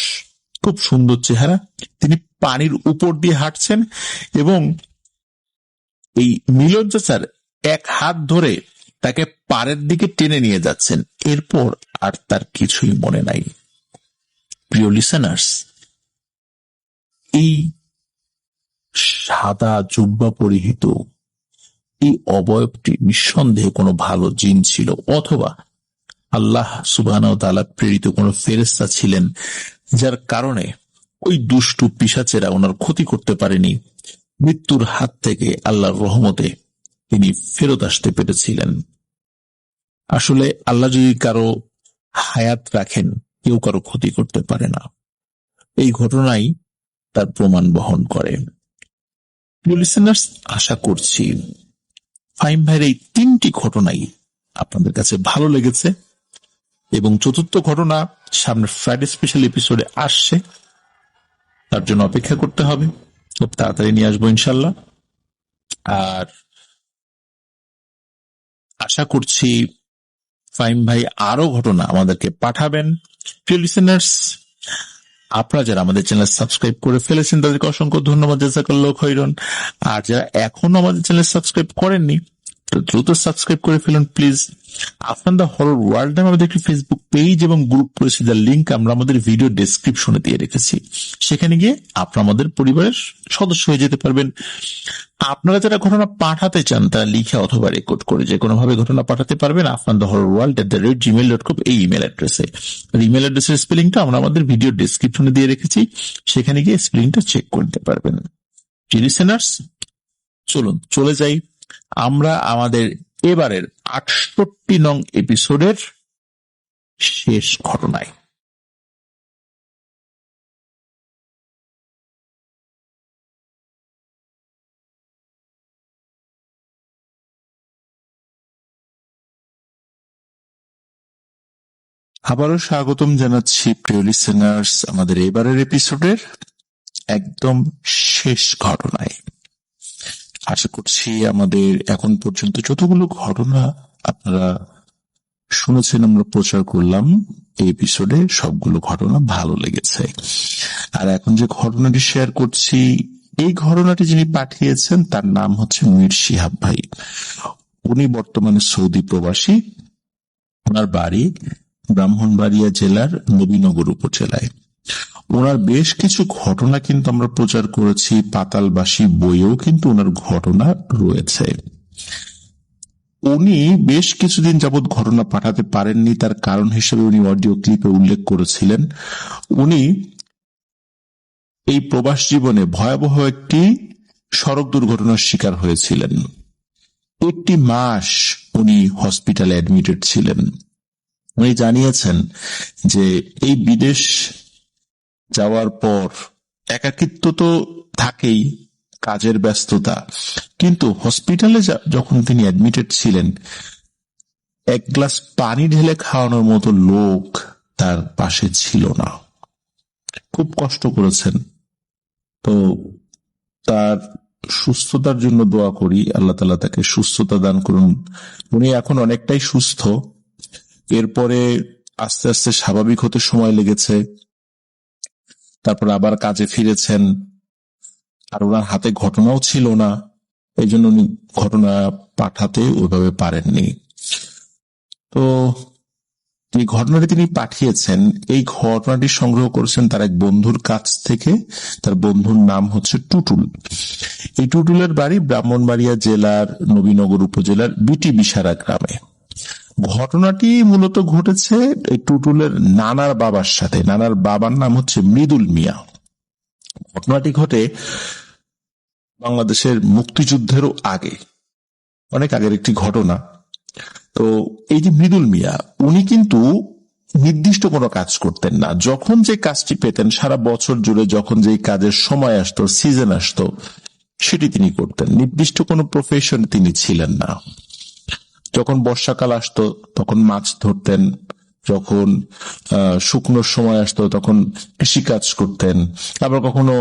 খুব সুন্দর চেহারা, তিনি পানির উপর দিয়ে হাঁটছেন এবং এই মিলন চাচার এক হাত ধরে তাকে পাড়ের দিকে টেনে নিয়ে যাচ্ছেন। এরপর আর তার কিছুই মনে নাই। প্রিয় লিসেনার্স, এই সাদা জুব্বা পরিহিত এই অবয়বটি নিঃসন্দেহে কোনো ভালো জিন ছিল, অথবা আল্লাহ সুবহানাহু ওয়া তাআলা প্রেরিত কোনো ফেরেশতা ছিলেন, যার কারণে ওই দুষ্টু পিশাচেরা ওনার ক্ষতি করতে পারেনি। মৃত্যুর হাত থেকে আল্লাহর রহমতে তিনি ফেরত আসতে পেরেছিলেন। আসলে আল্লাহ যদি কারো হায়াত রাখেন, কেউ কারো ক্ষতি করতে পারে না। এই ঘটনাই তার প্রমাণ বহন করে। লিসেনার্স, আশা করছি ফাহিম ভাইয়ের এই 3টি ঘটনাই আপনাদের কাছে ভালো লেগেছে এবং চতুর্থ ঘটনা সামনের ফ্রাইডে স্পেশাল এপিসোডে আসছে, তার জন্য অপেক্ষা করতে হবে। খুব তাড়াতাড়ি নিয়ে আসবো ইনশাল্লাহ। আর আশা করছি ফাহিম ভাই আরো ঘটনা আমাদেরকে পাঠাবেন। প্রিয় লিসেনার্স, আপনারা যারা আমাদের চ্যানেল সাবস্ক্রাইব করে ফেলেছেন তাদেরকে অসংখ্য ধন্যবাদ, জাযাকাল্লাহু খাইরান। আর যারা এখনো আমাদের চ্যানেল সাবস্ক্রাইব করেননি, দ্রুত সাবস্ক্রাইব করে ফেলুন please. Afnan the horror world নামে আমাদের একটি ফেসবুক পেজ এবং গ্রুপ রয়েছে, যার লিঙ্ক আমরা আমাদের ভিডিও ডেসক্রিপশনে দিয়ে রেখেছি। সেখানে গিয়ে আপনারা আমাদের পরিবারের সদস্য হয়ে যেতে পারবেন। আপনারা যারা ঘটনা পাঠাতে চান তারা লিখে অথবা রেকর্ড করে যে কোনো ভাবে ঘটনা পাঠাতে পারবেন afnanthehorrorworld@gmail.com এই ইমেল অ্যাড্রেসে। ইমেল অ্যাড্রেসের স্পেলিংটা আমরা আমাদের ভিডিও ডেসক্রিপশনে দিয়ে রেখেছি, সেখানে গিয়ে স্পেলিংটা চেক করতে পারবেন। লিসেনার্স, চলুন চলে যাই আমরা আমাদের এবারের 68 নং এপিসোডের শেষ ঘটনায়। আবারও স্বাগতম জানাচ্ছি প্রিয় লিসেনার্স আমাদের এবারের এপিসোডের একদম শেষ ঘটনায়। আশা করছি আমাদের এখন পর্যন্ত যতগুলো ঘটনা আপনারা শুনেছেন, আমরা প্রচার করলাম এই এপিসোডে, সবগুলো ঘটনা ভালো লেগেছে। আর এখন যে ঘটনাটি শেয়ার করছি, এই ঘটনাটি যিনি পাঠিয়েছেন তার নাম হচ্ছে মীর শিহাব ভাই। উনি বর্তমানে সৌদি প্রবাসী। ওনার বাড়ি ব্রাহ্মণবাড়িয়া জেলার নবীনগর উপজেলায়। ওনার বেশ কিছু ঘটনা কিন্তু আমরা প্রচার করেছি, পাতালবাসী বইয়েও কিন্তু ওনার ঘটনা রয়েছে। উনি বেশ কিছুদিন যাবৎ ঘটনা পাঠাতে পারেননি, তার কারণ হিসেবে উনি অডিও ক্লিপে উল্লেখ করেছিলেন উনি এই প্রবাস জীবনে ভয়াবহ একটি সড়ক দুর্ঘটনার শিকার হয়েছিলেন। 1 মাস উনি হসপিটালে অ্যাডমিটেড ছিলেন। উনি জানিয়েছেন যে এই বিদেশ যাওয়ার পর একাকিত্ব তো থাকেই, কাজের ব্যস্ততা, কিন্তু হসপিটালে যখন তিনি অ্যাডমিটেড ছিলেন, এক গ্লাস পানি ঢেলে খাওয়ানোর মতো লোক তার পাশে ছিল না। খুব কষ্ট করেছেন। তো তার সুস্থতার জন্য দোয়া করি, আল্লাহ তাআলা তাকে সুস্থতা দান করুন। উনি এখন অনেকটাই সুস্থ। এরপরে আস্তে আস্তে স্বাভাবিক হতে সময় লেগেছে, তারপর আবার কাজে ফিরেছেন। আর ওনার হাতে ঘটনাও ছিল না, এই জন্য উনি ঘটনা পাঠাতে ওইভাবে পারেননি। তো এই ঘটনাটি তিনি পাঠিয়েছেন, এই ঘটনাটি সংগ্রহ করেছেন তার এক বন্ধুর কাছ থেকে। তার বন্ধুর নাম হচ্ছে টুটুল। এই টুটুলের বাড়ি ব্রাহ্মণবাড়িয়া জেলার নবীনগর উপজেলার বিটি বিশারা গ্রামে। ঘটনাটি মূলত ঘটেছে এই টুটুলের নানার বাবার সাথে। নানার বাবার নাম হচ্ছে মৃদুল মিয়া। ঘটনাটি ঘটে বাংলাদেশের মুক্তিযুদ্ধেরও আগে, অনেক আগের একটি ঘটনা। তো এই যে মৃদুল মিয়া, উনি কিন্তু নির্দিষ্ট কোনো কাজ করতেন না। যখন যে কাজটি পেতেন, সারা বছর জুড়ে যখন যে কাজের সময় আসতো, সিজন আসতো, সেটি তিনি করতেন। নির্দিষ্ট কোনো প্রফেশন তিনি ছিলেন না। যখন বর্ষাকাল আসতো তখন মাছ ধরতেন, যখন শুকনোর সময় আসতো তখন কৃষিকাজ করতেন, আবার কখনো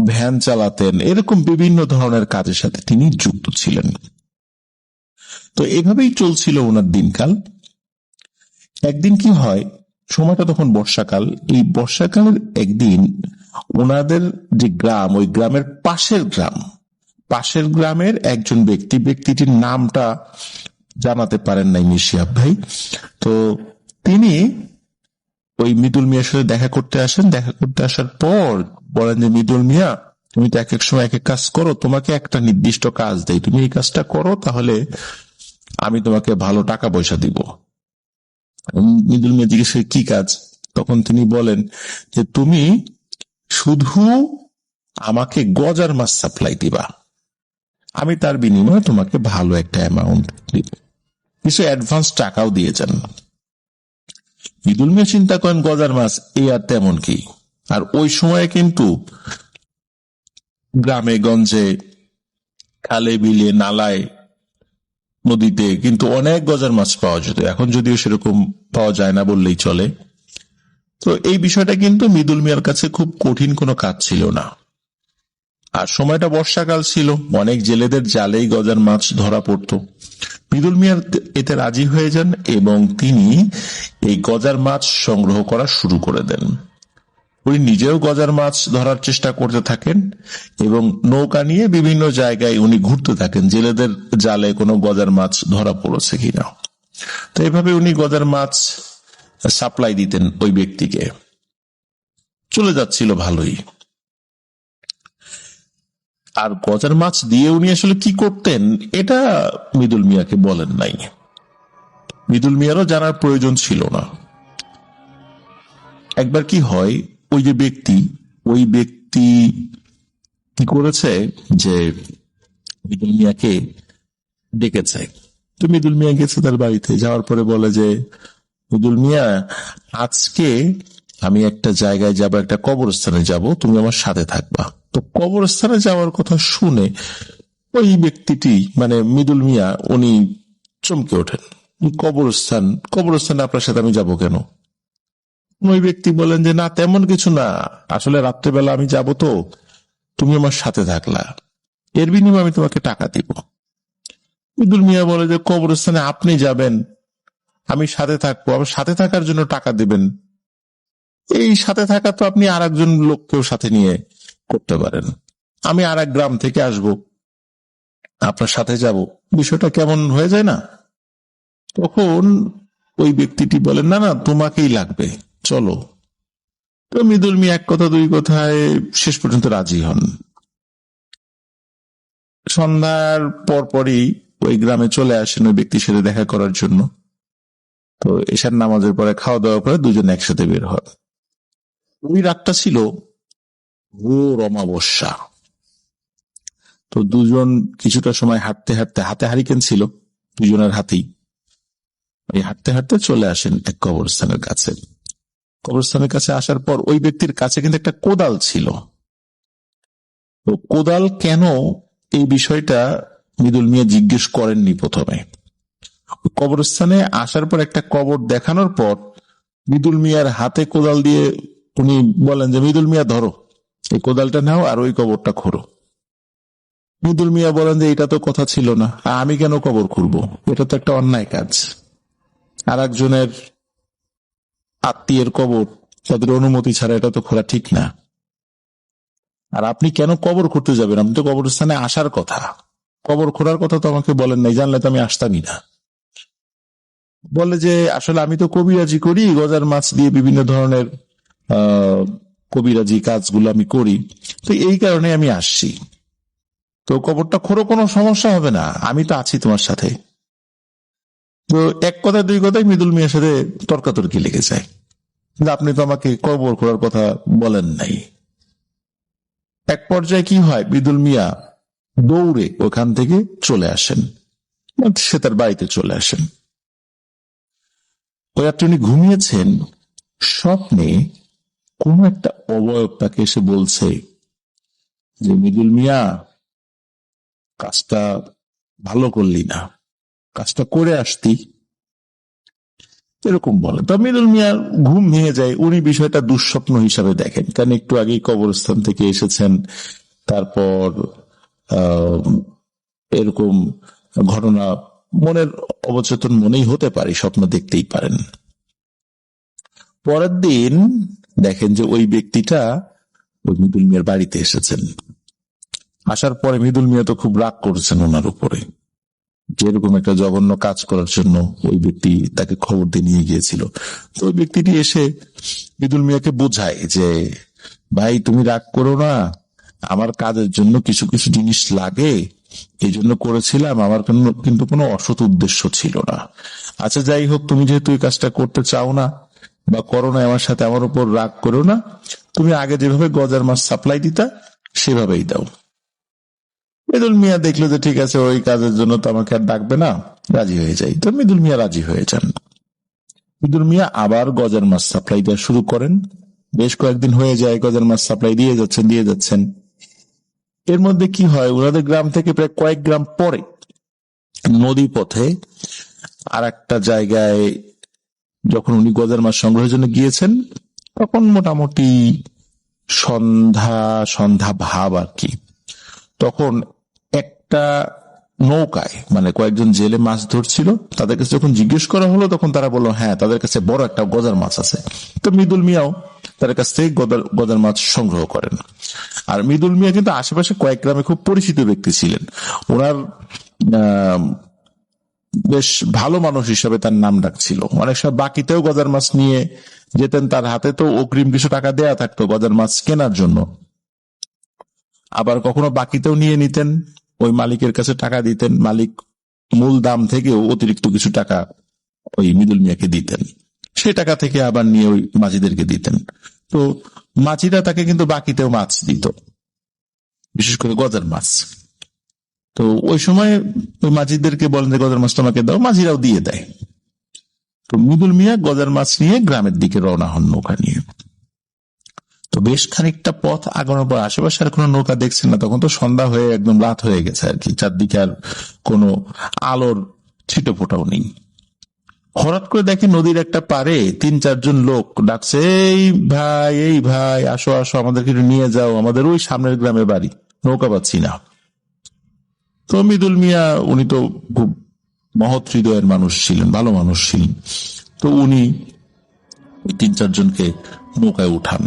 ভ্যান চালাতেন। এরকম বিভিন্ন ধরনের কাজের সাথে তিনি যুক্ত ছিলেন। তো এভাবেই চলছিল ওনার দিনকাল। একদিন কি হয়, সময়টা তখন বর্ষাকাল। এই বর্ষাকালের একদিন ওনাদের যে গ্রাম, ওই গ্রামের পাশের গ্রামের একজন ব্যক্তিটির নামটা জানাতে পারেন নাই মিশিয়াব ভাই। তো তিনি ওই মৃদুল মিয়ার সাথে দেখা করতে আসেন। দেখা করতে আসার পর বলেন যে, মৃদুল মিয়া, তুমি তো এক এক সময় এক এক কাজ করো, তোমাকে একটা নির্দিষ্ট কাজ দেই, তুমি এই কাজটা করো, তাহলে আমি তোমাকে ভালো টাকা পয়সা দিব। মৃদুল মিয়া জিজ্ঞেস করে, কি কাজ? তখন তিনি বলেন যে, তুমি শুধু আমাকে গজার মাছ সাপ্লাই দিবা, আমি তার বিনিময়ে তোমাকে ভালো একটা অ্যামাউন্ট দিব, কিছু অ্যাডভান্স টাকাও দিয়ে যান। মৃদুল মিয়া চিন্তা করেন, গজার মাছ, এই আর তেমন কি। আর ওই সময়ে কিন্তু গ্রামে গঞ্জে, খালে বিলে, নালায়, নদীতে কিন্তু অনেক গজার মাছ পাওয়া যেত। এখন যদিও সেরকম পাওয়া যায় না বললেই চলে। তো এই বিষয়টা কিন্তু মৃদুল মিয়ার কাছে খুব কঠিন কোনো কাজ ছিল না। আর সময়টা বর্ষাকাল ছিল, অনেক জেলেদের জালেই গজার মাছ ধরা পড়তো। মৃদুল মিয়ার এতে রাজি হয়ে যান এবং তিনি এই গজার মাছ সংগ্রহ করা শুরু করে দেন। উনি নিজেও গজার মাছ ধরার চেষ্টা করতে থাকেন এবং নৌকা নিয়ে বিভিন্ন জায়গায় উনি ঘুরতে থাকেন, জেলেদের জালে কোনো গজার মাছ ধরা পড়েছে কিনা। তো এইভাবে উনি গজার মাছ সাপ্লাই দিতেন ওই ব্যক্তিকে, চলে যাচ্ছিল ভালোই। আর গজার মাছ দিয়ে উনি আসলে কি করতেন এটা মৃদুল মিয়াকে বলেন নাই, মৃদুল মিয়ারও জানার প্রয়োজন ছিল না। একবার কি হয়, ওই ব্যক্তি কি করেছে যে মৃদুল মিয়াকে ডেকেছে। তো মৃদুল মিয়া গেছে তার বাড়িতে, যাওয়ার পরে বলে যে, মৃদুল মিয়া, আজকে আমি একটা জায়গায় যাব, একটা কবরস্থানে যাব, তুমি আমার সাথে থাকবা। তো কবরস্থানে যাওয়ার কথা শুনে ওই ব্যক্তিটি, মানে মৃদুল মিয়া, উনি চমকে ওঠেন। কবরস্থানে আপনার সাথে আমি যাব কেন? ওই ব্যক্তি বলেন যে, না তেমন কিছু না, আসলে রাত্রেবেলা আমি যাব, তো তুমি আমার সাথে থাকলা, এর বিনিময়ে আমি তোমাকে টাকা দিব। মৃদুল মিয়া বলে যে, কবরস্থানে আপনি যাবেন, আমি সাথে থাকবো, আবার সাথে থাকার জন্য টাকা দিবেন? এই সাথে থাকা তো আপনি আর একজন লোককেও সাথে নিয়ে করতে পারেন। আমি আর এক গ্রাম থেকে আসব, আপনার সাথে যাব, বিষয়টা কেমন হয়ে যায় না? তখন ওই ব্যক্তিটি বলেন, না না, তোমাকেই লাগবে, চলো। তো মৃদুল মিয়া এক কথা দুই কথায় শেষ পর্যন্ত রাজি হন। সন্ধ্যার পরপরই ওই গ্রামে চলে আসেন ওই ব্যক্তির সাথে দেখা করার জন্য। তো এশার নামাজের পরে খাওয়া দাওয়া করে দুজন একসাথে বের হয়। ওই রাতটা ছিল ঘোর অমাবস্যা। তো দুজন কিছুটা সময় হাঁটতে হাঁটতে, হাতে হারিকেন ছিল দুজনের হাতেই, এই হাঁটতে হাঁটতে চলে আসেন এক কবরস্থানের কাছে। কবরস্থানের কাছে আসার পর ওই ব্যক্তির কাছে কিন্তু একটা কোদাল ছিল। তো কোদাল কেন, এই বিষয়টা মৃদুল মিয়া জিজ্ঞেস করেননি প্রথমে। কবরস্থানে আসার পর একটা কবর দেখানোর পর মৃদুল মিয়ার হাতে কোদাল দিয়ে উনি বলেন যে, মৃদুল মিয়া ধরো, এই কোদালটা নাও আর ওই কবরটা খোঁড়ো। মৃদুল মিয়া বলেন যে, এটা তো কথা ছিল না, আমি কেন কবর খুঁড়বো, এটা তো একটা অন্যায় কাজ। আর একজনের আত্মীয়ের কবর তাদের অনুমতি ছাড়া এটা তো খোঁড়া ঠিক না। আর আপনি কেন কবর খুঁড়তে যাবেন? আপনি তো কবরস্থানে আসার কথা, কবর খোঁড়ার কথা তো আমাকে বলেন নাই, জানলে তো আমি আসতামই না। বলে যে, আসলে আমি তো কবিরাজি করি, গজার মাছ দিয়ে বিভিন্ন ধরনের কবিরাজি কাজগুলো আমি করি, তো এই কারণে আমি আসছি। তো কবরটা খোঁড়ো, কোনো সমস্যা হবে না, আমি তো আছি তোমার সাথে। তো এক কথা দুই কথায় মৃদুল মিয়ার সাথে তর্কাতর্কি লেগে যায়, আপনি তো আমাকে কবর খোঁড়ার কথা বলেন নাই। এক পর্যায়ে কি হয়, মৃদুল মিয়া দৌড়ে ওখান থেকে চলে আসেন, সে তার বাড়িতে চলে আসেন। ওই রাত্রে উনি ঘুমিয়েছেন, স্বপ্নে কোন একটা অবয়ব তাকে এসে বলছে যে মৃদুল মিয়া, কাজটা ভালো করলি না, কাজটা করে আসতি, এরকম বলে। তো মৃদুল মিয়ার ঘুম ভেঙে যায়, উনি বিষয়টা দুঃস্বপ্ন হিসাবে দেখেন, কারণ একটু আগেই কবরস্থান থেকে এসেছেন, তারপর এরকম ঘটনা মনের অবচেতন মনেই হতে পারে, স্বপ্ন দেখতেই পারেন। পরের দিন দেখেন যে ওই ব্যক্তিটা ওই মৃদুল মিয়ার বাড়িতে এসেছেন। আসার পরে মৃদুল মিয়া তো খুব রাগ করেছেন ওনার উপরে, যেরকম একটা জঘন্য কাজ করার জন্য ওই ব্যক্তি তাকে খবর দিয়ে নিয়ে গিয়েছিল। তো ওই ব্যক্তিটি এসে মৃদুল মিয়াকে বোঝায় যে ভাই তুমি রাগ করো না, আমার কাজের জন্য কিছু কিছু জিনিস লাগে, এই জন্য করেছিলাম, আমার কিন্তু কোনো অসৎ উদ্দেশ্য ছিল না। আচ্ছা যাই হোক, তুমি যেহেতু এই কাজটা করতে চাও না বা করো না, আমার সাথে আমার উপর রাগ করো না, তুমি আগে যেভাবে গজার মাছ সাপ্লাই দিতা সেভাবেই দাও। মৃদুল মিয়া দেখলো যে ঠিক আছে, ওই কাজের জন্য তো আমাকে আর ডাকবে না, রাজি হয়ে যায়। তো মৃদুল মিয়া রাজি হয়ে যান। মৃদুল মিয়া আবার গজার মাছ সাপ্লাই দেওয়া শুরু করেন। বেশ কয়েকদিন হয়ে যায়, গজার মাছ সাপ্লাই দিয়ে যাচ্ছেন। এর মধ্যে কি হয়, ওনাদের গ্রাম থেকে প্রায় কয়েক গ্রাম পরে নদী পথে আর একটা জায়গায় যখন উনি গজার মাছ সংগ্রহের জন্য গিয়েছেন, তখন মোটামুটি সন্ধ্যা ভাব আর কি। তখন একটা নৌকায় মানে কয়েকজন জেলে মাছ ধরছিল, তাদের কাছে যখন জিজ্ঞেস করা হলো তখন তারা বললো হ্যাঁ তাদের কাছে বড় একটা গজার মাছ আছে। তো মৃদুল মিয়াও তাদের কাছ থেকে গজার মাছ সংগ্রহ করেন। আর মৃদুল মিয়া কিন্তু আশেপাশে কয়েক গ্রামে খুব পরিচিত ব্যক্তি ছিলেন, ওনার বেশ ভালো মানুষ হিসাবে তার নাম ডাক ছিল। অনেক সময় বাকিতেও গজার মাছ নিয়ে যেতেন, তার হাতে তো অগ্রিম কিছু টাকা দেয়া থাকতো গজার মাছ কেনার জন্য। আবার কখনো বাকিতেও নিয়ে নিতেন, ওই মালিকের কাছে টাকা দিতেন, মালিক মূল দাম থেকেও অতিরিক্ত কিছু টাকা ওই মৃদুল মিয়াকে দিতেন, সেই টাকা থেকে আবার নিয়ে ওই মাঝিদেরকে দিতেন। তো মাঝিরা তাকে কিন্তু বাকিতেও মাছ দিত, বিশেষ করে গজার মাছ। তো ওই সময় ওই মাঝিদেরকে বলেন যে গজার মাছ তোমাকে দাও, মাঝিরাও দিয়ে দেয়। তো মৃদুল মিয়া গজার মাছ নিয়ে গ্রামের দিকে রওনা হন নৌকা নিয়ে। তো বেশ খানিকটা পথ আগানোর পর আশেপাশে আর কোনো নৌকা দেখছেন না, তখন তো সন্ধ্যা হয়ে একদম রাত হয়ে গেছে আর কি, চারদিকে আর কোনো আলোর ছিটো ফোটাও নেই। হঠাৎ করে দেখে নদীর একটা পারে 3-4 জন লোক ডাকছে, এই ভাই আসো আসো, আমাদেরকে একটু নিয়ে যাও, আমাদের ওই সামনের গ্রামে বাড়ি, নৌকা পাচ্ছি না। তো মৃদুল মিয়া উনি তো খুব মহৎ হৃদয়ের মানুষ ছিলেন, ভালো মানুষ ছিলেন, তো উনি 3-4 জনকে নৌকায় উঠান।